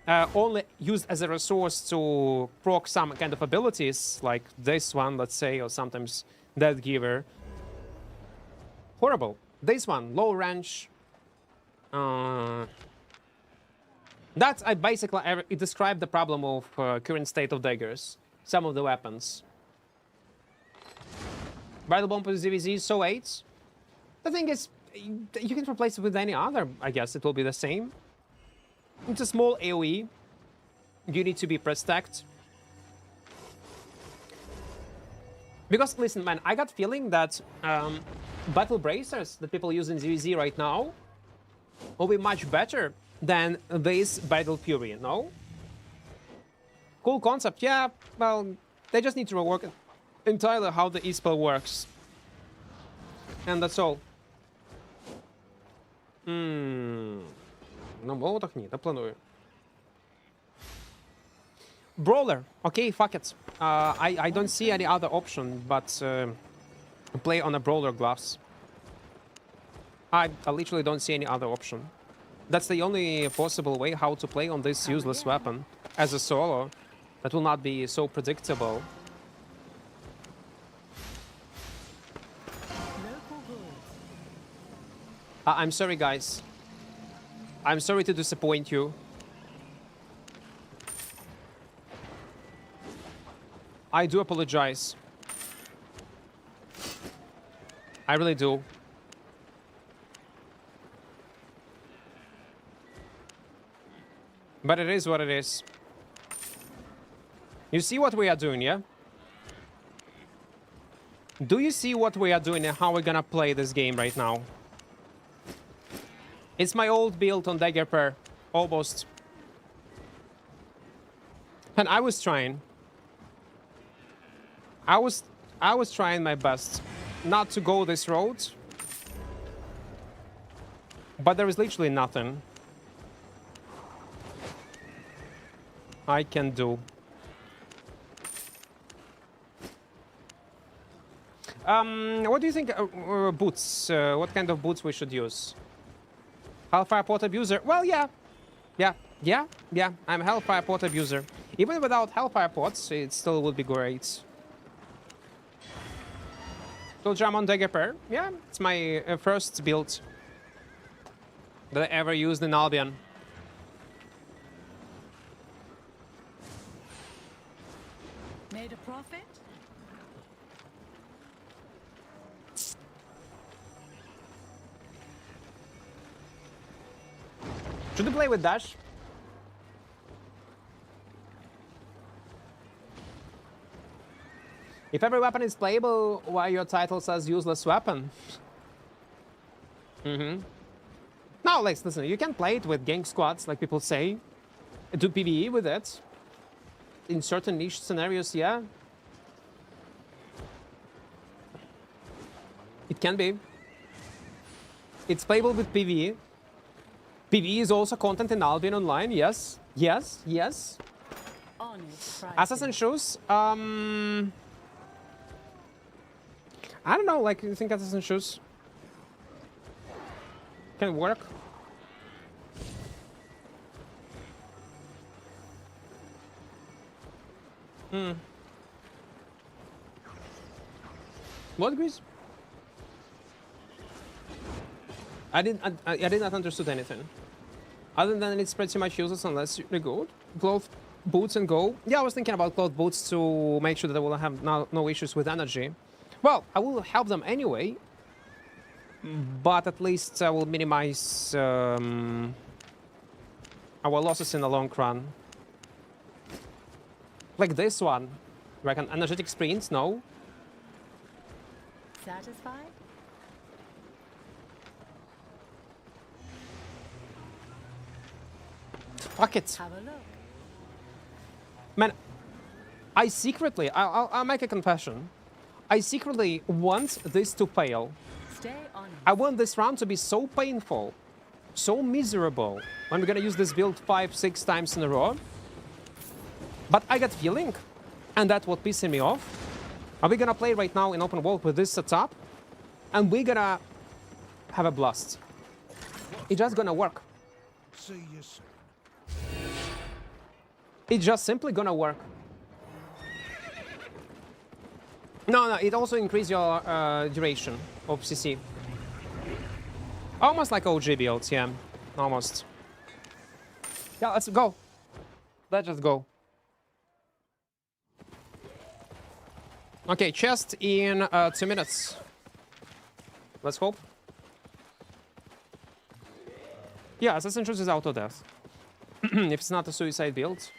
Only used as a resource to proc some kind of abilities, like this one, let's say, or sometimes that giver. Horrible. This one, low range. That's basically it described the problem of current state of daggers. Some of the weapons. Battle Bomb with ZVZ, so 8. The thing is, you can replace it with any other. I guess it will be the same. It's a small AoE. You need to be press stacked. Because, listen, man, I got feeling that battle bracers that people use in ZVZ right now will be much better than this Battle Fury, no? Cool concept, yeah. Well, they just need to rework entirely how the E-spell works. And that's all. Ну, молотах ні, не планую. Brawler. Okay, fuck it. I don't see any other option but play on a brawler gloves. I literally don't see any other option. That's the only possible way how to play on this useless weapon as a solo. That will not be so predictable. I'm sorry, guys. I'm sorry to disappoint you. I do apologize. I really do. But it is what it is. You see what we are doing, yeah? Do you see what we are doing and how we're gonna play this game right now? It's my old build on Dagger Pair, almost. And I was trying. I was trying my best not to go this road. But there is literally nothing I can do. What do you think boots? What kind of boots we should use? Hellfire Pot Abuser? Well, yeah. I'm Hellfire Pot Abuser. Even without Hellfire Pots, it still would be great. Full jam on Dagger Pair? Yeah, it's my first build that I ever used in Albion. Made a profit? Should we play with dash? If every weapon is playable, why your title says useless weapon? No, like, listen, you can play it with gank squads, like people say. Do PvE with it. In certain niche scenarios, yeah. It can be. It's playable with PvE. PvE is also content in Albion online, yes. Yes, yes. Assassin shoes, I don't know, like, you think assassin shoes can work? What, Grease? I did not understood anything. Other than it's pretty much useless unless you're good. Cloth boots and go. Yeah, I was thinking about cloth boots to make sure that I will have no issues with energy. Well, I will help them anyway. But at least I will minimize our losses in the long run. Like this one. Like an energetic sprint, no? Satisfied? Fuck it. Have a look. Man, I secretly, I'll make a confession. I secretly want this to fail. Stay on. I want this round to be so painful, so miserable, when we're gonna use this build 5-6 times in a row. But I got feeling, and that's what pissing me off. Are we gonna play right now in open world with this setup? And we're gonna have a blast. It's just gonna work. See you soon. It's just simply gonna work. No, it also increases your duration of CC. Almost like OG builds, yeah. Almost. Yeah, let's go. Let's just go. Okay, chest in 2 minutes. Let's hope. Yeah, Assassin chooses auto death. If it's not a suicide build.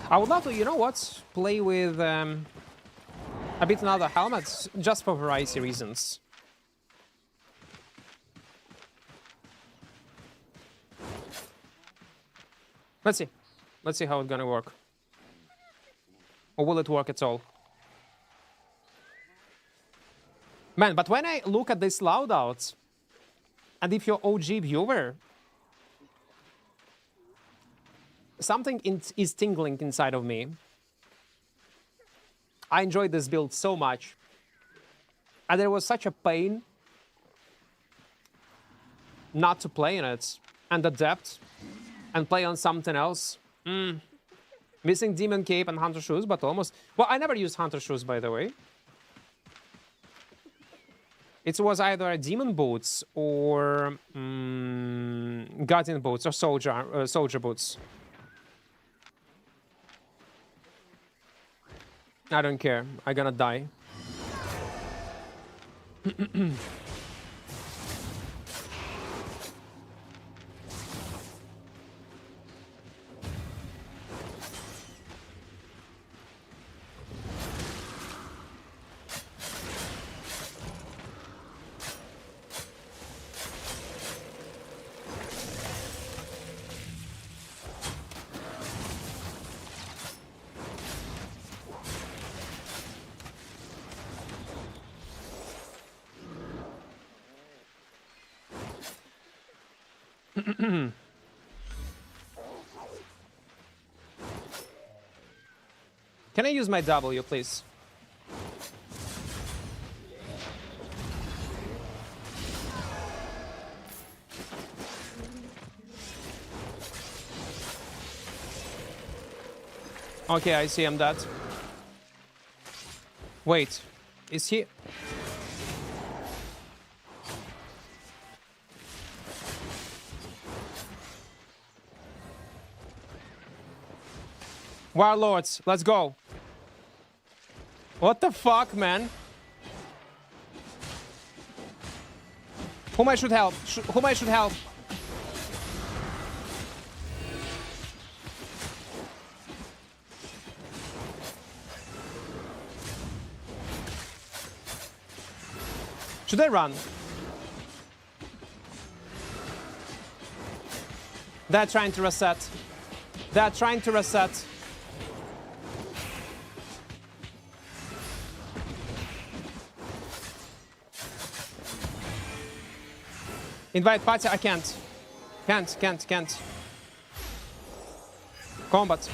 I would love to, you know what, play with a bit another helmets, just for variety reasons. Let's see. Let's see how it's gonna work. Or will it work at all? Man, but when I look at these loadouts, and if you're OG viewer, something is tingling inside of me. I enjoyed this build so much. And there was such a pain not to play in it. And the depth, and play on something else. Missing Demon Cape and Hunter Shoes, but almost... Well, I never used Hunter Shoes, by the way. It was either Demon Boots or Guardian Boots or Soldier Boots. I don't care. I'm gonna die. Can I use my W, please? Okay, I see him dead. Wait, is he... Warlords, let's go. What the fuck, man? Whom I should help? Whom I should help? Should I run? They're trying to reset. They're trying to reset. Invite party, I can't. Can't. Combat.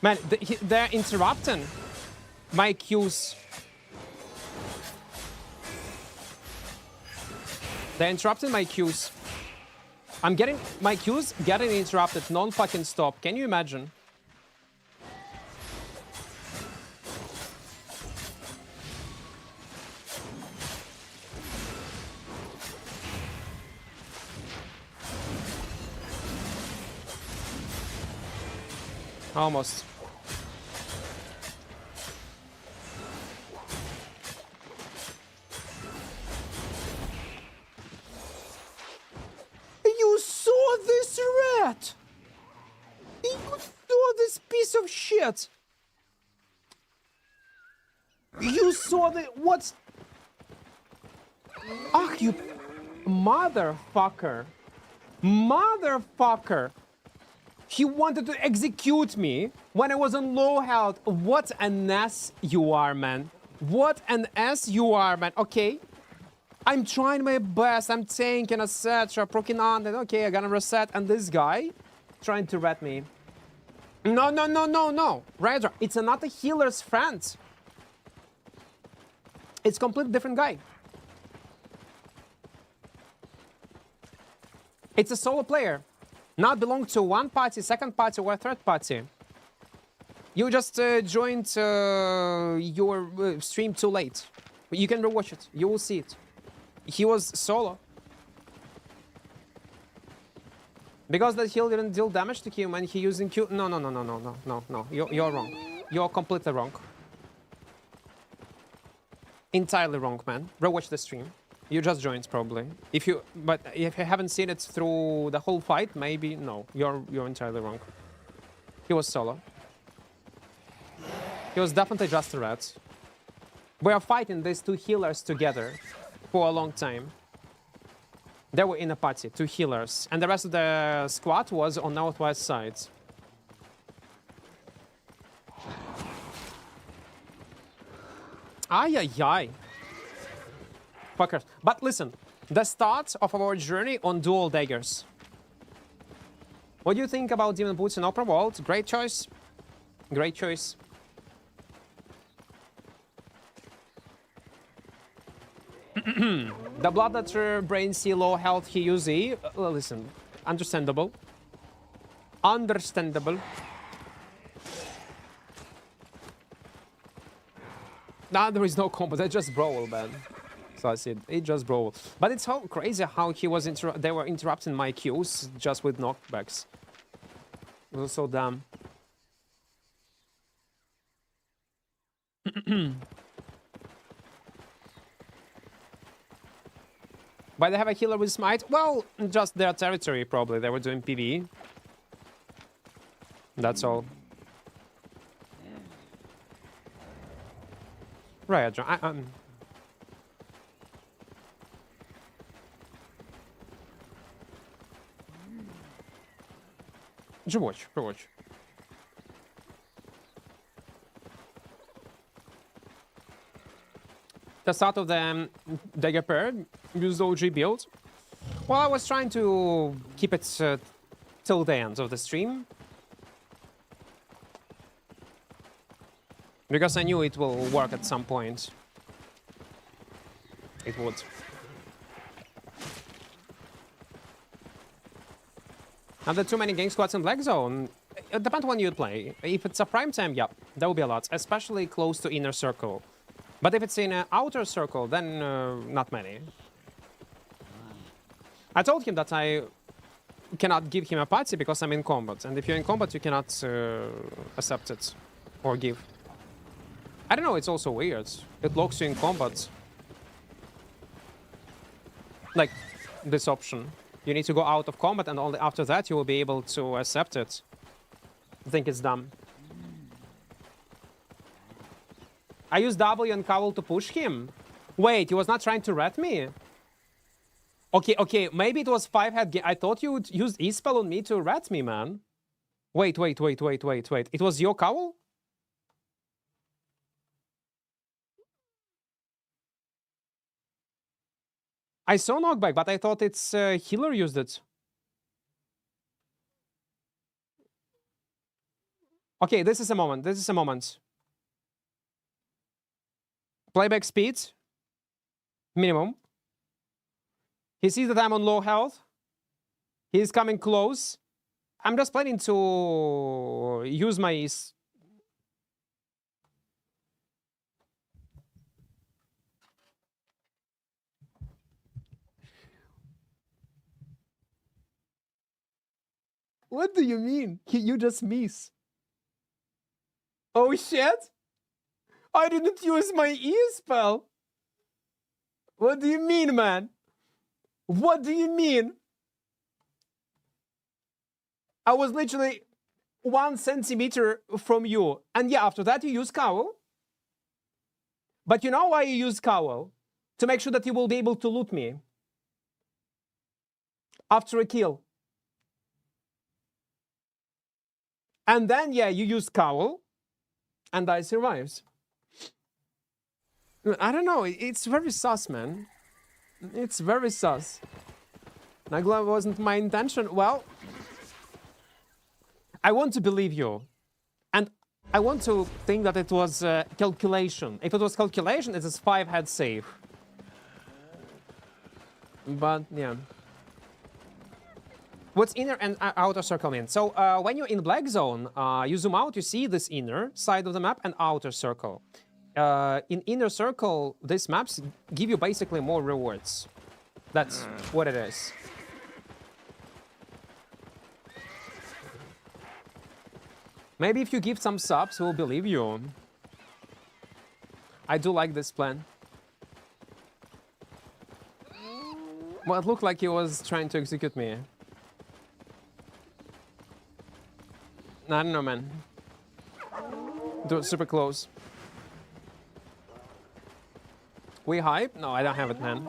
Man, they're interrupting my queues. They're interrupting my queues. I'm getting my queues getting interrupted non-fucking stop. Can you imagine? Almost. You saw this rat! You saw this piece of shit! You saw the... What's... Ach, you... Motherfucker. Motherfucker. He wanted to execute me when I was on low health. What an ass you are, man. What an ass you are, man. Okay. I'm trying my best. I'm tanking, etc. Proking on. And okay, I'm gonna reset. And this guy trying to rat me. No. Right, it's not a healer's friend. It's a completely different guy. It's a solo player. Not belong to one party, second party, or third party. You just joined your stream too late. You can rewatch it. You will see it. He was solo. Because that heal didn't deal damage to him and he using Q. No. You're wrong. You're completely wrong. Entirely wrong, man. Rewatch the stream. You just joined probably. If you haven't seen it through the whole fight, maybe no. You're entirely wrong. He was solo. He was definitely just a rat. We are fighting these two healers together for a long time. They were in a party, two healers, and the rest of the squad was on northwest side. Ay. Fuckers. But listen, the start of our journey on dual daggers. What do you think about Demon Boots in open world? Great choice. Great choice. The blood that brain see low health he use E. Listen, understandable. Understandable. Nah, there is no combo. They just brawl, man. So I said it just brawl. But it's so crazy how he was they were interrupting my queues just with knockbacks. It was so dumb. Why they have a healer with smite? Well, just their territory probably. They were doing PvE. That's all. Right, I'm... Watch. The start of the dagger pair, use OG build. Well, I was trying to keep it till the end of the stream. Because I knew it will work at some point. It would. Are there too many gang squads in Black Zone? It depends when you play. If it's a prime time, yeah, there will be a lot, especially close to inner circle. But if it's in an outer circle, then not many. I told him that I cannot give him a party because I'm in combat, and if you're in combat, you cannot accept it or give. I don't know, it's also weird. It locks you in combat. Like, this option. You need to go out of combat, and only after that you will be able to accept it. I think it's dumb. I used W and Cowl to push him. Wait, he was not trying to rat me? Okay, maybe it was 5-head. I thought you would use E-spell on me to rat me, man. Wait. It was your Cowl? I saw knockback, but I thought it's healer used it. Okay, this is a moment. Playback speed. Minimum. He sees that I'm on low health. He's coming close. I'm just planning to use my... What do you mean? You just miss. Oh shit! I didn't use my E-spell! What do you mean, man? What do you mean? I was literally 1 centimeter from you. And yeah, after that you use Cowl. But you know why you use Cowl? To make sure that you will be able to loot me. After a kill. And then, yeah, you use Cowl. And I survives. I don't know, it's very sus, man. It's very sus. Nagla wasn't my intention. Well, I want to believe you. And I want to think that it was calculation. If it was calculation, it is 5-head save. But, yeah. What's inner and outer circle mean? So, when you're in Black Zone, you zoom out, you see this inner side of the map and outer circle. In inner circle, these maps give you basically more rewards. That's what it is. Maybe if you give some subs, we'll believe you. I do like this plan. Well, it looked like he was trying to execute me. I don't know, man. Dude, super close. We hype? No, I don't have it, man.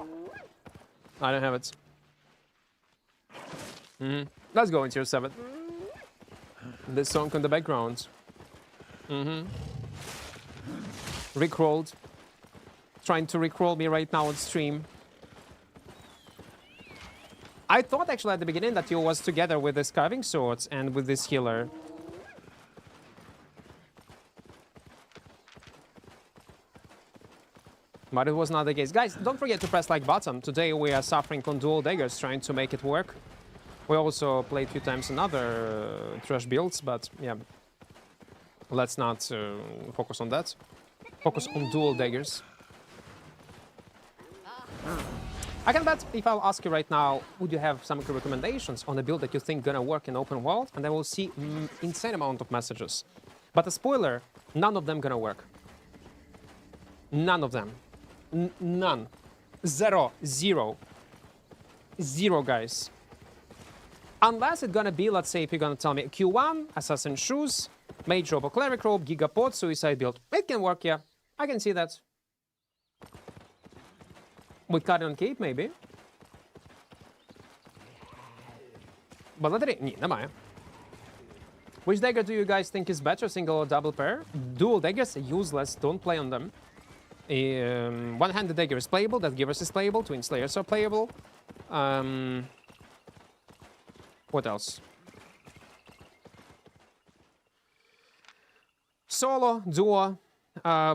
I don't have it. Let's go into your 7. This song on the background. Rickrolled. Trying to rickroll me right now on stream. I thought actually at the beginning that you was together with this carving swords and with this healer. But it was not the case. Guys, don't forget to press like button. Today we are suffering on dual daggers, trying to make it work. We also played a few times in other trash builds, but yeah. Let's not focus on that. Focus on dual daggers. I can bet if I'll ask you right now, would you have some recommendations on a build that you think gonna work in open world? And I will see insane amount of messages. But a spoiler, none of them gonna work. None of them. None. Zero. Zero, guys. Unless it's gonna be, let's say, if you're gonna tell me Q1, Assassin Shoes, Mage Robe or Cleric Robe, Gigapod, Suicide Build. It can work, yeah. I can see that. With Cardion Cape, maybe. But ні, немає. Which dagger do you guys think is better, single or double pair? Dual daggers are useless, don't play on them. One-handed dagger is playable, that Givers is playable, Twin Slayers are playable. What else? Solo, duo,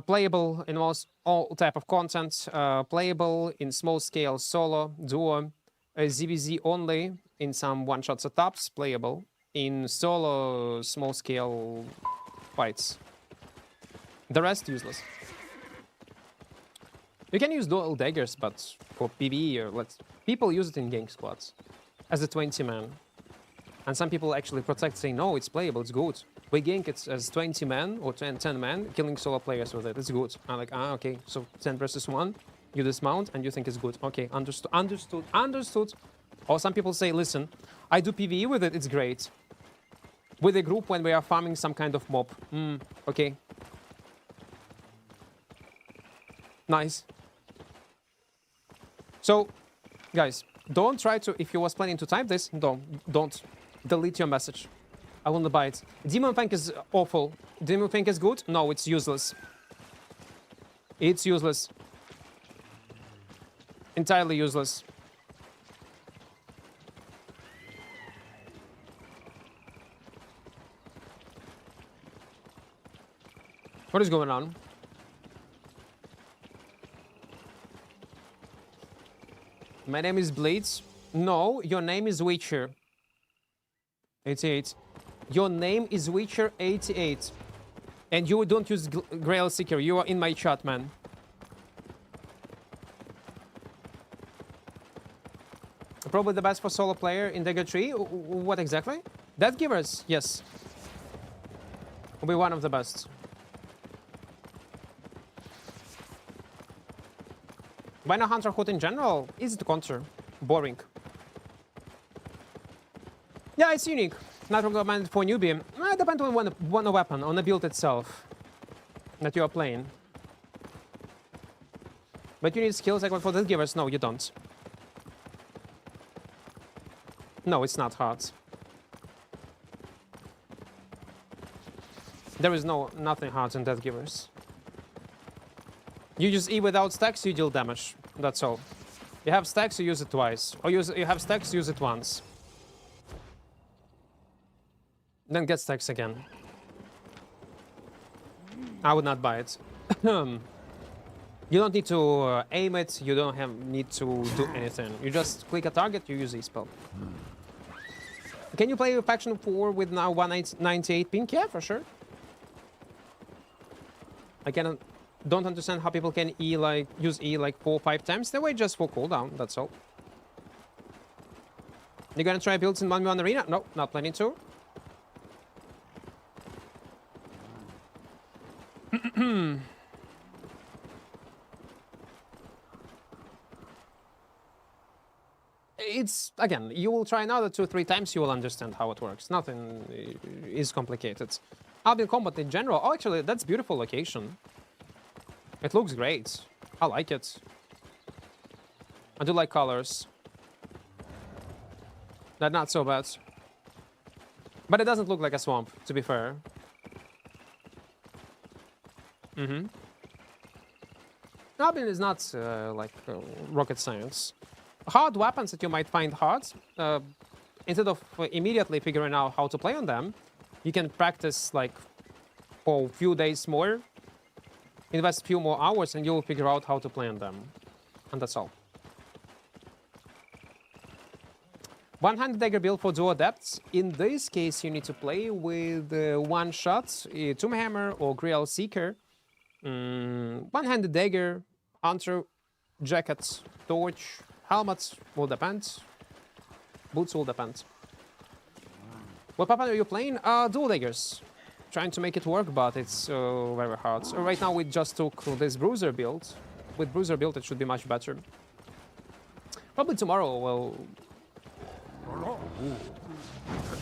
playable in almost all type of content, playable in small scale solo, duo, ZVZ only, in some one-shot setups, playable. In solo, small-scale fights. The rest, useless. You can use dual daggers, but for PvE, or people use it in gank squads as a 20-man. And some people actually protect, say, no, it's playable, it's good. We gank it as 20 men or 10 men, killing solo players with it. It's good. I'm like, okay, so 10 versus 1, you dismount and you think it's good. Okay, understood. Or some people say, listen, I do PvE with it, it's great. With a group when we are farming some kind of mob. Okay. Nice. So, guys, don't try to, if you was planning to type this, don't. Delete your message. I will not buy it. Demon Fang is awful. Demon Fang is good? No, it's useless. It's useless. Entirely useless. What is going on? My name is Blades. No, your name is Witcher. 88. Your name is Witcher 88. And you don't use Grail Seeker. You are in my chat, man. Probably the best for solo player in Dagger 3. What exactly? Death Givers, yes. Will be one of the best. Why not Hunter Hood in general? Easy to counter. Boring. Yeah, it's unique. Not recommended for newbie. Depends on one weapon, on the build itself that you are playing. But you need skills like for the givers. No, you don't. No, it's not hard. There is nothing hard in Death Givers. You use E without stacks, you deal damage. That's all. You have stacks, you use it twice. Or you have stacks, use it once. Then get stacks again. I would not buy it. You don't need to aim it, you don't need to do anything. You just click a target, you use E-spell. Can you play Faction 4 with now 198 ping? Yeah, for sure. I don't understand how people can use E like 4 or 5 times. They wait just for cooldown, that's all. You gonna try builds in 1v1 arena? No, not planning to. It's, again, you will try another 2 or 3 times, you will understand how it works. Nothing is complicated. Albion combat in general. Oh, actually, that's beautiful location. It looks great. I like it. I do like colors. They're not so bad. But it doesn't look like a swamp, to be fair. Albion is not like rocket science. Hard weapons that you might find hard, instead of immediately figuring out how to play on them, you can practice like for a few days more, invest a few more hours, and you'll figure out how to play on them. And that's all. One-handed dagger build for duo depths. In this case, you need to play with one shot, Tomb Hammer or Grail Seeker. One-handed dagger, hunter, jackets, torch, helmets will depend. Boots will depend. What weapon are you playing? Dual daggers. Trying to make it work, but it's very hard. So right now we just took this Bruiser build. With Bruiser build, it should be much better. Probably tomorrow we'll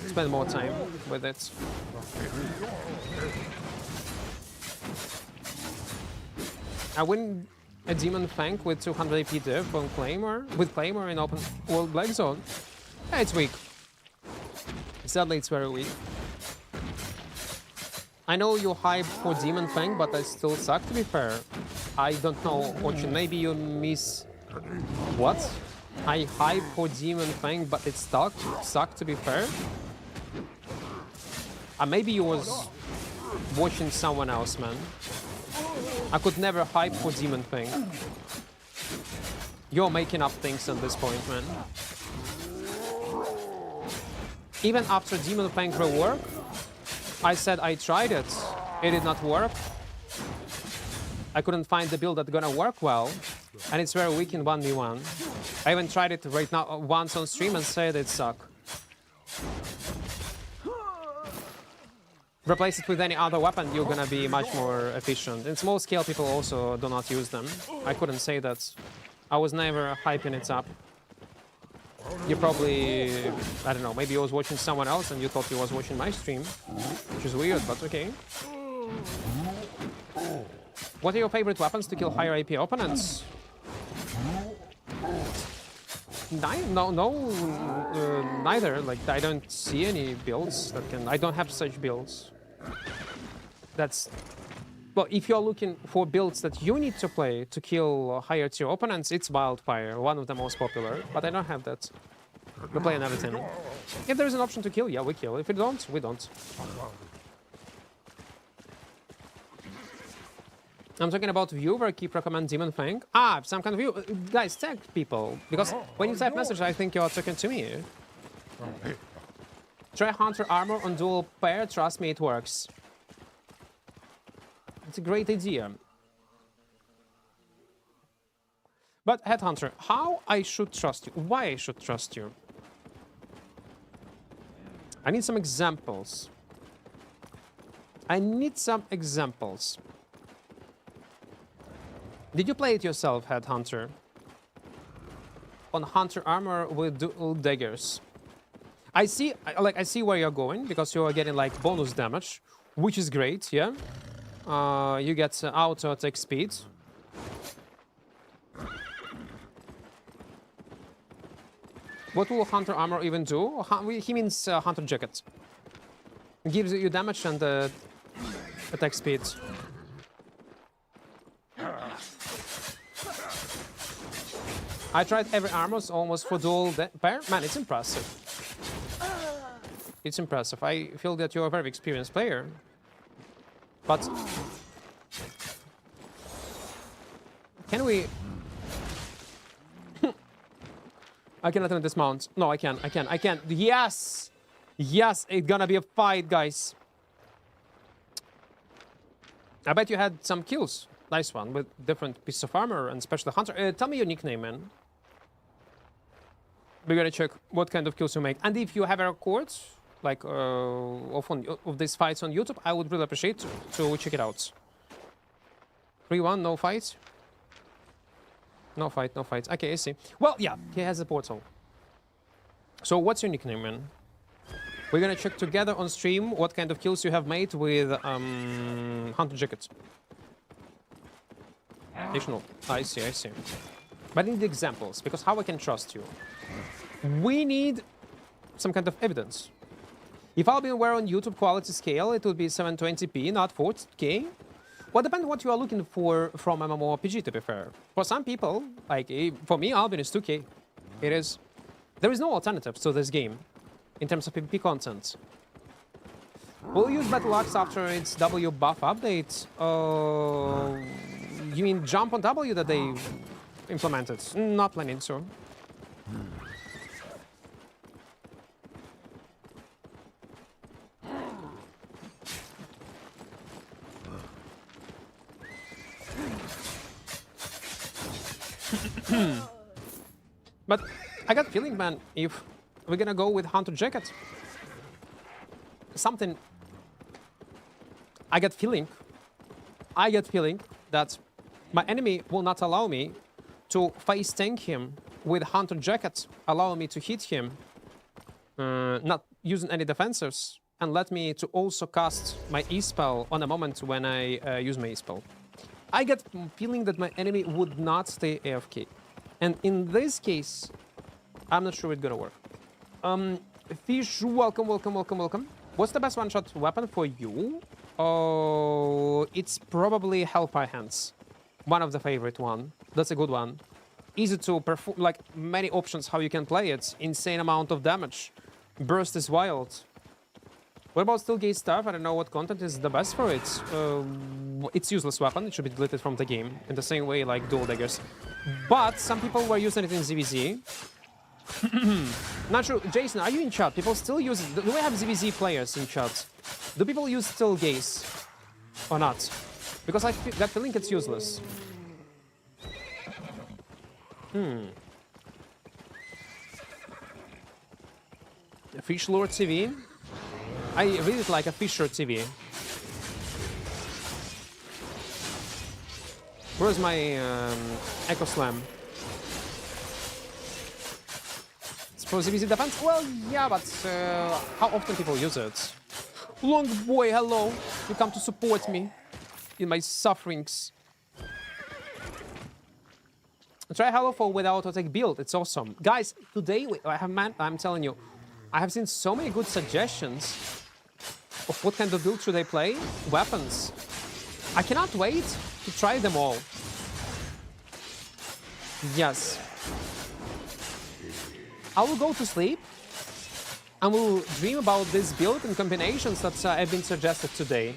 spend more time with it. I win a Demon Fang with 200 AP div on Claymore, with Claymore in open world Black Zone. Yeah, it's weak. Sadly, it's very weak. I know you hype for Demon Fang, but I still suck, to be fair. I don't know, Fortune, maybe you miss... What? I hype for Demon Fang, but it sucked, to be fair. Maybe you was watching someone else, man. I could never hype for Demon Fang. You're making up things at this point, man. Even after Demon Fang rework, I said I tried it. It did not work. I couldn't find the build that's gonna work well. And it's very weak in 1v1. I even tried it right now once on stream and said it sucked. Replace it with any other weapon, you're gonna be much more efficient. In small scale, people also do not use them. I couldn't say that. I was never hyping it up. You probably, I don't know, maybe you was watching someone else and you thought you was watching my stream, which is weird, but okay. What are your favorite weapons to kill higher AP opponents? Neither. Like, I don't see any builds that can. I don't have such builds. That's. Well, if you're looking for builds that you need to play to kill higher tier opponents, it's Wildfire, one of the most popular. But I don't have that. We play another thing. If there is an option to kill, yeah, we kill. If we don't, we don't. I'm talking about viewer keep recommend Demon Fang. Ah, some kind of view. Guys, tag people. Because when you type message, I think you're talking to me. Try Hunter armor on dual pair. Trust me, it works. It's a great idea. But Headhunter, how I should trust you? Why I should trust you? I need some examples. Did you play it yourself, Headhunter? On Hunter armor with dual daggers. I see where you're going because you are getting like bonus damage, which is great, yeah. You get auto attack speed. What will Hunter armor even do? He means Hunter jacket. It gives you damage and attack speed. I tried every armors almost for dual pair. Man, it's impressive. It's impressive. I feel that you're a very experienced player. But can we? I cannot dismount. No, I can. Yes! Yes, it's gonna be a fight, guys. I bet you had some kills. Nice one, with different pieces of armor and special hunter. Tell me your nickname, man. We're gonna check what kind of kills you make. And if you have a record, like of these fights on YouTube, I would really appreciate to check it out. 3-1, no fight? No fight. Okay, I see. Well, yeah, he has a portal. So what's your nickname, man? We're gonna check together on stream what kind of kills you have made with Hunter Jacket. Additional. I see. But I need examples, because how I can trust you? We need some kind of evidence. If Albion were on YouTube quality scale, it would be 720p, not 4K. Well, depends what you are looking for from mmorpg, to be fair. For some people, like for me, Albion is 2K. It is. There is no alternative to this game in terms of PvP content. We'll use Battle Axe after its W buff update. You mean jump on W that they implemented? Not planning to. But I got feeling, man, if we're gonna go with Hunter Jacket, something. I get feeling that my enemy will not allow me to face tank him with Hunter Jacket, allow me to hit him, not using any defensives, and let me to also cast my E-spell on a moment when I use my E-spell. I get feeling that my enemy would not stay AFK. And in this case, I'm not sure it's gonna work. Fish, welcome. What's the best one-shot weapon for you? Oh, it's probably Hellfire Hands. One of the favorite one. That's a good one. Easy to perform, like many options how you can play it. Insane amount of damage. Burst is wild. What about Stillgate stuff? I don't know what content is the best for it. It's useless weapon. It should be deleted from the game in the same way like dual daggers. But some people were using it in ZVZ. Not true. Jason, are you in chat? People still use it. Do we have ZVZ players in chat? Do people use still gaze? Or not? Because I got feeling it's useless. Fish Lord TV. I really like a Fisher TV. Where's my Echo Slam? It's for ZVZ defense? Well, yeah, but how often people use it? Long boy, hello. You come to support me in my sufferings. Try Hallowfall without auto-attack build. It's awesome. Guys, today I'm telling you, I have seen so many good suggestions of what kind of build should I play. Weapons. I cannot wait to try them all. Yes. I will go to sleep and will dream about this build and combinations that have been suggested today.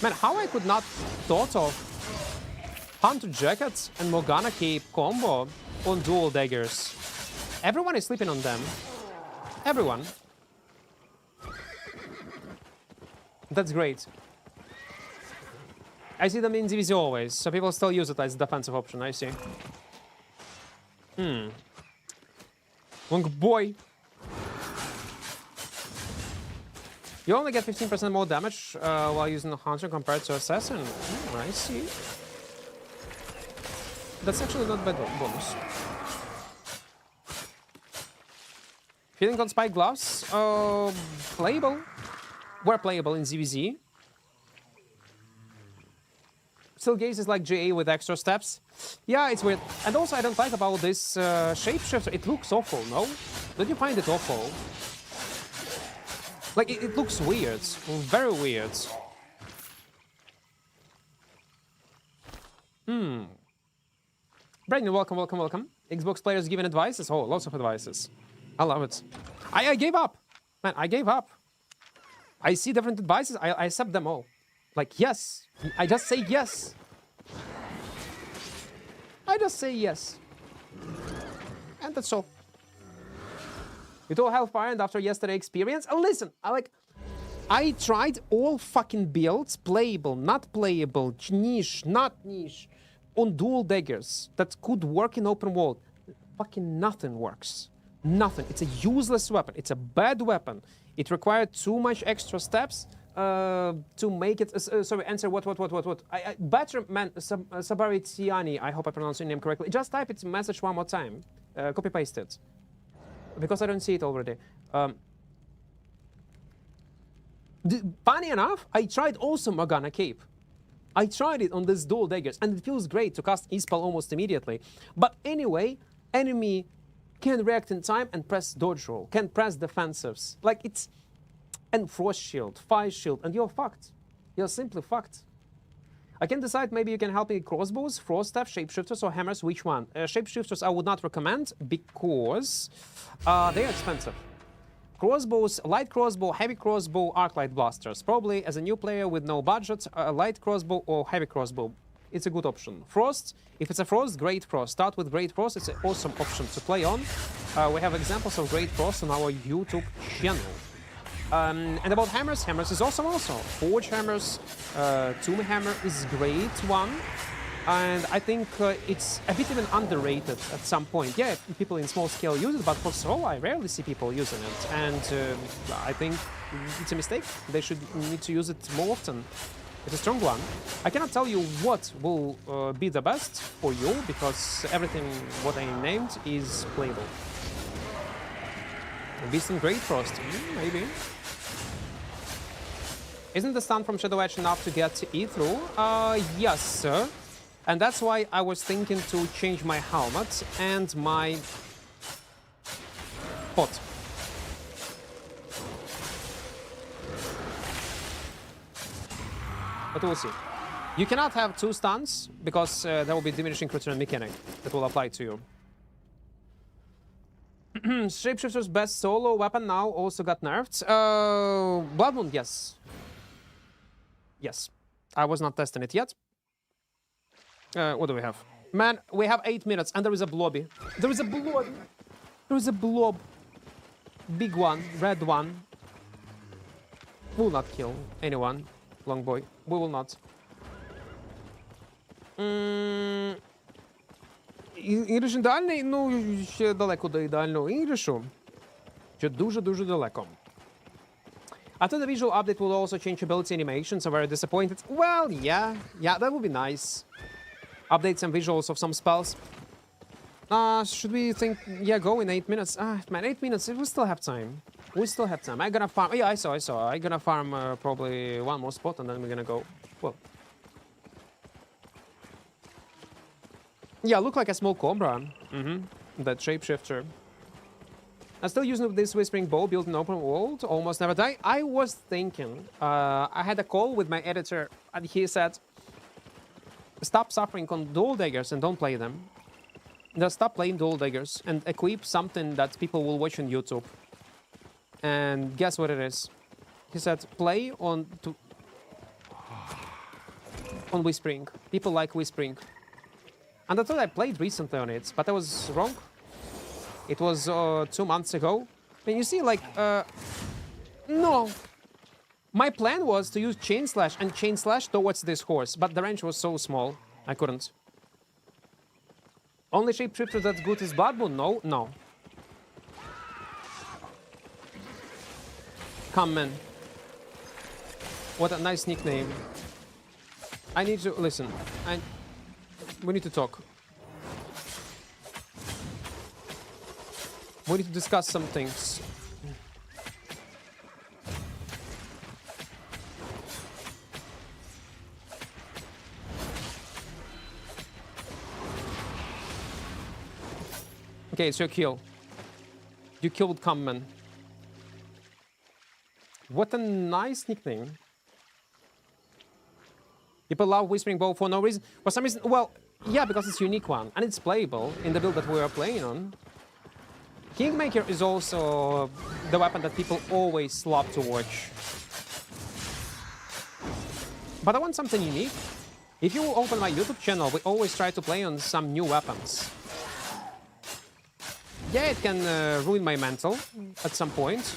Man, how I could not thought of Hunter Jackets and Morgana Cape combo on dual daggers. Everyone is sleeping on them. Everyone. That's great. I see them in DVZ always, so people still use it as a defensive option, I see. Long boy. You only get 15% more damage while using the Hunter compared to Assassin. I see. That's actually not bad bonus. Feeling on Spike Gloves? Playable. Were playable in ZVZ. Still gaze is like GA with extra steps. Yeah, it's weird. And also I don't like about this shapeshifter. It looks awful, no? Don't you find it awful? Like, it looks weird. Very weird. Brandon, welcome, welcome, welcome. Xbox players giving advices? Oh, lots of advices. I love it. I gave up. Man, I gave up. I see different advices. I accept them all. Like, yes. I just say yes. I just say yes. And that's all. You told Hellfire and after yesterday's experience? Listen, I tried all fucking builds, playable, not playable, niche, not niche, on dual daggers that could work in open world. Fucking nothing works. Nothing. It's a useless weapon. It's a bad weapon. It required too much extra steps to make it. Sorry, answer what? Better man, Sabaritiani. I hope I pronounced your name correctly. Just type its message one more time. Copy paste it. Because I don't see it already. Funny enough, I tried also Morgana Cape. I tried it on this dual daggers, and it feels great to cast E-spell almost immediately. But anyway, enemy can react in time and press dodge roll, can press defensives. Like, it's... And frost shield, fire shield, and you're fucked. You're simply fucked. I can decide, maybe you can help me with crossbows, frost staff, shapeshifters, or hammers. Which one? Shapeshifters I would not recommend because they are expensive. Crossbows, light crossbow, heavy crossbow, arc-light blasters. Probably as a new player with no budget, a light crossbow or heavy crossbow. It's a good option. Frost, if it's a frost, great frost. Start with great frost, it's an awesome option to play on. We have examples of great frost on our YouTube channel. And about hammers, hammers is awesome also. Forge hammers, Tomb hammer is great one. And I think it's a bit even underrated at some point. Yeah, people in small scale use it, but for solo, I rarely see people using it. And I think it's a mistake. They should need to use it more often. It's a strong one. I cannot tell you what will be the best for you, because everything what I named is playable. Beast and Great Frost, maybe. Isn't the stun from Shadow Edge enough to get E through? Yes, sir. And that's why I was thinking to change my helmet and my pot. But we'll see. You cannot have two stuns because there will be diminishing return mechanic that will apply to you. Shapeshifter's best solo weapon now also got nerfed. Blood Wound, yes. Yes. I was not testing it yet. What do we have? Man, we have 8 minutes and there is a blobby. There is a blob. There is a blob. Big one, red one. We will not kill anyone, long boy. We will not. Ігриш ідеальний? Ну, ще далеко до ідеального ігришу. Ще дуже-дуже далеко. After the visual update will also change ability animations, I'm very disappointed. Well, yeah, that would be nice. Update some visuals of some spells. Should we think, yeah, go in 8 minutes? Man, 8 minutes, we still have time. We still have time. I'm gonna farm, yeah, I saw. I'm gonna farm probably one more spot and then we're gonna go. Well. Yeah, look like a small cobra. That shapeshifter. I'm still using this Whispering Bow built in open world, almost never die. I was thinking, I had a call with my editor and he said, stop suffering on dual daggers and don't play them. Just stop playing dual daggers and equip something that people will watch on YouTube. And guess what it is? He said, play on Whispering. People like Whispering. And I thought I played recently on it, but I was wrong. It was 2 months ago. And you see, like, no. My plan was to use Chain Slash and Chain Slash towards this horse, but the range was so small, I couldn't. Only shapeshifter that's good is Blood Moon? No. Come, man. What a nice nickname. I need to listen. We need to talk. We need to discuss some things. Okay, it's your kill. You killed Kamman. What a nice nickname. People love Whispering Bow for no reason. For some reason, well, yeah, because it's a unique one. And it's playable in the build that we are playing on. Kingmaker is also the weapon that people always love to watch. But I want something unique. If you open my YouTube channel, we always try to play on some new weapons. Yeah, it can ruin my mental at some point.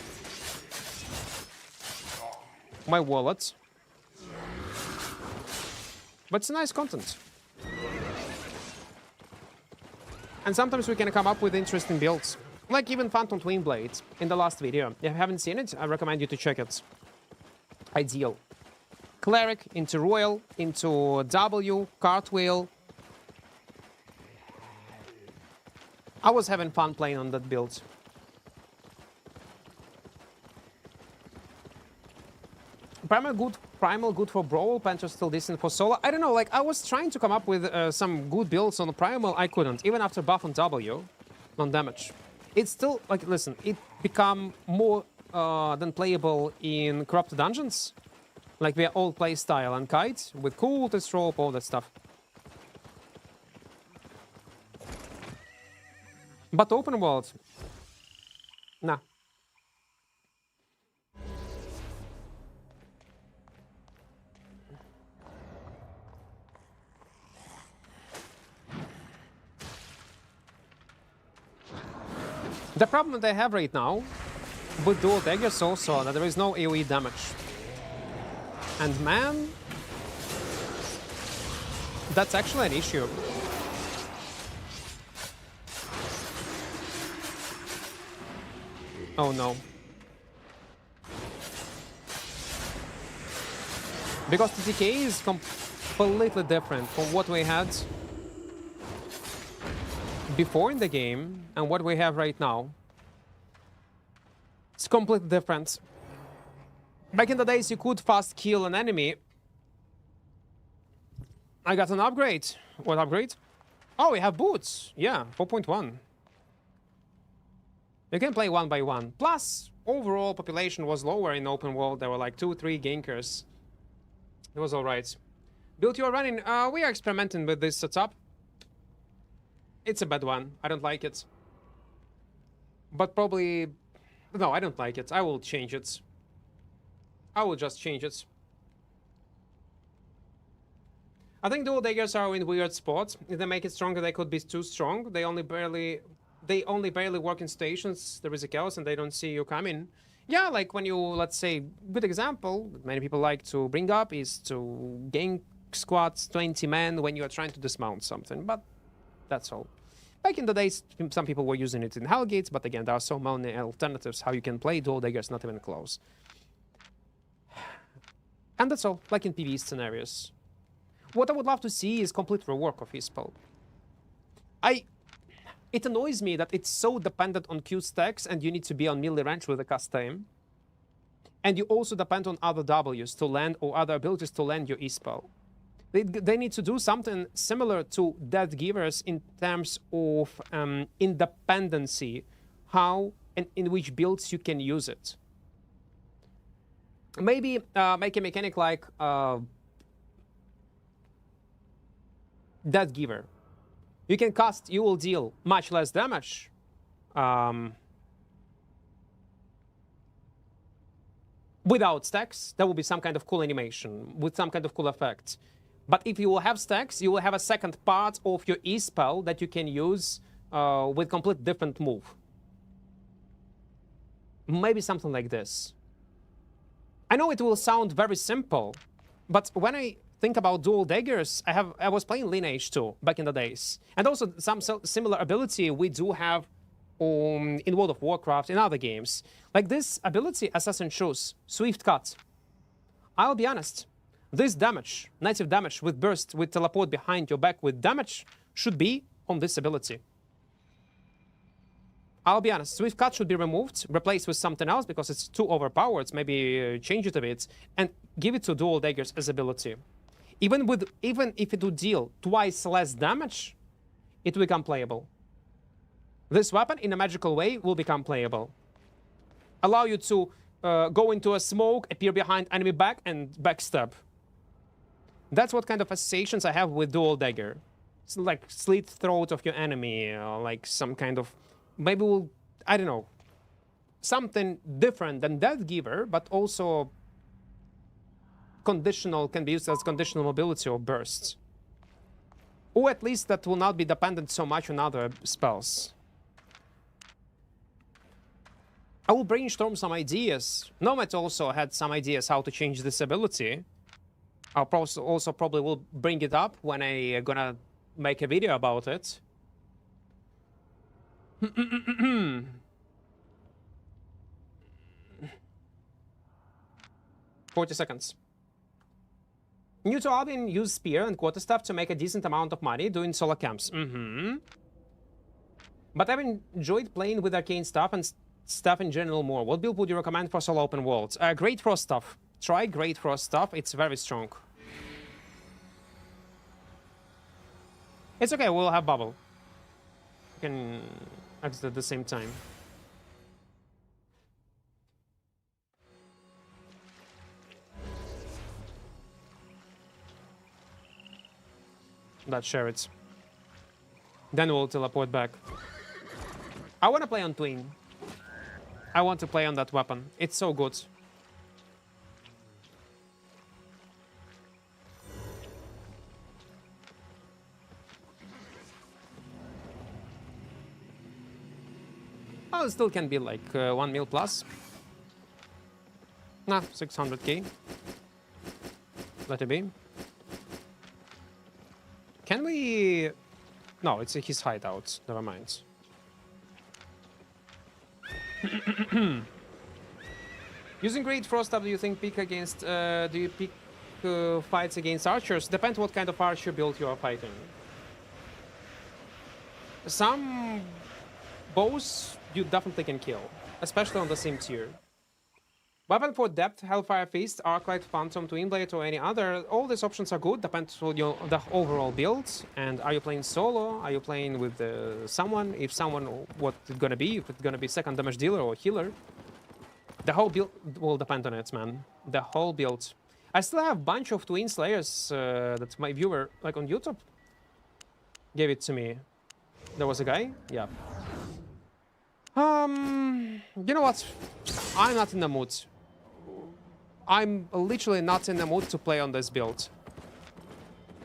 My wallet. But it's nice content. And sometimes we can come up with interesting builds. Like even Phantom Twin Blades in the last video. If you haven't seen it, I recommend you to check it. Ideal. Cleric into Royal, into W, Cartwheel. I was having fun playing on that build. Primal good for Brawl, Panther still decent for solo. I don't know, like I was trying to come up with some good builds on Primal, I couldn't, even after buff on W, on damage. It's still, like, listen, it become more than playable in Corrupted Dungeons. Like via old playstyle and Kite, with cultist rope, all that stuff. But open world, nah. The problem they have right now with dual daggers also that there is no AoE damage. And man, that's actually an issue. Oh no. Because the TK is completely different from what we had before in the game and what we have right now. It's completely different. Back in the days, you could fast kill an enemy. I got an upgrade. What upgrade? Oh, we have boots. Yeah, 4.1. You can play 1 by 1. Plus, overall population was lower in open world. There were like 2-3 gankers. It was alright. Build you are running. We are experimenting with this setup. It's a bad one. I don't like it. But probably... No, I don't like it. I will change it. I will just change it. I think dual daggers are in weird spots. If they make it stronger, they could be too strong. They only barely work in stations. There is a chaos and they don't see you coming. Yeah, like when you, let's say, good example that many people like to bring up is to gank squads 20 men when you are trying to dismount something, but that's all. Back in the days, some people were using it in Hellgates, but again, there are so many alternatives how you can play dual daggers, not even close. And that's all, like in PvE scenarios. What I would love to see is complete rework of his spell. It annoys me that it's so dependent on Q stacks and you need to be on melee range with a cast aim. And you also depend on other Ws to land or other abilities to land your E-spell. They need to do something similar to Death Givers in terms of independency, how and in which builds you can use it. Maybe make a mechanic like Death Giver. You can cast, you will deal much less damage. Without stacks, there will be some kind of cool animation with some kind of cool effect. But if you will have stacks, you will have a second part of your E-spell that you can use with complete different move. Maybe something like this. I know it will sound very simple, but when I think about dual daggers, I was playing Lineage 2 back in the days. And also some similar ability we do have in World of Warcraft, in other games. Like this ability, Assassin Shoes, Swift Cut. I'll be honest, this damage, native damage with burst, with teleport behind your back with damage, should be on this ability. I'll be honest, Swift Cut should be removed, replaced with something else because it's too overpowered, maybe change it a bit, and give it to dual daggers as ability. Even if it would deal twice less damage, it will become playable. This weapon, in a magical way, will become playable. Allow you to go into a smoke, appear behind enemy back, and backstab. That's what kind of associations I have with dual dagger. It's like slit throat of your enemy, or like some kind of, maybe we'll, I don't know, something different than Death Giver, but also conditional, can be used as conditional mobility or bursts. Or at least that will not be dependent so much on other spells. I will brainstorm some ideas. Nomad also had some ideas how to change this ability. I'll also probably will bring it up when I gonna make a video about it. 40 seconds. New to Albion, use Spear and Quarterstaff to make a decent amount of money doing solo camps. But I've enjoyed playing with arcane stuff and stuff in general more. What build would you recommend for solo open worlds? Great Frost stuff. Try Great Frost stuff. It's very strong. It's okay, we'll have bubble. We can exit at the same time. Let's share it. Then we'll teleport back. I want to play on Twin. I want to play on that weapon. It's so good. Oh, it still can be like 1 mil plus. Nah, 600k. Let it be. Can we... No, it's his hideout. Never mind. Using Great Frost Up, do you think pick against... do you pick fights against archers? Depends what kind of archer build you are fighting. Some bows you definitely can kill, especially on the same tier. Weapon for depth, Hellfire Feast, Arclight, Phantom, Twin Blade, or any other. All these options are good, depends on the overall build. And are you playing solo? Are you playing with someone? If someone, what it's gonna be? If it's gonna be second damage dealer or healer? The whole build will depend on it, man. The whole build. I still have a bunch of Twin Slayers that my viewer, like on YouTube, gave it to me. There was a guy? Yeah. You know what? I'm not in the mood. I'm literally not in the mood to play on this build.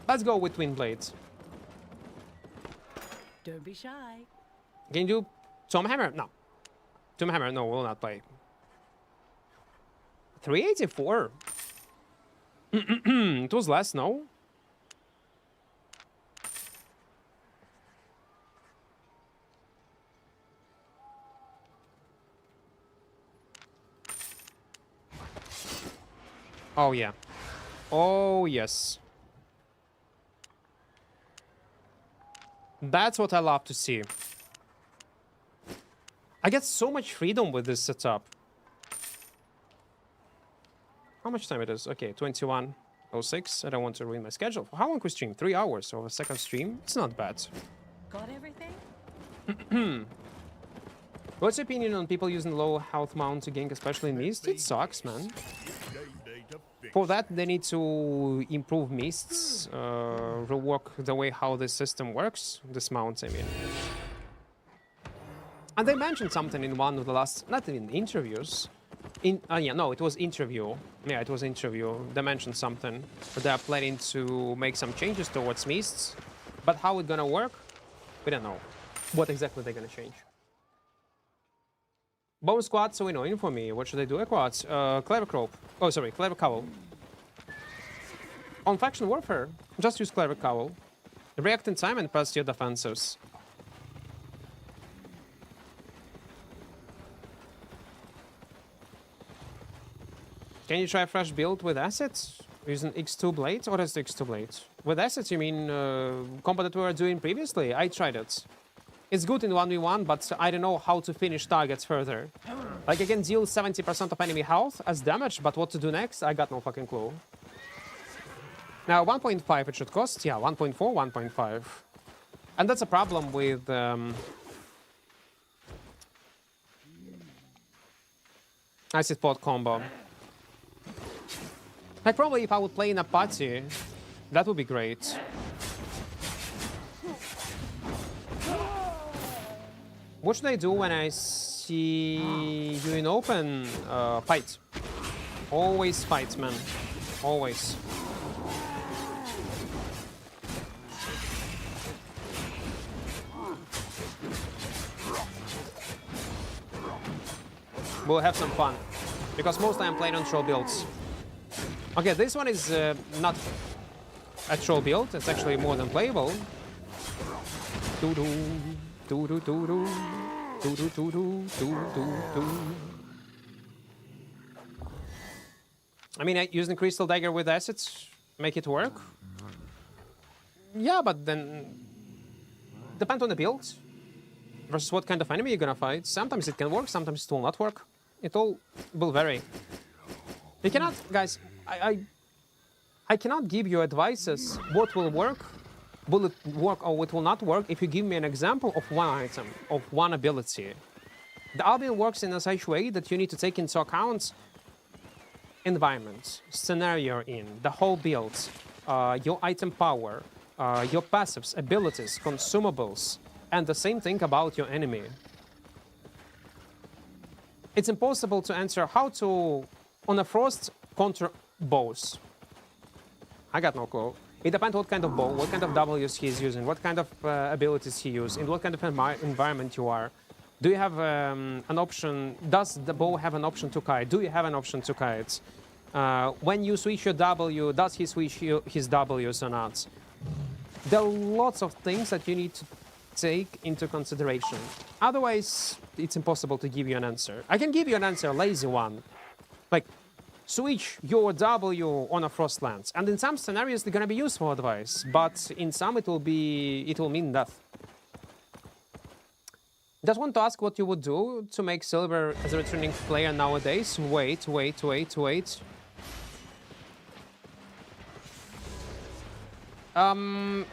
Let's go with Twin Blades. Don't be shy. Can you do Tom Hammer? No. Tom Hammer, no, will not play. 384. It was less, no? Oh, yeah. Oh, yes. That's what I love to see. I get so much freedom with this setup. How much time it is? Okay, 21:06. I don't want to ruin my schedule. How long we stream? 3 hours of a second stream? It's not bad. Got everything? What's your opinion on people using low health mount to gank, especially in Mist? It sucks, man. For that, they need to improve Mists, rework the way how the system works. This mount, I mean. And they mentioned something in one of the last, not in interviews. Yeah, no, it was interview. Yeah, it was interview. They mentioned something. They're planning to make some changes towards Mists. But how it's gonna work, we don't know. What exactly they're gonna change. Bomb squad, so annoying for me. What should I do? Equart. Clever Crow. Oh, sorry, Clever Cowl. On Faction Warfare, just use Clever Cowl. React in time and pass your defenses. Can you try a fresh build with assets? Using X2 blades? Or is the X2 blades? With assets, you mean combat that we were doing previously? I tried it. It's good in 1v1, but I don't know how to finish targets further. Like, I can deal 70% of enemy health as damage, but what to do next, I got no fucking clue. Now, 1.5 it should cost. Yeah, 1.4, 1.5. And that's a problem with... Acid Pot combo. Like, probably if I would play in a party, that would be great. What should I do when I see you in open? Fight. Always fight, man. Always. We'll have some fun. Because mostly I'm playing on troll builds. Okay, this one is not a troll build. It's actually more than playable. I mean, using Crystal Dagger with assets make it work. Yeah, but then depends on the build versus what kind of enemy you're gonna fight. Sometimes it can work, sometimes it will not work. It all will vary. You cannot, guys. I cannot give you advices what will work. Will it work or it will not work if you give me an example of one item, of one ability. The Albion works in a such way that you need to take into account environment, scenario you're in, the whole build, your item power, your passives, abilities, consumables, and the same thing about your enemy. It's impossible to answer how to, on a Frost, counter bows. I got no clue. It depends what kind of bow, what kind of Ws he's using, what kind of abilities he uses, in what kind of environment you are. Do you have an option? Does the bow have an option to kite? Do you have an option to kite? When you switch your W, does he switch his Ws or not? There are lots of things that you need to take into consideration. Otherwise, it's impossible to give you an answer. I can give you an answer, a lazy one. Like, switch your W on a Frostlands. And in some scenarios, they're gonna be useful advice. But in some, it will mean death. Just want to ask what you would do to make Silver as a returning player nowadays. Wait.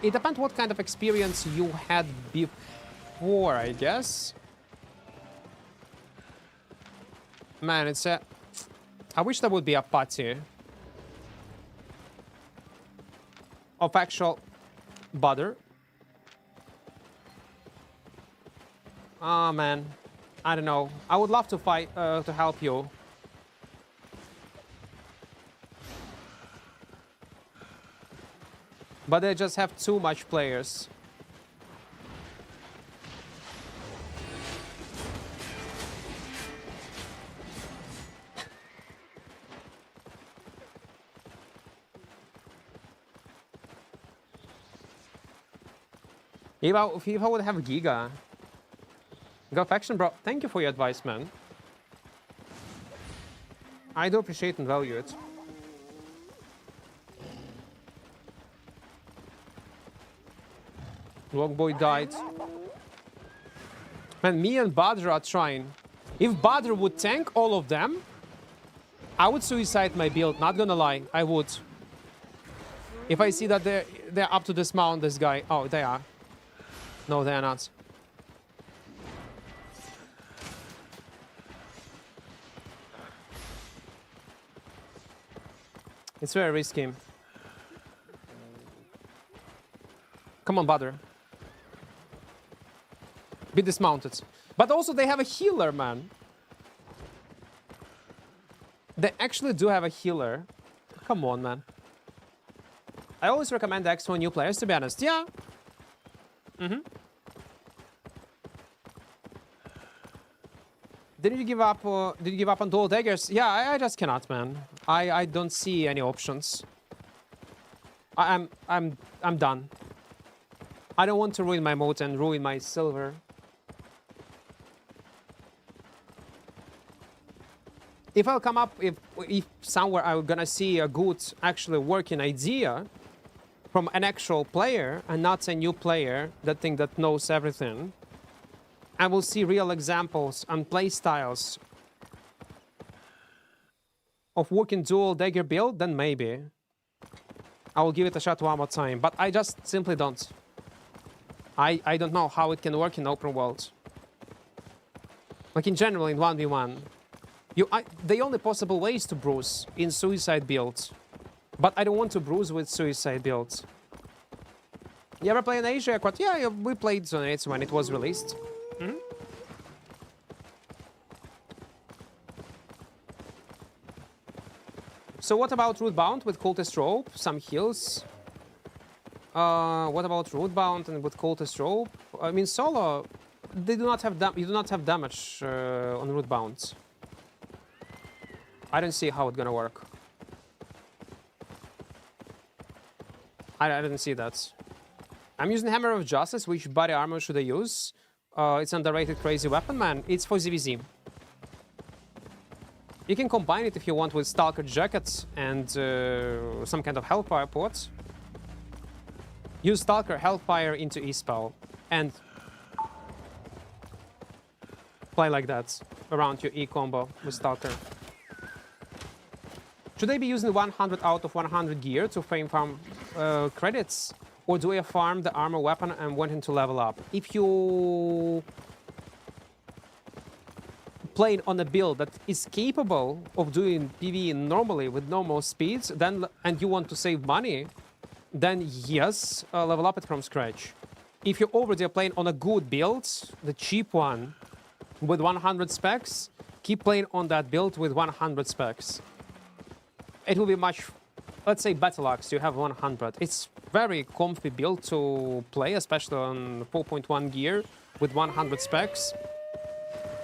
It depends what kind of experience you had before, I guess. Man, it's a... I wish there would be a party of actual butter. Oh man, I don't know. I would love to fight to help you. But they just have too much players. FIFA would have Giga. Go faction, bro. Thank you for your advice, man. I do appreciate and value it. Longboy died. Man, me and Badr are trying. If Badr would tank all of them, I would suicide my build, not gonna lie, I would. If I see that they're up to dismount this guy. Oh, they are. No, they are not. It's very risky. Come on, Badr. Be dismounted. But also they have a healer, man. They actually do have a healer. Come on, man. I always recommend X for new players, to be honest. Yeah. Did you give up? Did you give up on dual daggers? Yeah, I just cannot, man. I don't see any options. I'm done. I don't want to ruin my moat and ruin my silver. If I'll come up, if somewhere I'm gonna see a good, actually working idea from an actual player and not a new player that knows everything, I will see real examples and play styles of working dual dagger build, then maybe I will give it a shot one more time. But I just simply don't. I don't know how it can work in open world. Like in general, in 1v1. The only possible way is to bruise in suicide builds. But I don't want to bruise with suicide builds. You ever play in Asia? Equart? Yeah, we played Zone 8 when it was released. So what about Rootbound with Cultist Rope? Some heals. What about Rootbound and with Cultist Rope? I mean, solo, they do not have you do not have damage on Rootbound. I don't see how it's gonna work. I didn't see that. I'm using Hammer of Justice. Which body armor should I use? It's underrated crazy weapon, man. It's for ZVZ. You can combine it if you want with Stalker Jacket and some kind of Hellfire pot. Use Stalker Hellfire into E-Spell and play like that around your E combo with Stalker. Should I be using 100 out of 100 gear to farm credits? Or do I farm the armor weapon and wanting to level up? If you playing on a build that is capable of doing PvE normally with normal speeds, then and you want to save money, then yes, level up it from scratch. If you already are playing on a good build, the cheap one, with 100 specs, keep playing on that build with 100 specs. It will be much, let's say Battle Axe, you have 100. It's very comfy build to play, especially on 4.1 gear with 100 specs.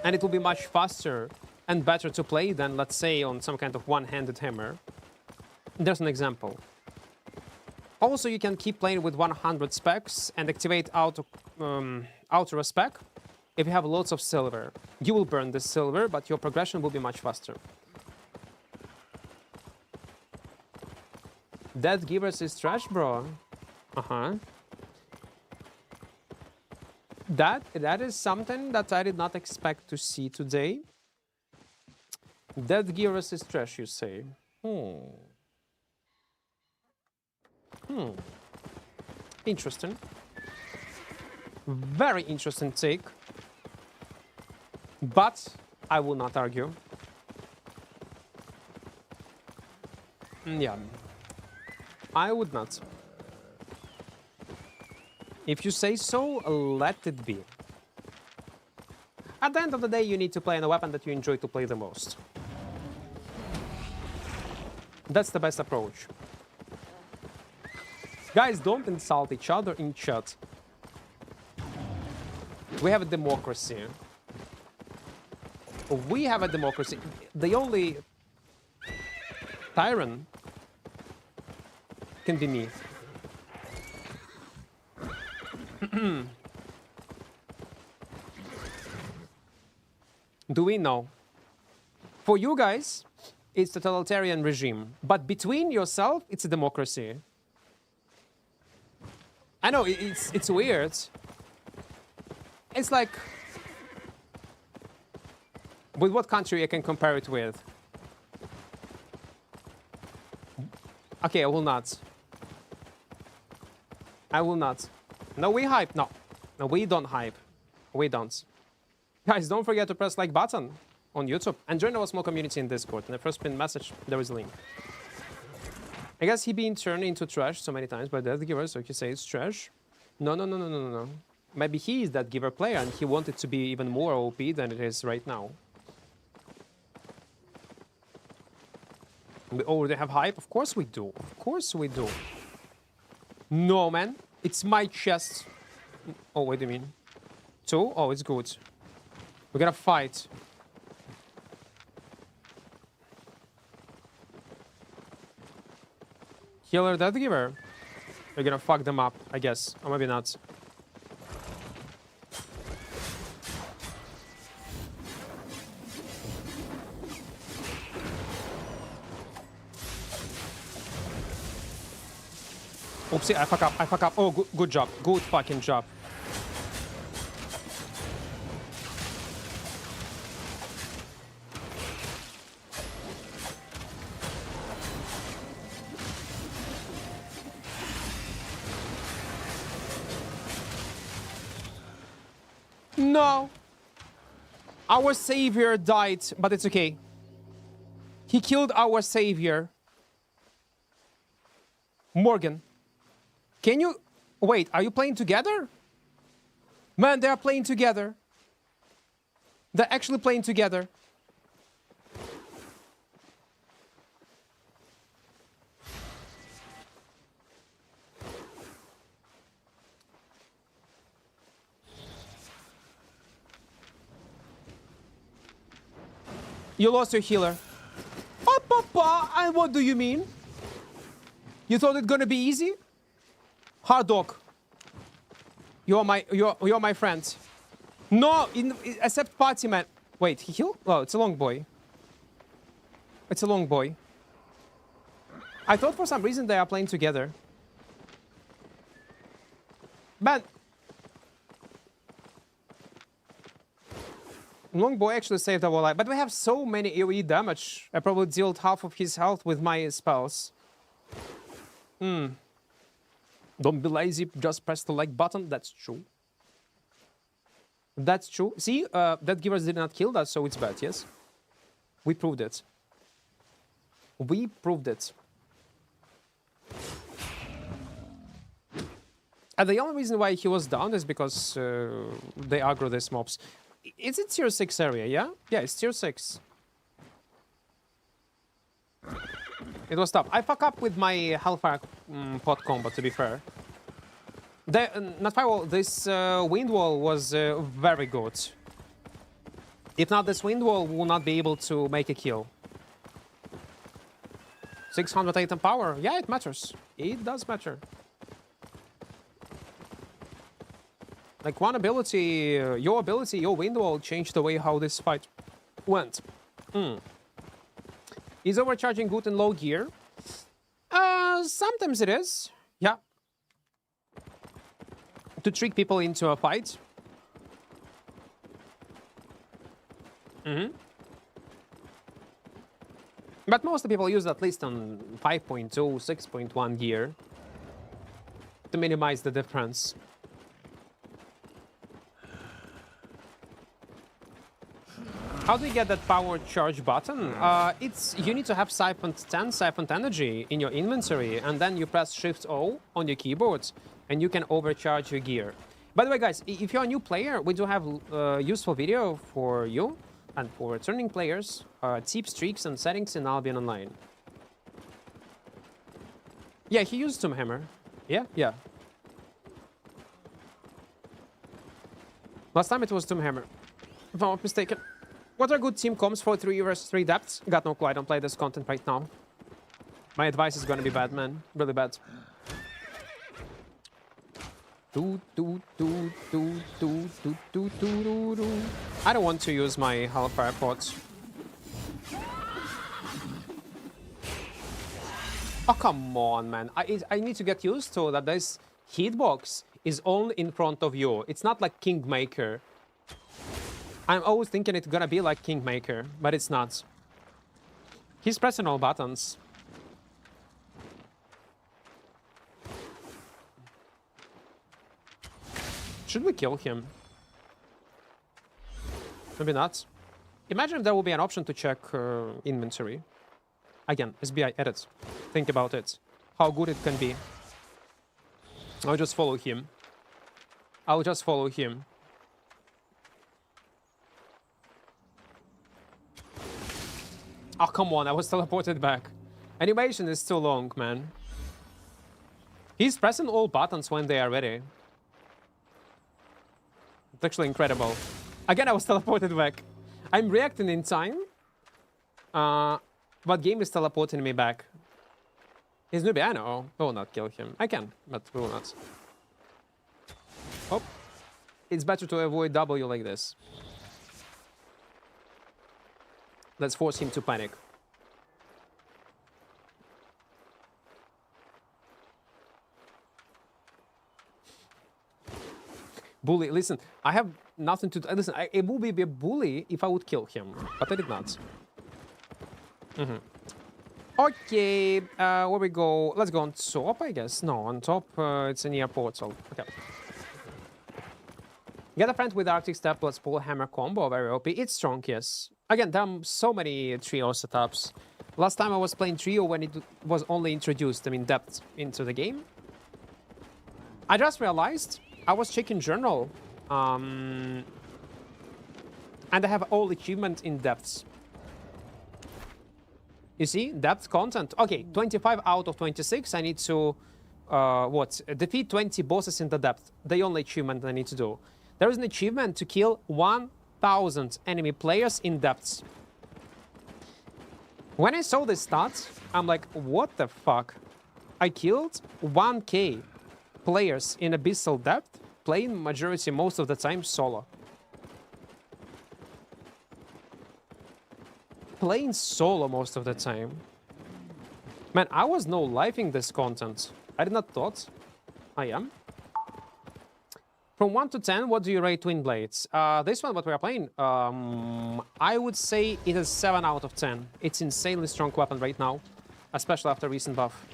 And it will be much faster and better to play than, let's say, on some kind of one-handed hammer. There's an example. Also, you can keep playing with 100 specs and activate outer spec. If you have lots of silver, you will burn this silver, but your progression will be much faster. Dead Givers is trash, bro. That is something that I did not expect to see today. Dead Givers is trash, you say? Interesting. Very interesting take. But I will not argue. Yeah. I would not. If you say so, let it be. At the end of the day, you need to play on a weapon that you enjoy to play the most. That's the best approach. Guys, don't insult each other in chat. We have a democracy. We have a democracy. The only tyrant can be me. Do we know? For you guys, it's a totalitarian regime. But between yourself, it's a democracy. I know, it's weird. It's like... With what country I can compare it with? Okay, I will not. I will not. No, we hype. No. No, we don't hype. We don't. Guys, don't forget to press like button on YouTube and join our small community in Discord. In the first pinned message, there is a link. I guess he been turned into trash so many times by that giver, so he says trash. No. Maybe he is that giver player and he wanted to be even more OP than it is right now. We already have hype? Of course we do. Of course we do. No, man. It's my chest. Oh, what do you mean? 2? Oh, it's good. We're gonna fight. Healer, death giver. We're gonna fuck them up, I guess. Or maybe not. Oopsie, I fuck up. Oh, good job. Good fucking job. No. Our savior died, but it's okay. He killed our savior. Morgan. Can you... Wait, are you playing together? Man, they are playing together. They're actually playing together. You lost your healer. Oh, papa, and what do you mean? You thought it's gonna be easy? Hard dog. You're my friend. No, except party man. Wait, he healed? Oh, it's a long boy. It's a long boy. I thought for some reason they are playing together. Man. Long boy actually saved our life, but we have so many AoE damage. I probably dealt half of his health with my spells. Don't be lazy, just press the like button. That's true. That's true. See, that givers did not kill us, so it's bad, yes? We proved it. We proved it. And the only reason why he was down is because they aggro these mobs. Is it tier 6 area, yeah? Yeah, it's tier 6. It was tough. I fuck up with my Hellfire pot combo, to be fair. Not firewall, this wind wall was very good. If not this wind wall, we will not be able to make a kill. 600 item power. Yeah, it matters. It does matter. Like one ability, your wind wall changed the way how this fight went. Is overcharging good in low gear? Sometimes it is. Yeah. To trick people into a fight. But most people use at least on 5.2, 6.1 gear to minimize the difference. How do you get that power charge button? You need to have siphoned energy in your inventory, and then you press Shift O on your keyboard, and you can overcharge your gear. By the way, guys, if you're a new player, we do have a useful video for you and for returning players, tips, tricks, and settings in Albion Online. Yeah, he used Tomb Hammer. Yeah, yeah. Last time it was Doomhammer, if I'm not mistaken. What are good team comms for 3 versus 3 depths? Got no clue, I don't play this content right now. My advice is gonna be bad, man. Really bad. I don't want to use my Hellfire pots. Oh, come on, man. I need to get used to that this hitbox is only in front of you. It's not like Kingmaker. I'm always thinking it's gonna be like Kingmaker, but it's not. He's pressing all buttons. Should we kill him? Maybe not. Imagine if there will be an option to check inventory. Again, SBI edit. Think about it. How good it can be. I'll just follow him. I'll just follow him. Oh, come on. I was teleported back. Animation is too long, man. He's pressing all buttons when they are ready. It's actually incredible. Again, I was teleported back. I'm reacting in time. But game is teleporting me back. He's newbie, I know. We will not kill him. I can, but we will not. Oh. It's better to avoid W like this. Let's force him to panic. Bully, listen, I have nothing to do. Listen, it would be a bully if I would kill him, but I did not. Okay, where we go? Let's go on top, I guess. No, on top, it's a near portal. Okay. Get a friend with Arctic Step plus Pull Hammer combo, very OP. It's strong, yes. Again, there are so many trio setups. Last time I was playing trio when it was only introduced, I mean, depth into the game. I just realized I was checking journal, and I have all achievement in depths. You see, depth content. Okay, 25 out of 26. I need to, defeat 20 bosses in the depth. The only achievement I need to do. There is an achievement to kill 1,000 enemy players in depths. When I saw this stat, I'm like, what the fuck? I killed 1K players in Abyssal Depth, playing majority most of the time solo. Playing solo most of the time. Man, I was no lifing this content. I did not thought. I am. From 1 to 10, what do you rate Twin Blades? This one, what we are playing, I would say it is 7 out of 10. It's insanely strong weapon right now, especially after recent buff.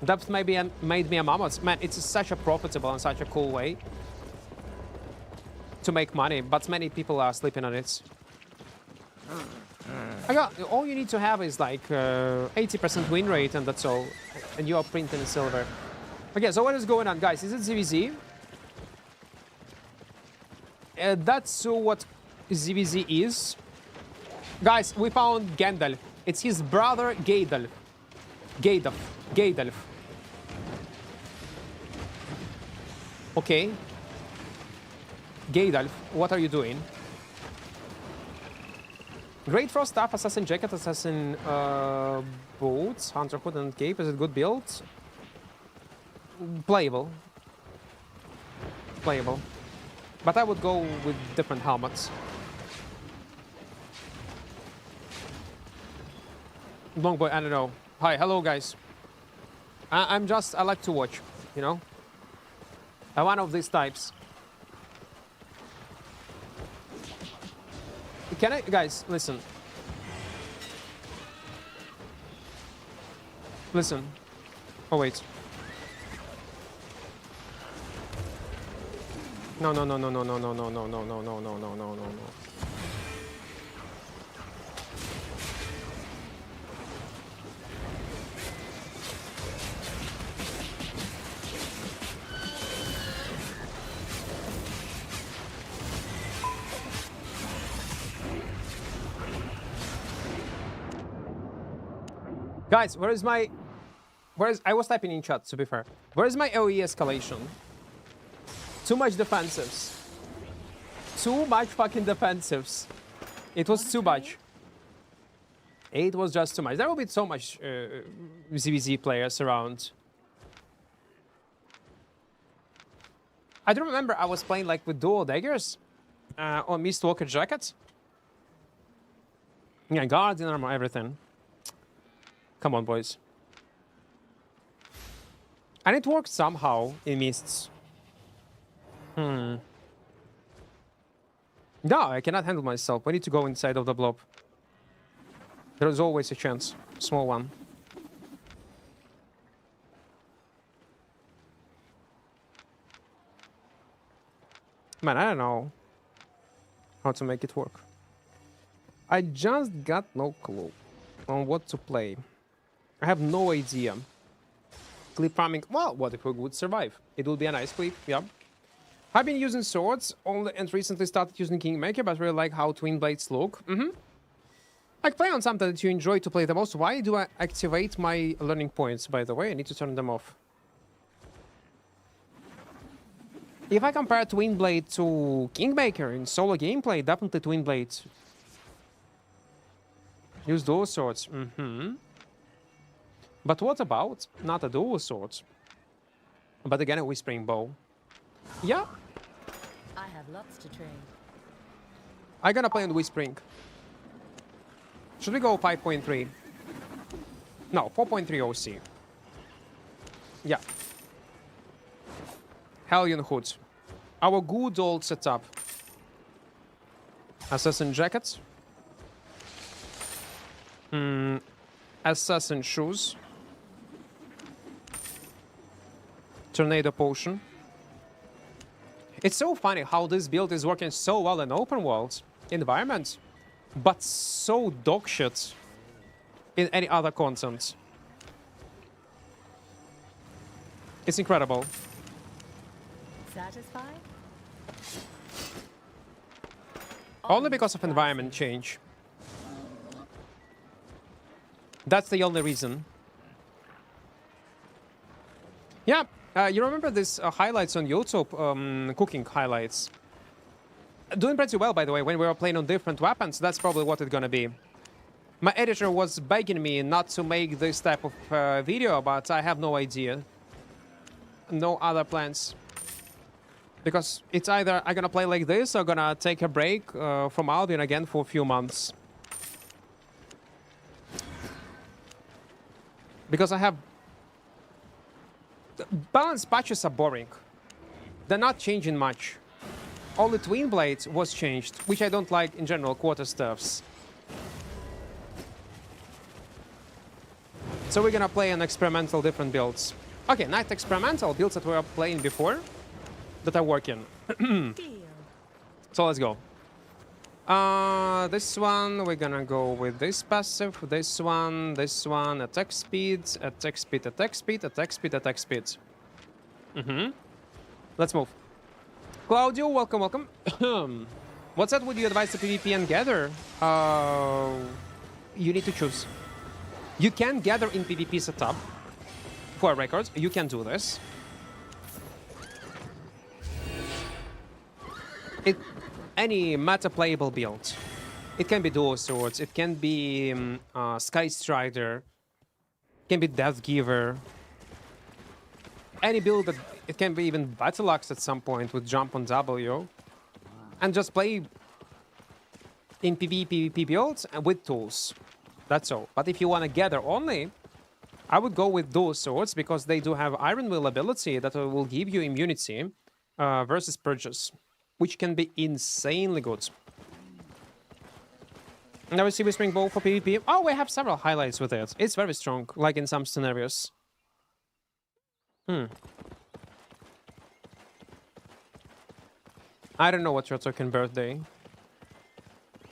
Depth maybe made me a mammoth. Man, it's such a profitable and such a cool way to make money, but many people are sleeping on it. All you need to have is like 80% win rate, and that's all. And you are printing silver. Okay, so what is going on, guys? Is it ZVZ? That's what ZVZ is. Guys, we found Gandalf. It's his brother Gaydalf. Gaydalf. Okay. Gaydalf, what are you doing? Great Frost Staff, Assassin Jacket, Assassin Boots, Hunter Hood and Cape. Is it good build? Playable. Playable. But I would go with different helmets. Longboy, I don't know. Hi, hello guys. I like to watch, you know? I'm one of these types. Can I, guys, listen. Listen. Oh, wait. No. Guys, where is my Where's I was typing in chat, to be fair. Where's my AoE escalation? Too much defensives. Too much fucking defensives. It was too much. It was just too much. There will be so much ZVZ players around. I do remember I was playing like with dual daggers on Mistwalker jacket. Yeah, guardian armor, everything. Come on, boys. And it worked somehow in Mists. No, I cannot handle myself. I need to go inside of the blob. There is always a chance. Small one. Man, I don't know how to make it work. I just got no clue on what to play. I have no idea. Clip farming, well, what if we would survive? It would be a nice clip, yeah. I've been using swords only and recently started using Kingmaker, but really like how twin blades look. Like play on something that you enjoy to play the most. Why do I activate my learning points, by the way? I need to turn them off. If I compare Twin Blade to Kingmaker in solo gameplay, definitely Twin Blade. Use dual swords. But what about not a dual sword? But again, a Whispering Bow. Yeah. I have lots to train. I'm gonna play on Whispering. Should we go 5.3? No, 4.3 OC. Yeah. Hellion Hood. Our good old setup. Assassin Jacket. Assassin Shoes. Tornado Potion. It's so funny how this build is working so well in open world environments, but so dogshit in any other content. It's incredible. Satisfied? Only because of environment change. That's the only reason. Yeah, you remember this highlights on YouTube, cooking highlights? Doing pretty well, by the way, when we were playing on different weapons. That's probably what it's gonna be. My editor was begging me not to make this type of video, but I have no idea. No other plans. Because it's either I'm gonna play like this or gonna take a break from Albion again for a few months. Because I have... Balanced patches are boring. They're not changing much. Only Twin Blades was changed, which I don't like in general, quarter stuffs. So we're gonna play an experimental different builds. Okay, not experimental builds that we were playing before that are working. So let's go. This one, we're gonna go with this passive, this one, attack speed, attack speed, attack speed, attack speed, attack speed. Let's move. Claudio, welcome, welcome. What set would you advise to PvP and gather? You need to choose. You can gather in PvP setup. For records, you can do this. Any meta playable build. It can be dual swords, it can be Sky Strider, it can be Death Giver. Any build that it can be even Battle Axe at some point with jump on W. And just play in PvP builds and with tools. That's all. But if you want to gather only, I would go with dual swords because they do have Iron Will ability that will give you immunity versus purges, which can be insanely good. Now we see Whispering Bow for PvP. Oh, we have several highlights with it. It's very strong, like in some scenarios. I don't know what you're talking birthday.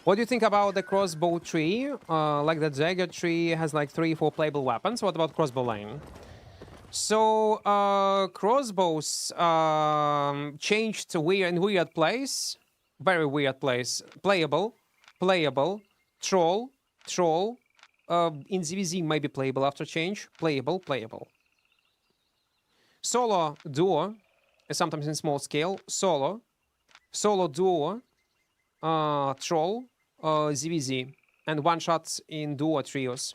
What do you think about the crossbow tree? Like the dagger tree has like 3-4 playable weapons. What about crossbow lane? So crossbows changed to weird place, very weird place. Playable, troll. In ZVZ might be playable after change. Playable. Solo, duo, sometimes in small scale. Solo, duo, troll, ZVZ, and one shots in duo trios.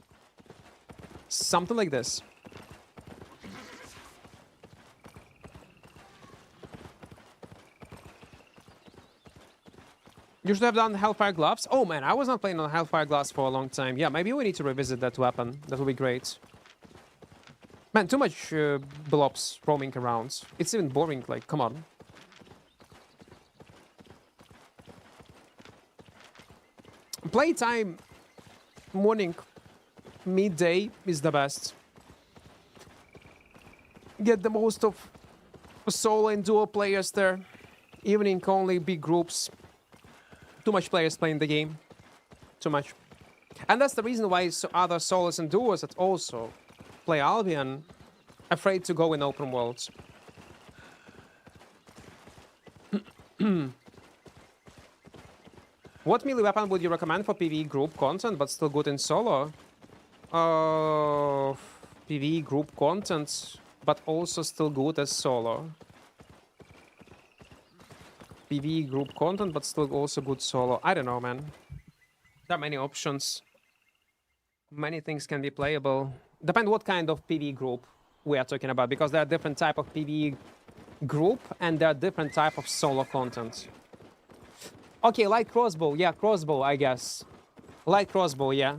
Something like this. You should have done Hellfire Gloves. Oh man, I was not playing on Hellfire Gloves for a long time. Yeah, maybe we need to revisit that weapon. That would be great. Man, too much blobs roaming around. It's even boring, like, come on. Playtime, morning, midday is the best. Get the most of solo and duo players there. Evening only big groups. Too much players playing the game. Too much. And that's the reason why other solos and duos that also play Albion afraid to go in open worlds. What melee weapon would you recommend for PvE group content but still good in solo? PvE group content but also still good as solo. PvE group content but still also good solo. I don't know, man. There are many options. Many things can be playable. Depend what kind of PvE group we are talking about, because there are different type of PvE group and there are different type of solo content. Okay, light crossbow. Yeah, crossbow, I guess. Light crossbow, yeah.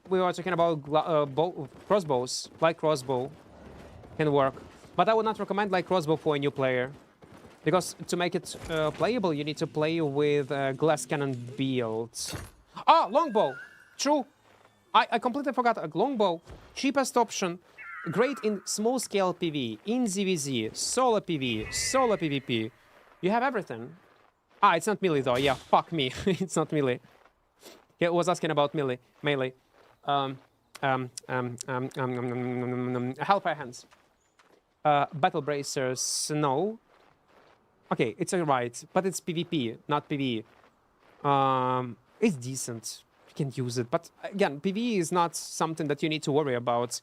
We were talking about crossbows. Light crossbow can work. But I would not recommend light crossbow for a new player. Because to make it playable, you need to play with glass cannon build. Oh, longbow! True. I completely forgot. A longbow, cheapest option. Great in small scale PvE, in ZVZ, solo PvE, solo PvP. You have everything. Ah, it's not melee though. Yeah, fuck me. It's not melee. He was asking about melee. Hellfire hands. Battle bracers, no. Okay, it's alright, but it's PvP, not PvE. It's decent. You can use it, but again, PvE is not something that you need to worry about.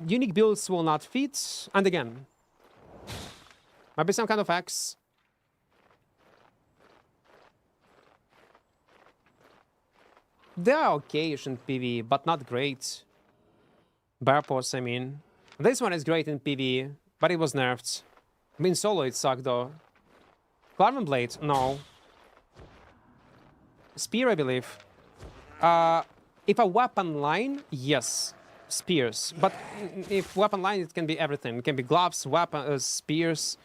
Unique builds will not fit, and again, maybe some kind of axe. They are okay-ish in PvE, but not great. Bear paws, I mean. This one is great in PvE, but it was nerfed. I mean, solo it sucked though. Carbon blade? No. Spear, I believe. If a weapon line, yes. Spears. But if weapon line, it can be everything. It can be gloves, weapons, spears,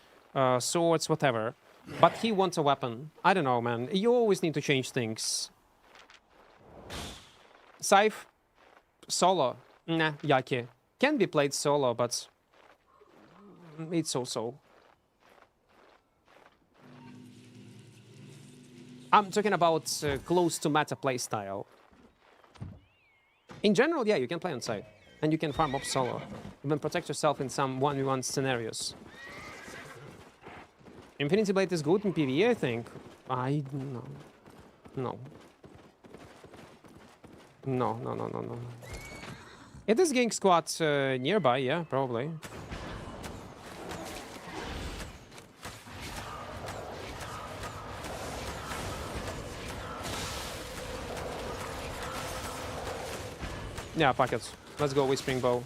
swords, whatever. But he wants a weapon. I don't know, man. You always need to change things. Scythe? Solo? Nah, yake. Can be played solo, but it's so-so. I'm talking about close to meta playstyle. In general, yeah, you can play on side. And you can farm up solo. Even protect yourself in some 1v1 scenarios. Infinity Blade is good in PvE, I think. No. No. It is gank squad nearby, yeah, probably. Yeah, fuck it. Let's go Whispering Bow.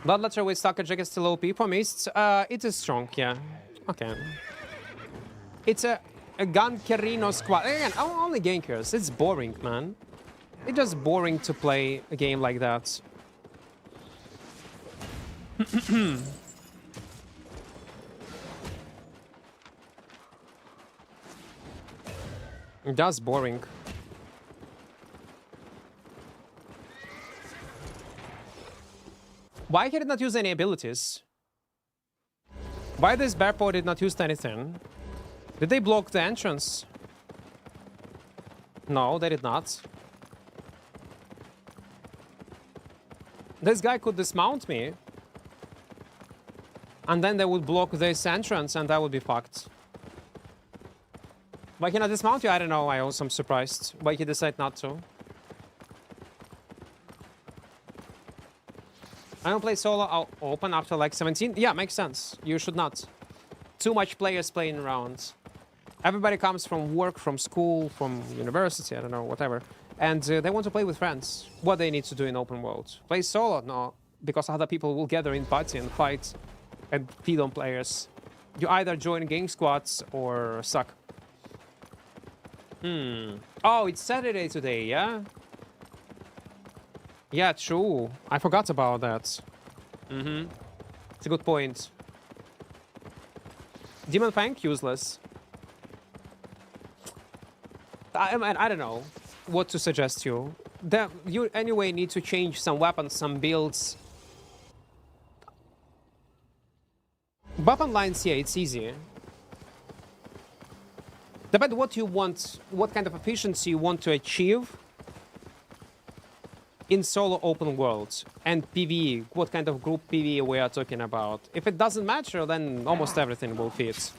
Bloodletter with Stalker Jack is still OP for Mist. It is strong, yeah. Okay. It's a Gankerino squad. Again, only gankers. It's boring, man. It's just boring to play a game like that. That's boring. Why he did not use any abilities? Why this Bearpaw did not use anything? Did they block the entrance? No, they did not. This guy could dismount me. And then they would block this entrance and I would be fucked. Why can I dismount you? I don't know. I also am surprised. Why he decided not to. I don't play solo open after like 17. Yeah, makes sense. You should not. Too much players playing rounds. Everybody comes from work, from school, from university, I don't know, whatever. And they want to play with friends. What they need to do in open world? Play solo? No, because other people will gather in party and fight and feed on players. You either join gang squads or suck. Oh, it's Saturday today, yeah? Yeah, true. I forgot about that. It's a good point. Demon Fang, useless. I don't know what to suggest you. You anyway need to change some weapons, some builds. Weapon lines, yeah, it's easy. Depends what you want, what kind of efficiency you want to achieve in solo open worlds and PvE, what kind of group PvE we are talking about. If it doesn't matter, then almost everything will fit.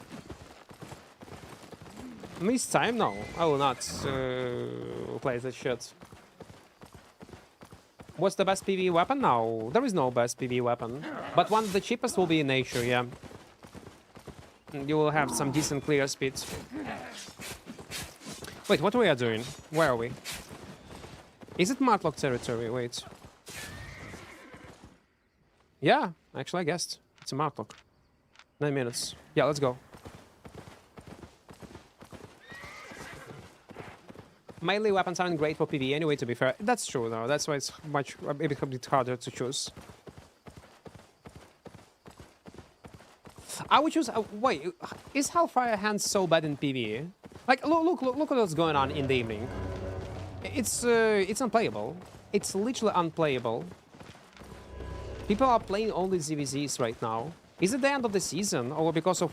This time, no, I will not play that shit. What's the best PvE weapon? No, there is no best PvE weapon. But one of the cheapest will be in nature, yeah. You will have some decent clear speeds. Wait, what we are doing? Where are we? Is it Matlock territory? Wait. Yeah, actually I guessed. It's a Matlock. 9 minutes. Yeah, let's go. Melee weapons aren't great for PvE anyway, to be fair. That's true, though. That's why it's a bit harder to choose. I would choose... wait, is Hellfire Hands so bad in PvE? Like, look at what's going on in the evening. It's unplayable. It's literally unplayable. People are playing all these ZVZs right now. Is it the end of the season, or because of...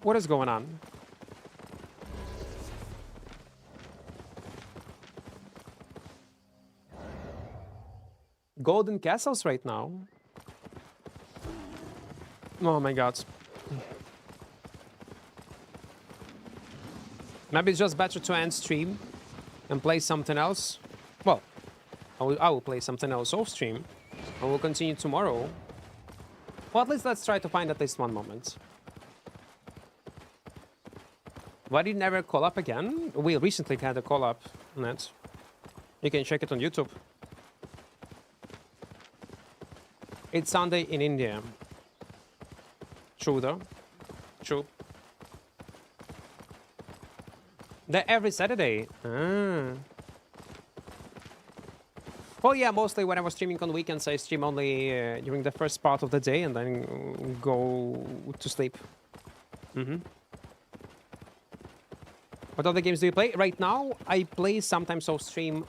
what is going on? Golden castles right now. Oh my god. Maybe it's just better to end stream and play something else. Well, I will play something else off stream. And we'll continue tomorrow. Well, at least let's try to find at least one moment. Why did never call up again? We recently had a call up on it. You can check it on YouTube. It's Sunday in India. True though. True. They're every Saturday. Ah. Well, yeah, mostly when I was streaming on weekends, I stream only during the first part of the day and then go to sleep. What other games do you play? Right now, I play sometimes off stream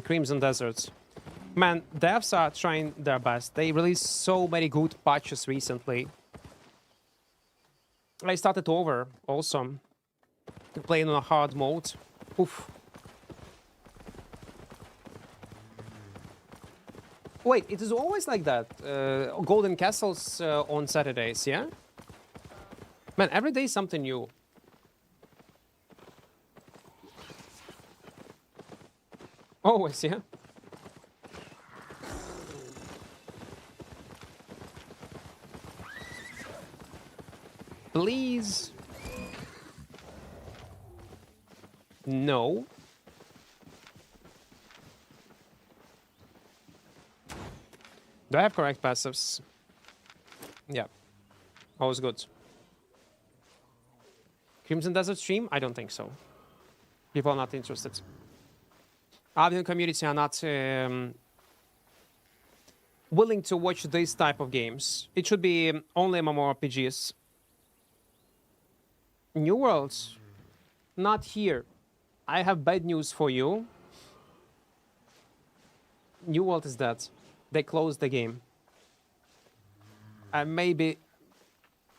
Crimson Deserts. Man, devs are trying their best. They released so many good patches recently. I started over also. Playing on a hard mode. Oof. Wait, it is always like that? Golden Castles on Saturdays, yeah? Man, every day is something new. Always, yeah? Please. No. Do I have correct passives? Yeah. Always good. Crimson Desert stream? I don't think so. People are not interested. Albion community are not willing to watch this type of games. It should be only mmorpgs. New Worlds? Not here. I have bad news for you. New World is dead. They closed the game. And maybe...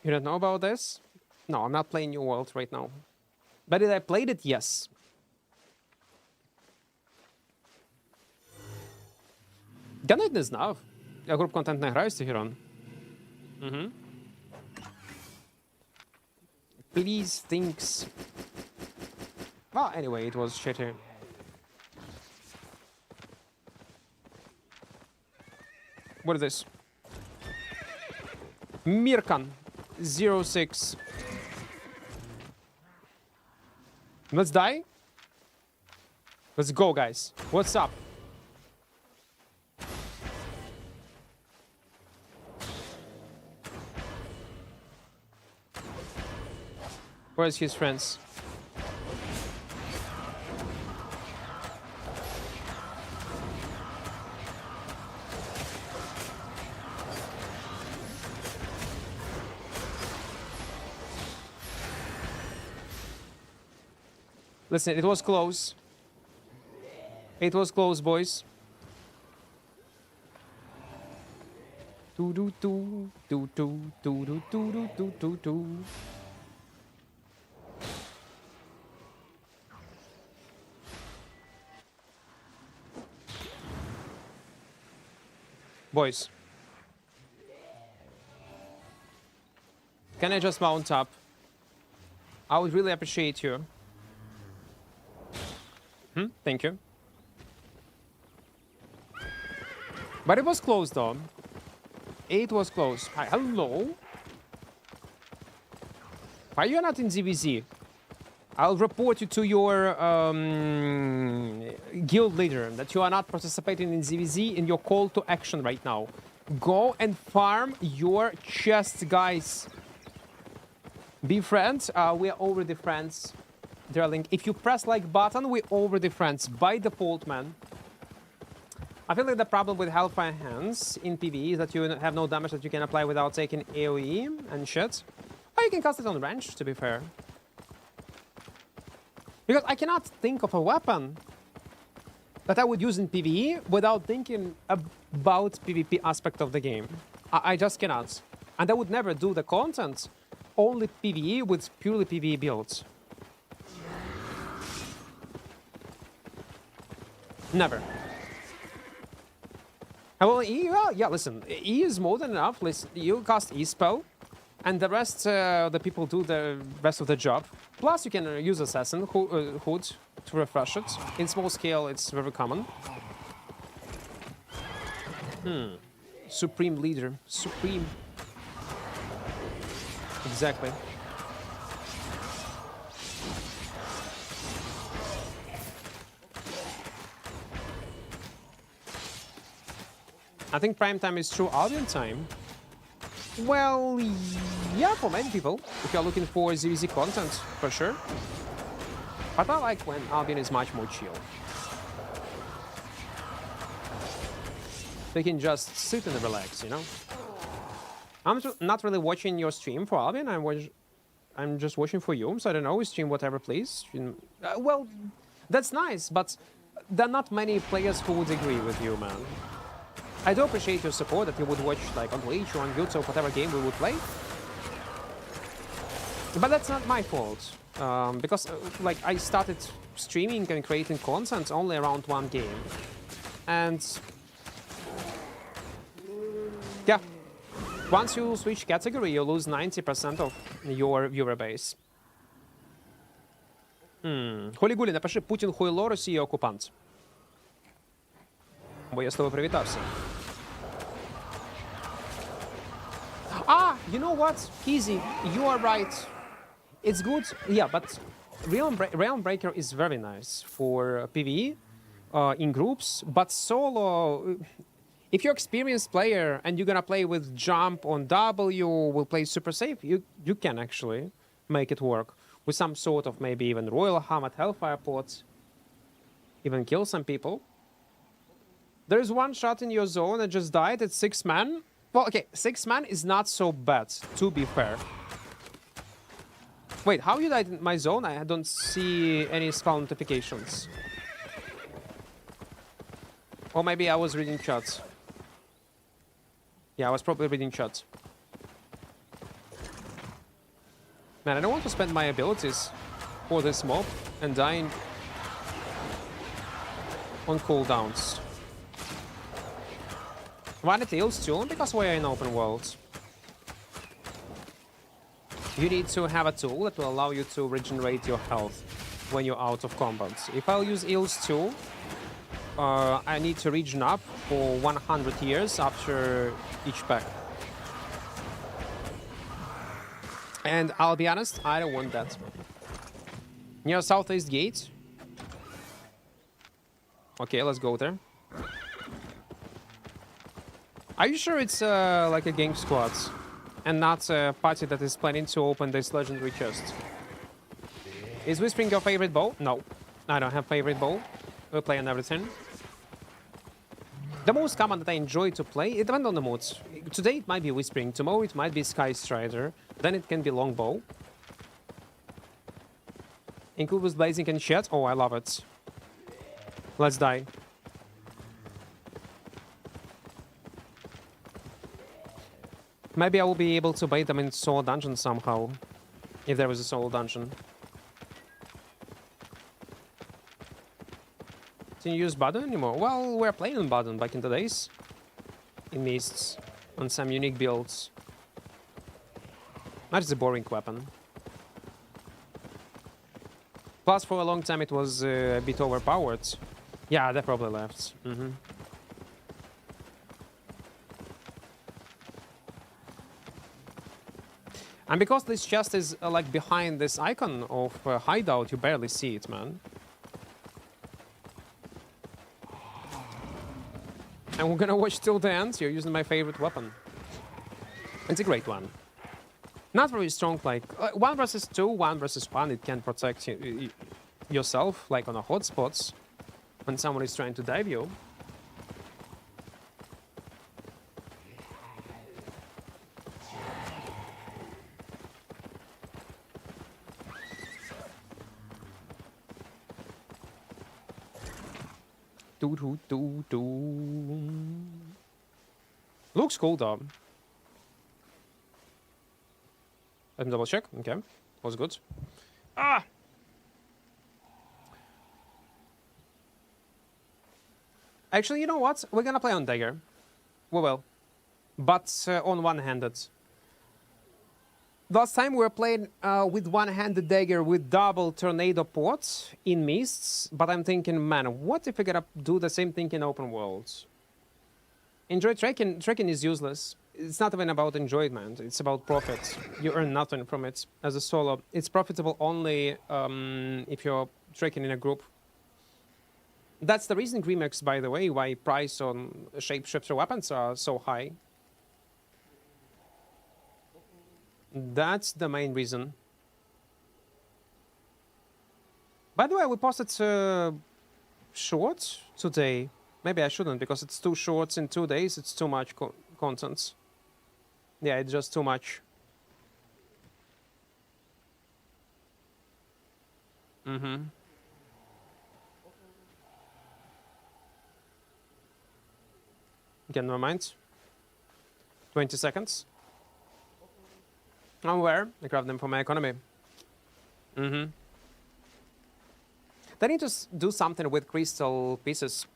You don't know about this? No, I'm not playing New World right now. But did I play it? Yes. Я навіть не знав. Я груп контент не граю з цих ігрон. Please, thinks. Well, anyway, it was shitty. What is this? Mirkan 06. Let's die. Let's go, guys. What's up? Where's his friends? Listen, it was close. It was close, boys. Do do do do do do do do do do do. Boys, can I just mount up? I would really appreciate you. Thank you. But it was close, though. It was close. Hi, hello? Why are you not in ZVZ? I'll report you to your guild leader that you are not participating in ZVZ in your call to action right now. Go and farm your chests, guys. Be friends. We are already friends. Darling, if you press like button, we're already friends by default, man. I feel like the problem with Hellfire Hands in PvE is that you have no damage that you can apply without taking AoE and shit. Or you can cast it on range, to be fair. Because I cannot think of a weapon that I would use in PvE without thinking about PvP aspect of the game. I just cannot. And I would never do the content only PvE with purely PvE builds. Never. Well, E, well, yeah, listen, E is more than enough. Listen, you cast E spell, and the rest, the people do the rest of the job. Plus, you can use Assassin Hood to refresh it. In small scale, it's very common. Supreme Leader. Supreme. Exactly. I think prime time is true Albion time. Well, yeah, for many people, if you're looking for ZVZ content, for sure. But I like when Albion is much more chill. They can just sit and relax, you know? I'm not really watching your stream for Albion, I'm just watching for you, so I don't know, stream whatever please. Well, that's nice, but there are not many players who would agree with you, man. I do appreciate your support that you would watch like on Twitch or on YouTube, whatever game we would play. But that's not my fault. Because like I started streaming and creating content only around one game. And yeah, once you switch category, you lose 90% of your viewer base. Холігулі, напиши Путін хуйло, Росія окупант. Бо я з тобою привітався. Ah, you know what, Kizzy, you are right. It's good, yeah, but Realm Breaker is very nice for PvE in groups, but solo, if you're an experienced player and you're gonna play with jump on W, will play super safe, you can actually make it work with some sort of maybe even Royal Hammer Hellfire Pot, even kill some people. There's one shot in your zone that just died. It's 6 man. Well, okay, 6 man is not so bad, to be fair. Wait, how you died in my zone? I don't see any spawn notifications. Or maybe I was reading chats. Yeah, I was probably reading chats. Man, I don't want to spend my abilities for this mob and dying on cooldowns. One it heals too, because we're in open world. You need to have a tool that will allow you to regenerate your health when you're out of combat. If I'll use heals too, I need to regen up for 100 years after each pack. And I'll be honest, I don't want that. Near southeast gate. Okay, let's go there. Are you sure it's like a gang squad and not a party that is planning to open this legendary chest? Is Whispering your favorite bow? No, I don't have favorite bow. We'll play on everything. The most common that I enjoy to play, it depends on the mood. Today it might be Whispering, tomorrow it might be Sky Strider, then it can be Longbow. Include with Blazing and Shed? Oh, I love it. Let's die. Maybe I will be able to bait them in Soul Dungeon somehow, if there was a Soul Dungeon. Didn't use Baden anymore? Well, we're playing on Baden back in the days. In Mists, on some unique builds. That's a boring weapon. Plus, for a long time it was a bit overpowered. Yeah, they probably left. And because this chest is like behind this icon of hideout, you barely see it, man. And we're gonna watch till the end. You're using my favorite weapon. It's a great one. Not very strong, like 1 versus 2, 1 versus 1. It can protect yourself, like on a hotspots when someone is trying to dive you. Looks cool though. Let me double check. Okay, was good. Ah! Actually, you know what? We're gonna play on dagger. We will. But on one-handed. Last time we were playing with one-handed dagger with double tornado ports in Mists, but I'm thinking, man, what if we gotta do the same thing in open worlds? Enjoy trekking. Trekking is useless. It's not even about enjoyment. It's about profit. You earn nothing from it as a solo. It's profitable only if you're trekking in a group. That's the reason, Grimex, by the way, why price on shapeshifter weapons are so high. That's the main reason. By the way, we posted short today. Maybe I shouldn't, because it's 2 shorts in 2 days. It's too much content. Yeah, it's just too much. Okay, never mind. 20 seconds. I'm aware. I grab them for my economy. They need to do something with crystal pieces.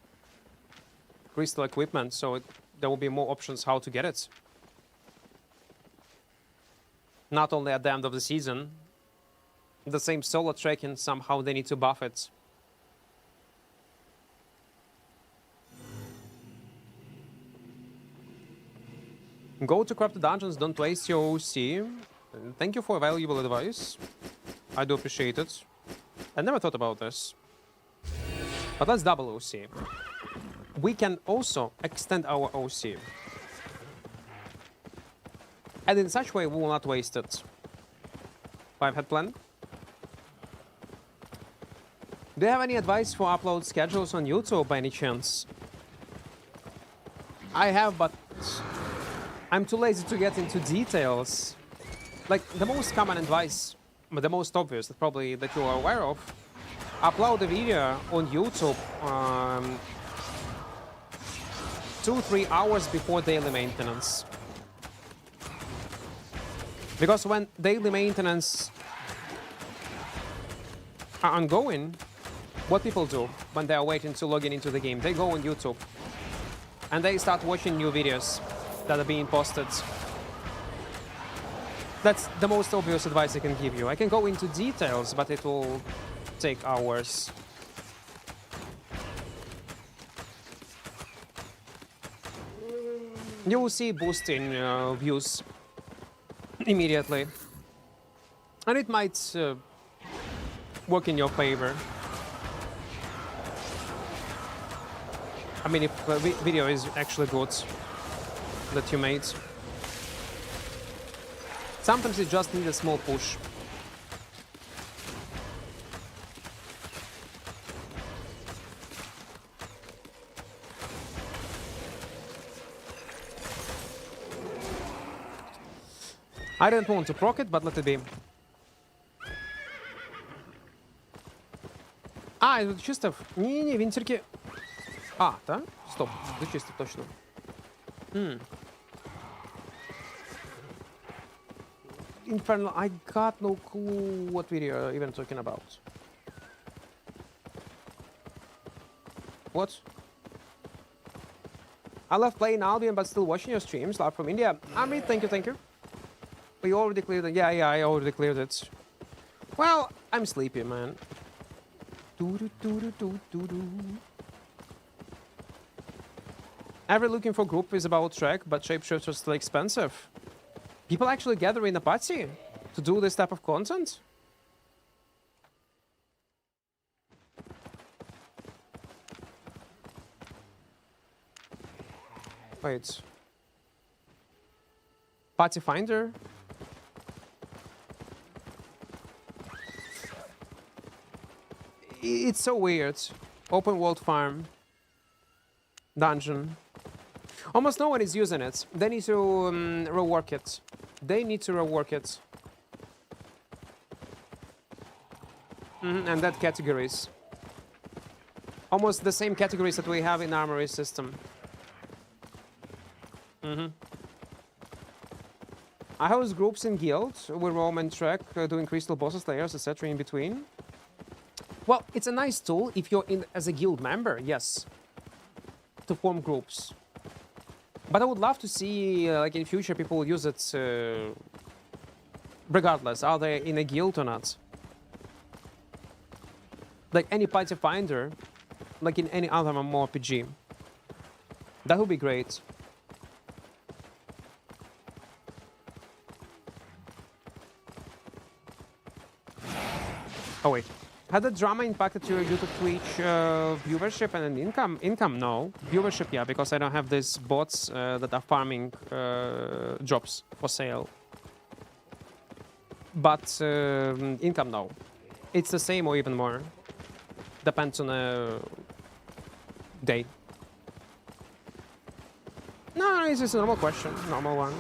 Crystal equipment, so there will be more options how to get it. Not only at the end of the season. The same solo trekking, somehow they need to buff it. Go to corrupted dungeons, don't waste your OC. Thank you for valuable advice. I do appreciate it. I never thought about this. But let's double OC. We can also extend our OC. And in such way, we will not waste it. 5-head plan. Do you have any advice for upload schedules on YouTube by any chance? I have, but I'm too lazy to get into details. Like, the most common advice, but the most obvious, probably that you are aware of, upload a video on YouTube 2-3 hours before daily maintenance. Because when daily maintenance are ongoing, what people do when they are waiting to log in into the game, they go on YouTube and they start watching new videos that are being posted. That's the most obvious advice I can give you. I can go into details, but it will take hours. you will see boost in views immediately. And it might work in your favor. I mean, if the video is actually good that you made. Sometimes you just need a small push. I don't want to proc it, but let it be. А, это чисто... Не-не-не, винтерки... А, да? Стоп, это чисто точно. Infernal, I got no clue what video you're even talking about. What? I love playing Albion, but still watching your streams. Live from India. Amit, thank you, thank you. You already cleared it. Yeah, I already cleared it. Well, I'm sleepy, man. Ever looking for group is about track, but shapeshifters are still expensive. People actually gather in a party to do this type of content? Wait. Party finder? It's so weird. Open world farm. Dungeon. Almost no one is using it. They need to rework it. They need to rework it. And that categories. Almost the same categories that we have in Armory system. I host groups in guilds. We roam and track, doing crystal bosses, layers, etc. in between. Well, it's a nice tool if you're in as a guild member, yes. To form groups. But I would love to see, like in future, people use it regardless, are they in a guild or not. Like any party finder, like in any other mmorpg. That would be great. Oh wait. Had the drama impacted your YouTube Twitch viewership and income? Income, no. Viewership, yeah, because I don't have these bots that are farming jobs for sale. But income, no. It's the same or even more. Depends on a day. No, it's just a normal question. Normal one.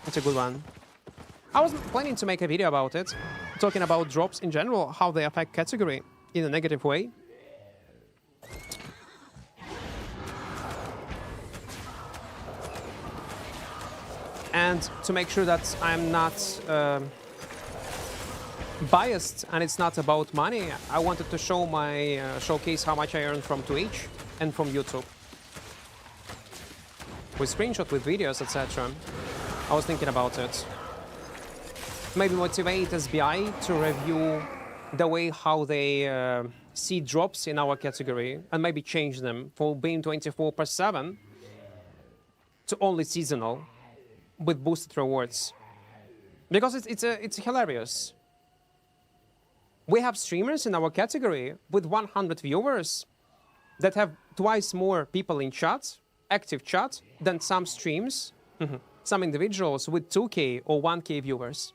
It's a good one. I was planning to make a video about it, talking about drops in general, how they affect category in a negative way. And to make sure that I'm not biased and it's not about money, I wanted to show my showcase how much I earned from Twitch and from YouTube. With screenshots, with videos, etc. I was thinking about it. Maybe motivate SBI to review the way how they see drops in our category and maybe change them from being 24/7 to only seasonal with boosted rewards. Because it's hilarious. We have streamers in our category with 100 viewers that have twice more people in chat, active chat, than some streams, some individuals with 2K or 1K viewers.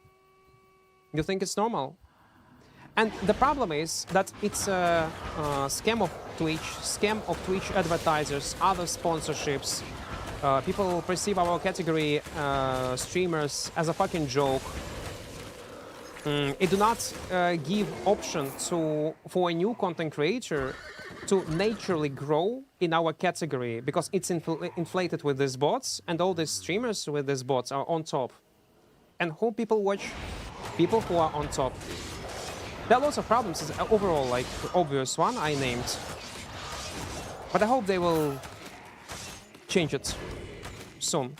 You think it's normal? And the problem is that it's a scam of Twitch advertisers, other sponsorships. People perceive our category streamers as a fucking joke. It do not give option for a new content creator to naturally grow in our category because it's inflated with these bots, and all these streamers with these bots are on top. And who people watch? People who are on top. There are lots of problems. It's overall, like, obvious one I named. But I hope they will change it soon.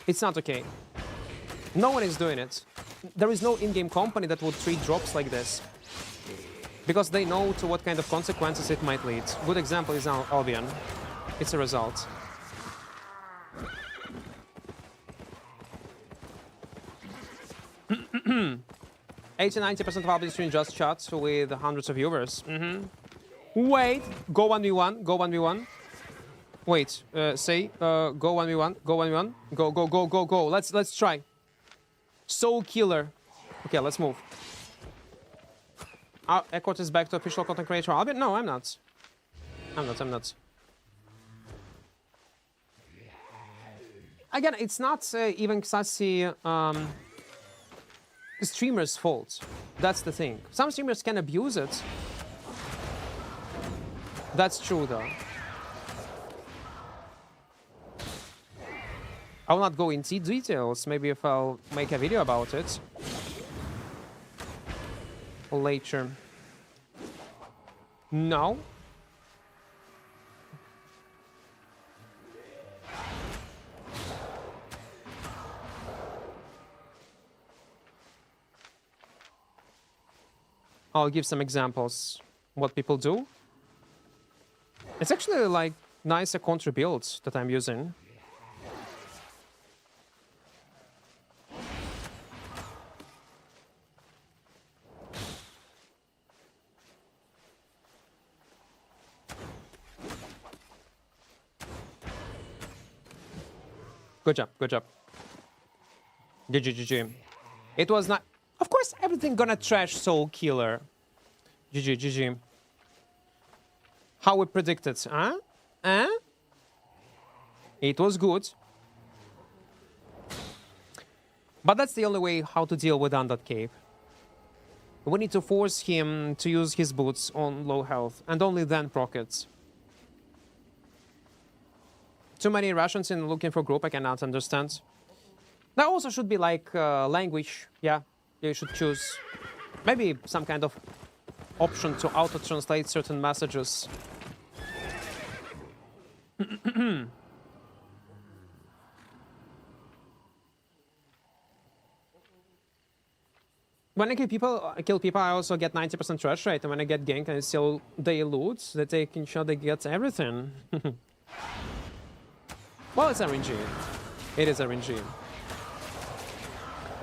It's not okay. No one is doing it. There is no in-game company that would treat drops like this. Because they know to what kind of consequences it might lead. Good example is Albion. It's a result. 80-90% of Albion stream just chats with hundreds of viewers. Wait, go 1v1, go 1v1. Wait, go 1v1, go 1v1. Go, go, go, go, go. Let's try. Soul Killer. Okay, let's move. Equart is back to official content creator Albion? No, I'm not. I'm not. Again, it's not even Xasi streamer's fault. That's the thing. Some streamers can abuse it. That's true, though. I will not go into details. Maybe if I'll make a video about it later. No. I'll give some examples what people do. It's actually like nicer contra builds that I'm using. Good job, good job. GG. It was not... Of course, everything gonna trash Soul Killer. GG. How we predicted, huh? It was good. But that's the only way how to deal with Undead Cave. We need to force him to use his boots on low health, and only then proc it. Too many Russians in looking for group, I cannot understand. There also should be like language, yeah. You should choose maybe some kind of option to auto-translate certain messages. When I kill people, I also get 90% trash rate, and when I get gank and still they loot, they take in shot, they get everything. Well, it's RNG. It is RNG.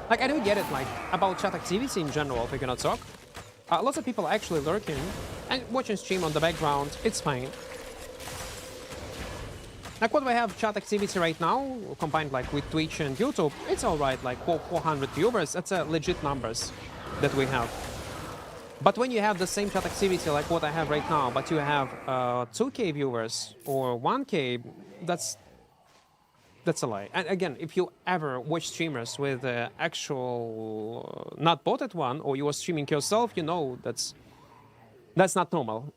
Like, I do get it, like, about chat activity in general, if we cannot talk. Lots of people actually lurking and watching stream on the background, it's fine. Like, what we have chat activity right now, combined, like, with Twitch and YouTube, it's alright, like, 400 viewers, that's legit numbers that we have. But when you have the same chat activity like what I have right now, but you have 2K viewers or 1K, that's a lie. And again, if you ever watch streamers with actual not botted one, or you are streaming yourself, you know that's not normal.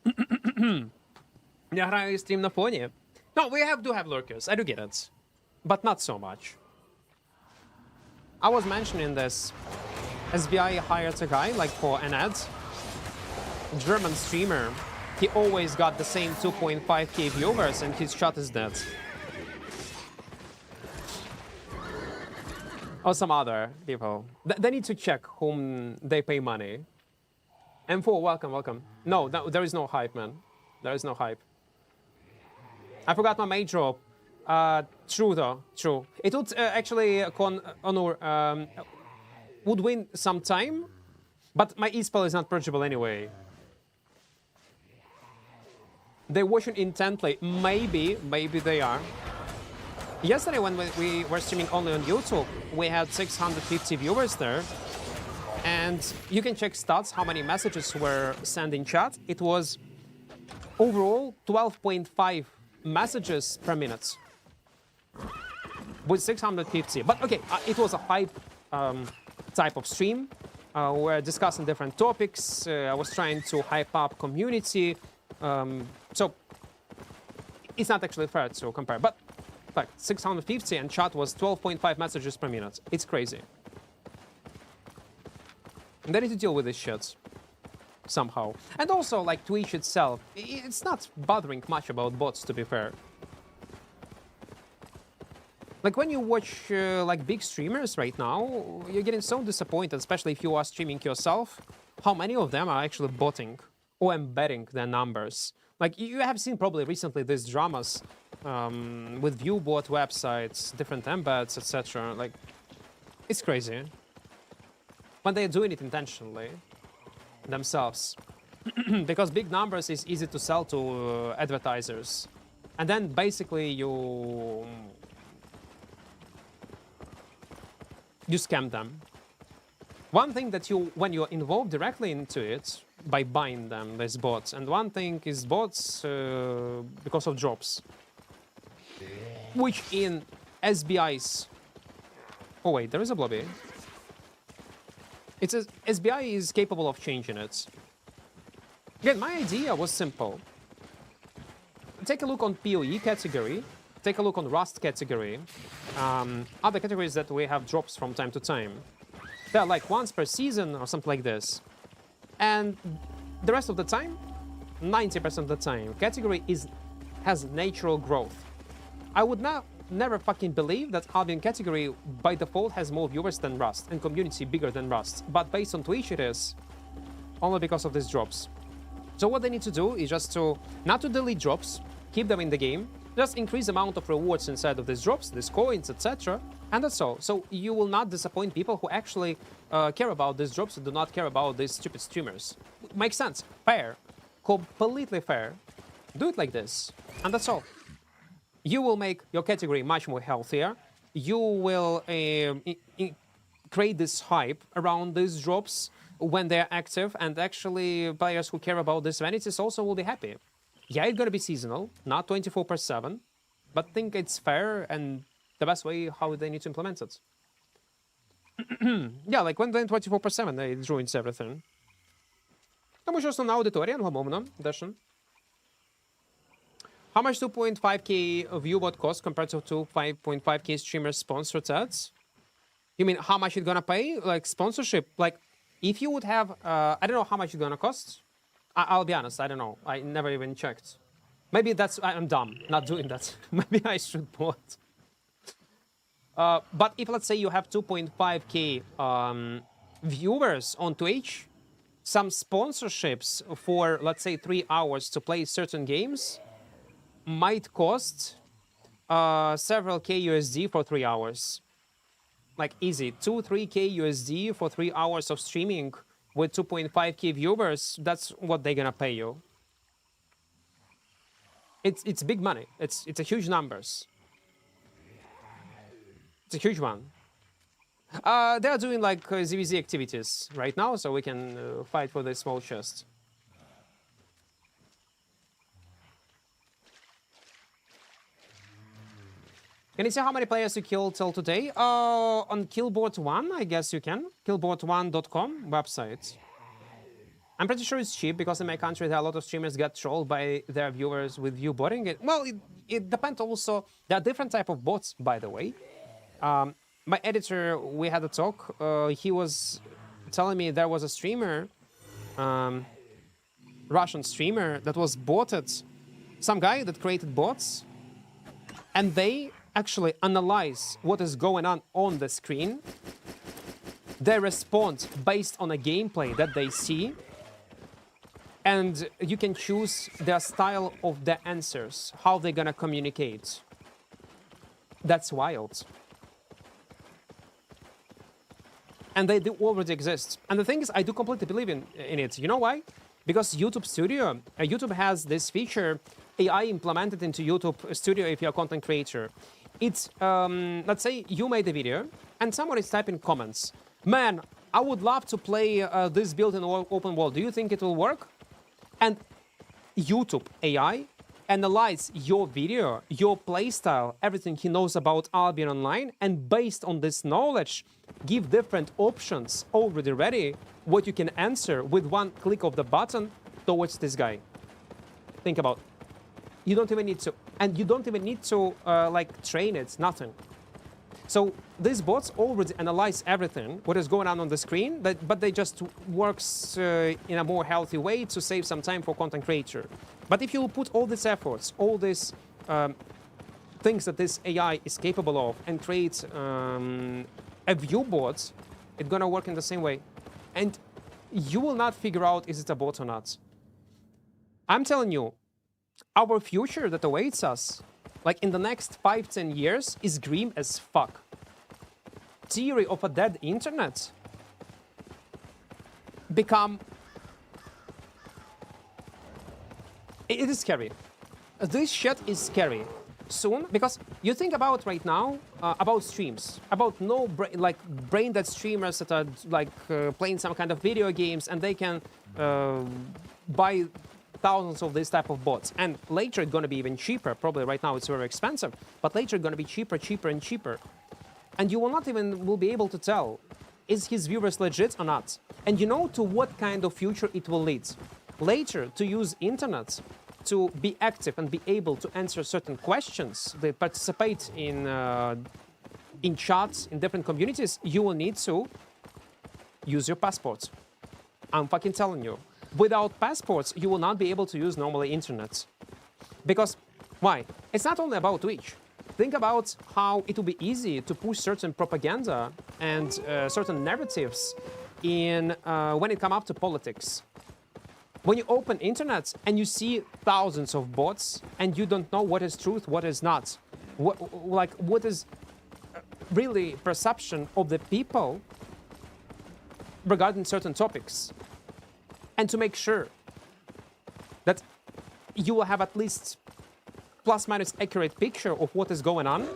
Я граю стрим на фоне. No, we do have lurkers. I do get it, but not so much. I was mentioning this. SBI hired a guy like for an ad. German streamer. He always got the same 2.5k viewers, and his chat is dead. Or some other people. They need to check whom they pay money. M4, welcome. No, there is no hype, man. There is no hype. I forgot my main drop. True though, true. It would actually Honor would win some time, but my e-spell is not purgeable anyway. They're watching intently. Maybe they are. Yesterday, when we were streaming only on YouTube, we had 650 viewers there. And you can check stats, how many messages were sent in chat. It was overall 12.5 messages per minute. With 650. But okay, it was a hype type of stream. We're discussing different topics. I was trying to hype up community. So it's not actually fair to compare. But like 650 and chat was 12.5 messages per minute. It's crazy. And they need to deal with this shit somehow. And also, like, Twitch itself, it's not bothering much about bots, to be fair. Like, when you watch, like, big streamers right now, you're getting so disappointed, especially if you are streaming yourself, how many of them are actually botting or embedding their numbers. Like, you have seen probably recently these dramas with viewbot websites, different embeds, etc. Like, it's crazy. when they're doing it intentionally themselves. Because big numbers is easy to sell to advertisers. And then basically you scam them. One thing that when you're involved directly into it, by buying them, these bots, and one thing is bots because of drops. Which in SBI's... Oh wait, there is a blobby. It's SBI is capable of changing it. Again, my idea was simple. Take a look on PoE category, take a look on Rust category, other categories that we have drops from time to time. They're like once per season or something like this. And the rest of the time, 90% of the time, category has natural growth. I would never fucking believe that Albion category by default has more viewers than Rust and community bigger than Rust. But based on Twitch it is, only because of these drops. So what they need to do is just not to delete drops, keep them in the game, just increase the amount of rewards inside of these drops, these coins, etc. And that's all. So you will not disappoint people who actually care about these drops and do not care about these stupid streamers. Makes sense. Fair. Completely fair. Do it like this. And that's all. You will make your category much more healthier. You will create this hype around these drops when they're active, and actually players who care about these vanities also will be happy. Yeah, it's gonna be seasonal, not 24/7, but think it's fair and the best way how they need to implement it. Yeah, like when they're 24/7, it ruins everything. Тому що основна аудиторія, англомовна, Дешин. How much 2.5k viewbot cost compared to 5.5k streamer sponsored ads? You mean how much it's gonna pay? Like sponsorship? Like if you would have, I don't know how much it's gonna cost. I'll be honest, I don't know. I never even checked. Maybe I'm dumb, not doing that. Maybe I should bot. But if let's say you have 2.5k viewers on Twitch, some sponsorships for let's say 3 hours to play certain games might cost several K USD for 3 hours. Like easy, 2-3K USD for 3 hours of streaming with 2.5k viewers. That's what they're gonna pay you. It's big money. It's a huge numbers. It's a huge one. They are doing like ZVZ activities right now, so we can fight for this small chest. Can you see how many players you killed till today? On Killboard1, I guess you can. Killboard1.com website. I'm pretty sure it's cheap because in my country there are a lot of streamers get trolled by their viewers with view botting. Well, it depends also. There are different type of bots, by the way. My editor, we had a talk. He was telling me there was a streamer, Russian streamer, that was botted. Some guy that created bots, and they actually analyze what is going on the screen. They respond based on a gameplay that they see, and you can choose their style of the answers, how they're gonna communicate. That's wild. And they do already exist. And the thing is, I do completely believe in it. You know why? Because YouTube Studio, YouTube has this feature, AI implemented into YouTube Studio if you're a content creator. It's, let's say you made a video and someone is typing comments. Man, I would love to play this build in open world. Do you think it will work? And YouTube AI analyze your video, your playstyle, everything he knows about Albion Online, and based on this knowledge, give different options already ready, what you can answer with one click of the button towards this guy. Think about it. You don't even need to, and you don't even need to like train it, nothing. So these bots already analyze everything, what is going on the screen, but they just works in a more healthy way to save some time for content creator. But if you put all these efforts, all these things that this AI is capable of, and create a view bot, it's gonna work in the same way. And you will not figure out is it a bot or not. I'm telling you, our future that awaits us, like in the next 5-10 years, is grim as fuck. Theory of a dead internet? become... It is scary. This shit is scary. Soon, because you think about right now about streams, about brain dead streamers that are like playing some kind of video games, and they can buy thousands of this type of bots, and later it's going to be even cheaper. Probably right now it's very expensive, but later it's going to be cheaper, cheaper and cheaper, and you will not even will be able to tell is his viewers legit or not, and you know to what kind of future it will lead. Later, to use internet to be active and be able to answer certain questions, they participate in chats, in different communities, you will need to use your passports. I'm fucking telling you. Without passports, you will not be able to use normally internet. Because, why? It's not only about Twitch. Think about how it will be easy to push certain propaganda and certain narratives in when it comes up to politics. When you open internet and you see thousands of bots and you don't know what is truth, what is not, what is really perception of the people regarding certain topics, and to make sure that you will have at least plus minus accurate picture of what is going on,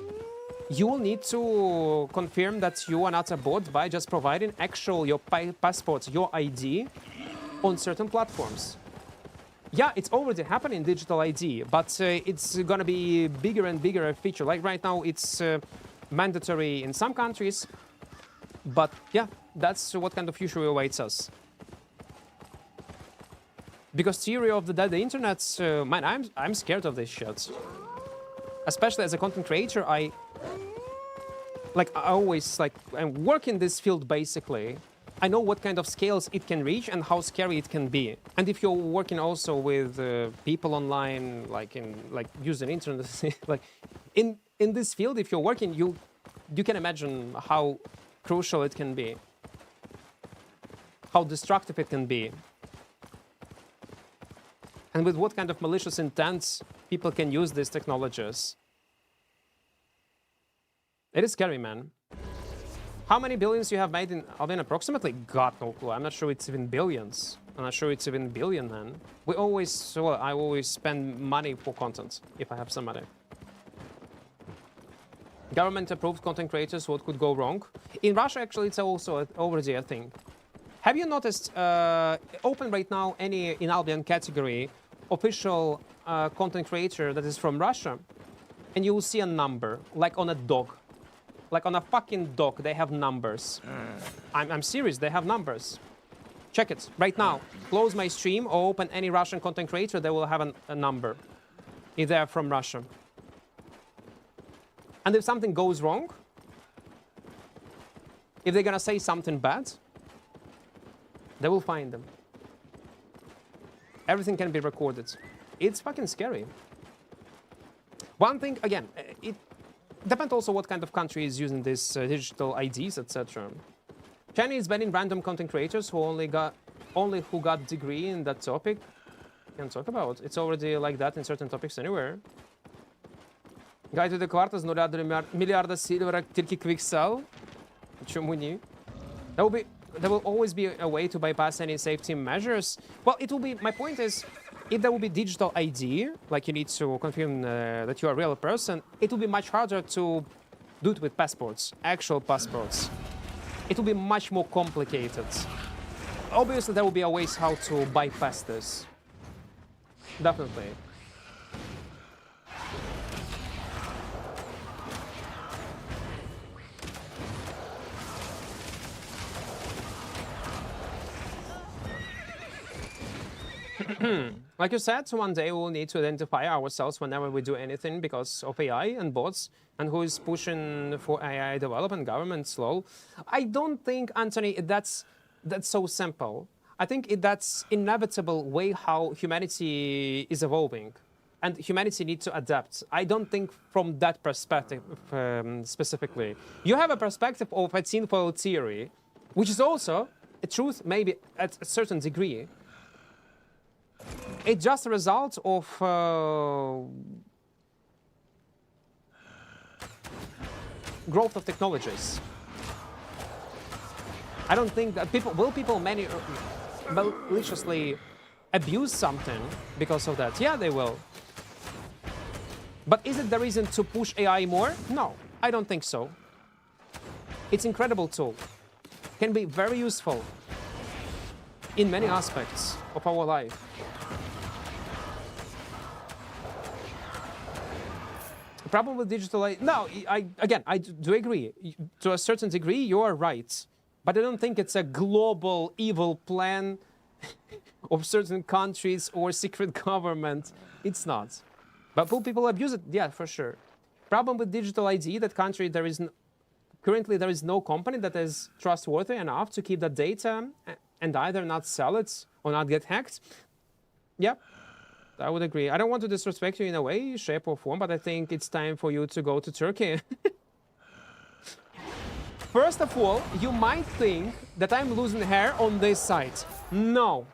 you will need to confirm that you are not a bot by just providing actual your passports, your ID, on certain platforms. Yeah, it's already happening, digital ID, but it's gonna be bigger and bigger a feature. Like right now, it's mandatory in some countries, but yeah, that's what kind of future awaits us. Because theory of the dead internet, man, I'm scared of this shit. Especially as a content creator, I always I'm working in this field basically. I know what kind of scales it can reach and how scary it can be. And if you're working also with people online, using internet, in this field, if you're working, you can imagine how crucial it can be, how destructive it can be, and with what kind of malicious intent people can use these technologies. It is scary, man. How many billions you have made in Albion approximately? God, no clue. I'm not sure it's even billions. I'm not sure it's even billion, man. I always spend money for content, if I have some money. Government-approved content creators, what could go wrong? In Russia, actually, it's also already a thing. Have you noticed, open right now any, in Albion category, official content creator that is from Russia, and you will see a number, like on a dog. Like on a fucking dog, they have numbers. I'm serious, they have numbers. Check it right now. Close my stream or open any Russian content creator, they will have a number. If they are from Russia. And if something goes wrong, if they're gonna say something bad, they will find them. Everything can be recorded. It's fucking scary. One thing, again, it depends also what kind of country is using these digital IDs, etc. China is banning random content creators who only got degree in that topic. Can talk about. It's already like that in certain topics anywhere. Guide to the Equart з 0 до мільярда сільвера тільки квіксел. Чому ні? There will always be a way to bypass any safety measures. Well, it will be, my point is, if there will be digital ID, like you need to confirm that you are a real person, it will be much harder to do it with passports, actual passports. It will be much more complicated. Obviously, there will be a ways how to bypass this. Definitely. Like you said, one day we will need to identify ourselves whenever we do anything because of AI and bots, and who is pushing for AI development, governments, lol. I don't think, Anthony, that's so simple. I think that's inevitable way how humanity is evolving, and humanity needs to adapt. I don't think from that perspective specifically. You have a perspective of a tinfoil theory, which is also a truth maybe at a certain degree. It's just a result of growth of technologies. I don't think that maliciously abuse something because of that, yeah, they will. But is it the reason to push AI more? No, I don't think so. It's an incredible tool. Can be very useful in many aspects of our life. The problem with digital AI, no, I do agree. To a certain degree, you are right. But I don't think it's a global evil plan of certain countries or secret government. It's not. But will people abuse it? Yeah, for sure. Problem with digital ID, that country, currently there is no company that is trustworthy enough to keep the data and either not sell it or not get hacked. Yeah, I would agree. I don't want to disrespect you in a way, shape or form, but I think it's time for you to go to Turkey. First of all, you might think that I'm losing hair on this side. No.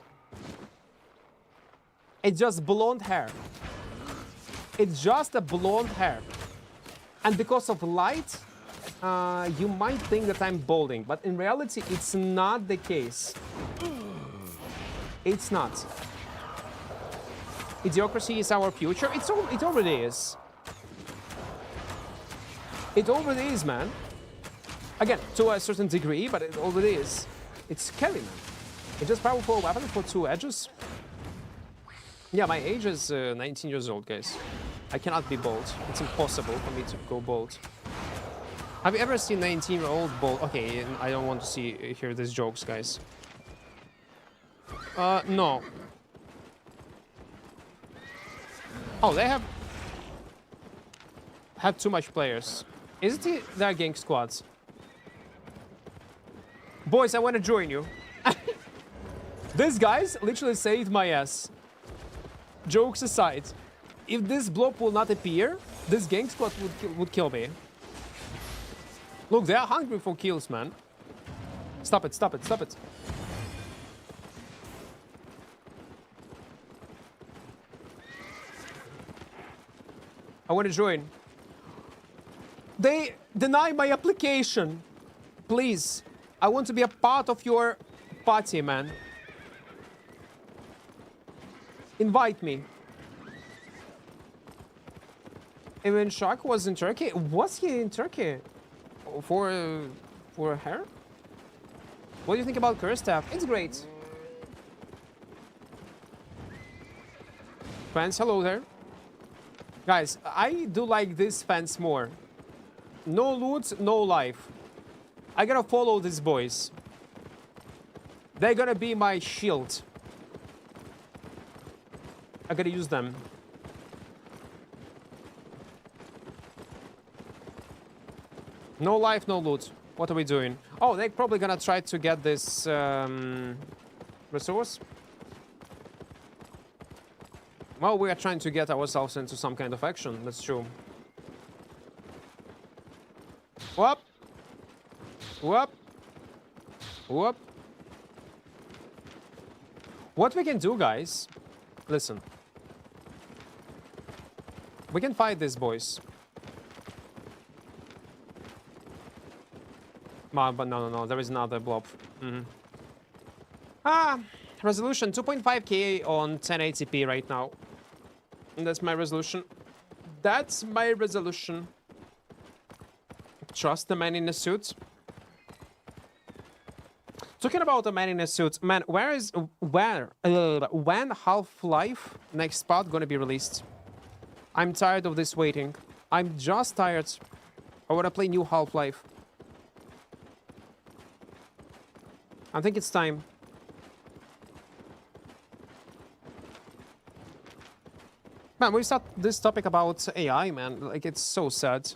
It's just blonde hair. It's just a blonde hair. And because of light, you might think that I'm balding, but in reality, it's not the case. It's not. Idiocracy is our future. It already is. It already is, man. Again, to a certain degree, but it already is. It's scary, man. It's just powerful weapon for 2 edges. Yeah, my age is 19 years old, guys. I cannot be bald. It's impossible for me to go bald. Have you ever seen 19-year-old bald? Okay, I don't want to hear these jokes, guys. No. Oh, they have too much players. Is it their gang squads? Boys, I want to join you. These guys literally saved my ass. Jokes aside, if this blob will not appear, this gang squad would kill me. Look, they are hungry for kills, man. Stop it, stop it, stop it. I want to join. They deny my application. Please, I want to be a part of your party, man. Invite me. Even Shark was in Turkey. Was he in Turkey? For hair? What do you think about curse staff? It's great. Fans, hello there. Guys, I do like this fans more. No loot, no life. I gotta follow these boys. They're gonna be my shield. I gotta use them. No life, no loot. What are we doing? Oh, they're probably gonna try to get this resource. Well, we are trying to get ourselves into some kind of action. That's true. Whoop. Whoop. Whoop. What we can do, guys, listen. We can fight these boys. But no, there is another blob. Resolution 2.5K on 1080p right now. And that's my resolution. That's my resolution. Trust the man in a suit. Talking about a man in a suit, man, when Half-Life next part gonna be released? I'm tired of this waiting. I'm just tired. I wanna play new Half-Life. I think it's time. Man, we start this topic about AI, man. Like, it's so sad.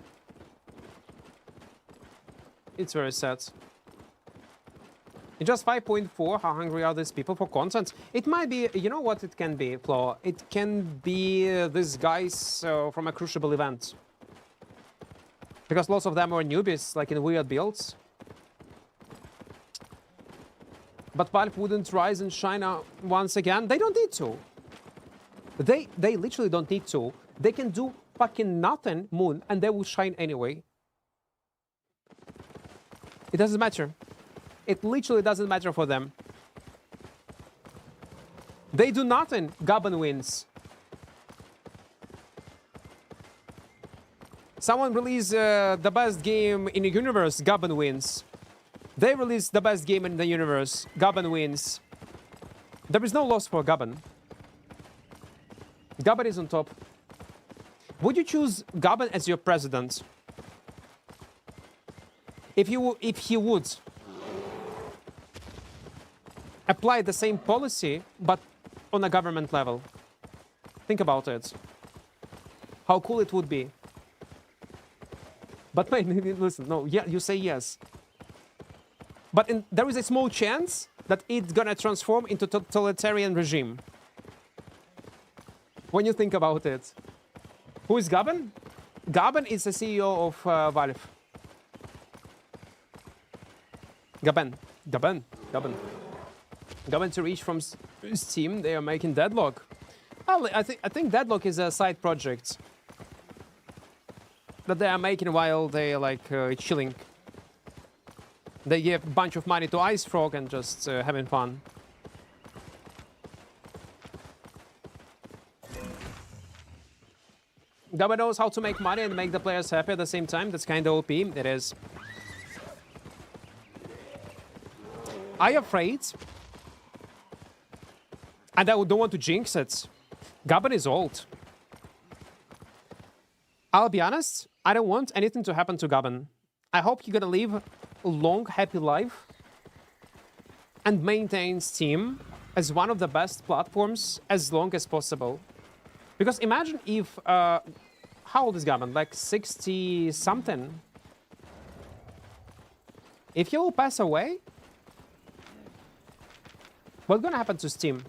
It's very sad. In just 5.4, how hungry are these people for content? It might be, you know what it can be, Flo? It can be these guys from a Crucible event. Because lots of them are newbies, like in weird builds. But Valve wouldn't rise and shine once again. They don't need to. They literally don't need to. They can do fucking nothing, Moon, and they will shine anyway. It doesn't matter. It literally doesn't matter for them. They do nothing. Gabon wins. Someone release the best game in the universe. Gabon wins. They release the best game in the universe. Gabon wins. There is no loss for Gabon. Gabon is on top. Would you choose Gabon as your president? If he would apply the same policy, but on a government level. Think about it. How cool it would be. But wait, listen, no, yeah, you say yes. But there is a small chance that it's gonna transform into totalitarian regime. When you think about it. Who is Gabon? Gabon is the CEO of Valve. Gabon to reach from Steam. They are making Deadlock. Well, I think Deadlock is a side project that they are making while they are like chilling. They give a bunch of money to Ice Frog and just having fun. Gabba knows how to make money and make the players happy at the same time. That's kind of OP. It is. I'm afraid, and I don't want to jinx it, Gabon is old. I'll be honest, I don't want anything to happen to Gabon. I hope you're gonna live a long, happy life and maintain Steam as one of the best platforms as long as possible. Because imagine if, how old is Gabon? Like 60-something? If he will pass away, what's gonna happen to Steam?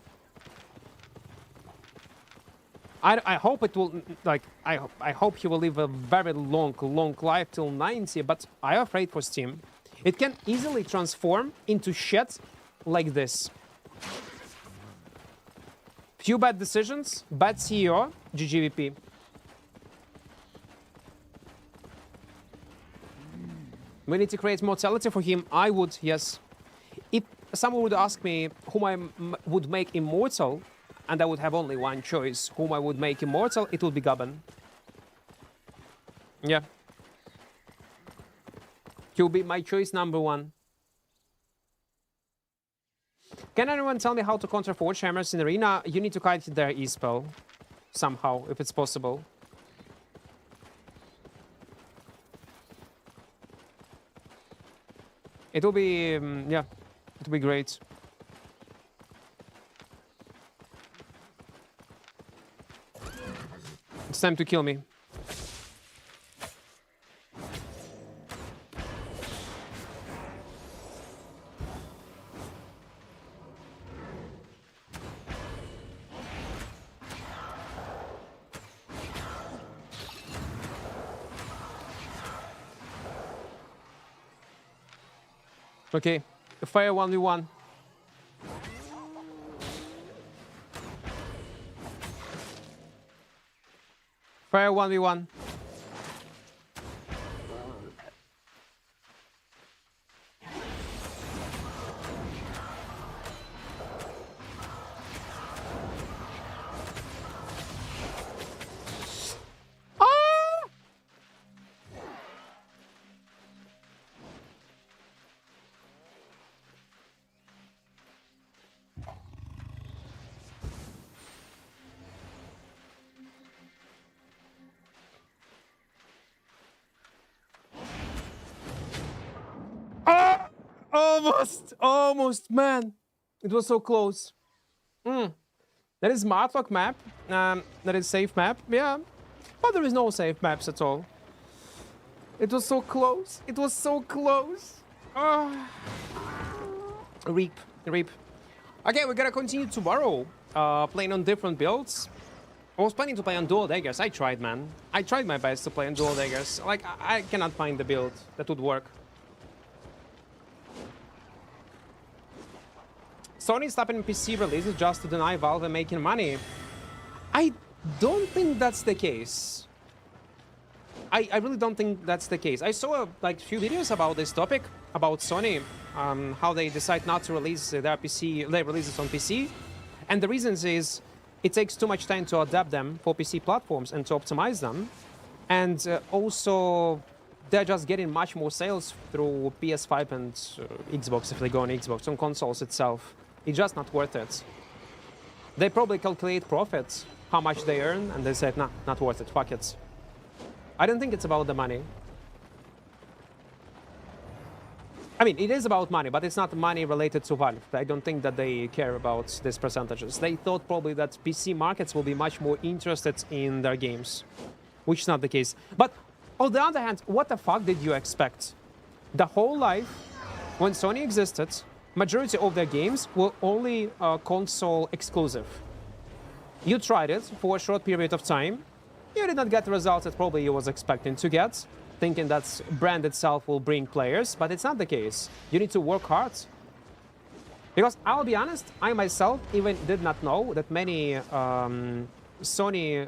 I hope it will, like, I hope he will live a very long life till 90, but I'm afraid for Steam. It can easily transform into shit like this. Few bad decisions, bad CEO, GGVP. We need to create mortality for him. I would, yes. If someone would ask me whom I would make immortal, and I would have only one choice, whom I would make immortal, it would be Gabon. Yeah. He'll be my choice number one. Can anyone tell me how to counter Forge Hammers in Arena? You need to kite their E-spell. Somehow, if it's possible. It will be, yeah, it will be great. It's time to kill me. Okay, fire 1v1. Fire 1v1. Almost, man. It was so close. That is Smartlock map. That is safe map, yeah. But there is no safe maps at all. It was so close. It was so close. Reap. Okay, we're gonna continue tomorrow. Playing on different builds. I was planning to play on dual daggers. I tried, man. I tried my best to play on dual daggers. Like, I cannot find the build that would work. Sony stopping PC releases just to deny Valve and making money. I don't think that's the case. I really don't think that's the case. I saw like few videos about this topic, about Sony, how they decide not to release their releases on PC. And the reasons is it takes too much time to adapt them for PC platforms and to optimize them. And also, they're just getting much more sales through PS5 and Xbox if they go on Xbox, on consoles itself. It's just not worth it. They probably calculate profits, how much they earn, and they said, nah, not worth it, fuck it. I don't think it's about the money. I mean, it is about money, but it's not money related to Valve. I don't think that they care about these percentages. They thought probably that PC markets will be much more interested in their games, which is not the case. But on the other hand, what the fuck did you expect? The whole life, when Sony existed, majority of their games were only console exclusive. You tried it for a short period of time. You did not get the results that probably you was expecting to get, thinking that brand itself will bring players, but it's not the case. You need to work hard. Because I'll be honest, I myself even did not know that many Sony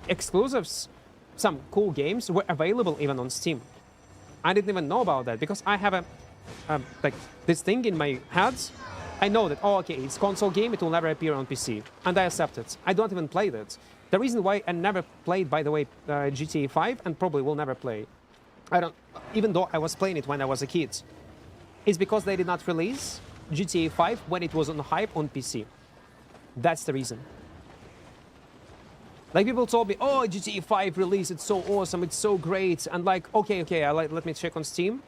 exclusives, some cool games, were available even on Steam. I didn't even know about that because I have like this thing in my head. I know that, oh, okay, it's console game, it will never appear on PC, and I accept it. I don't even play that. The reason why I never played, by the way, GTA 5, and probably will never play, even though I was playing it when I was a kid, is because they did not release GTA 5 when it was on hype on PC. That's the reason. Like, people told me, oh, GTA 5 release, it's so awesome, it's so great, and like, okay, let me check on Steam.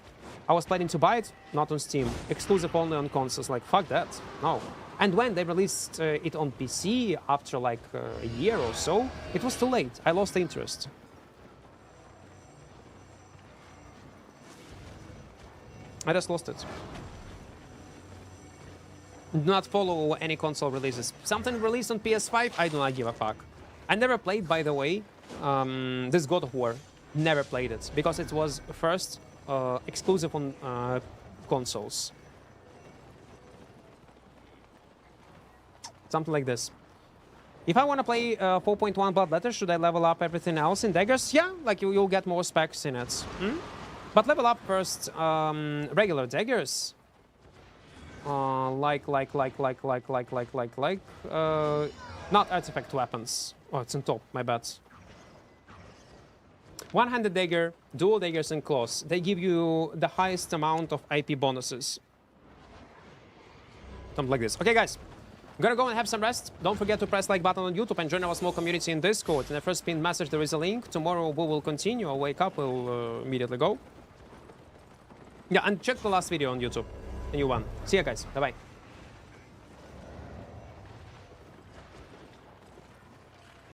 I was planning to buy it, not on Steam. Exclusive only on consoles. Like, fuck that. No. And when they released it on PC after like a year or so, it was too late. I lost the interest. I just lost it. Do not follow any console releases. Something released on PS5, I do not give a fuck. I never played, by the way, this God of War. Never played it because it was first exclusive on consoles. Something like this. If I want to play 4.1 Bloodletter, should I level up everything else in daggers? Yeah, like you'll get more specs in it. But level up first regular daggers. Not artifact weapons. Oh, it's on top, my bad. One-handed dagger, dual daggers and claws. They give you the highest amount of IP bonuses. Something like this. Okay, guys. I'm gonna go and have some rest. Don't forget to press like button on YouTube and join our small community in Discord. In the first pinned message, there is a link. Tomorrow we will continue. I'll wake up, we'll immediately go. Yeah, and check the last video on YouTube. The new one. See ya, guys. Bye-bye.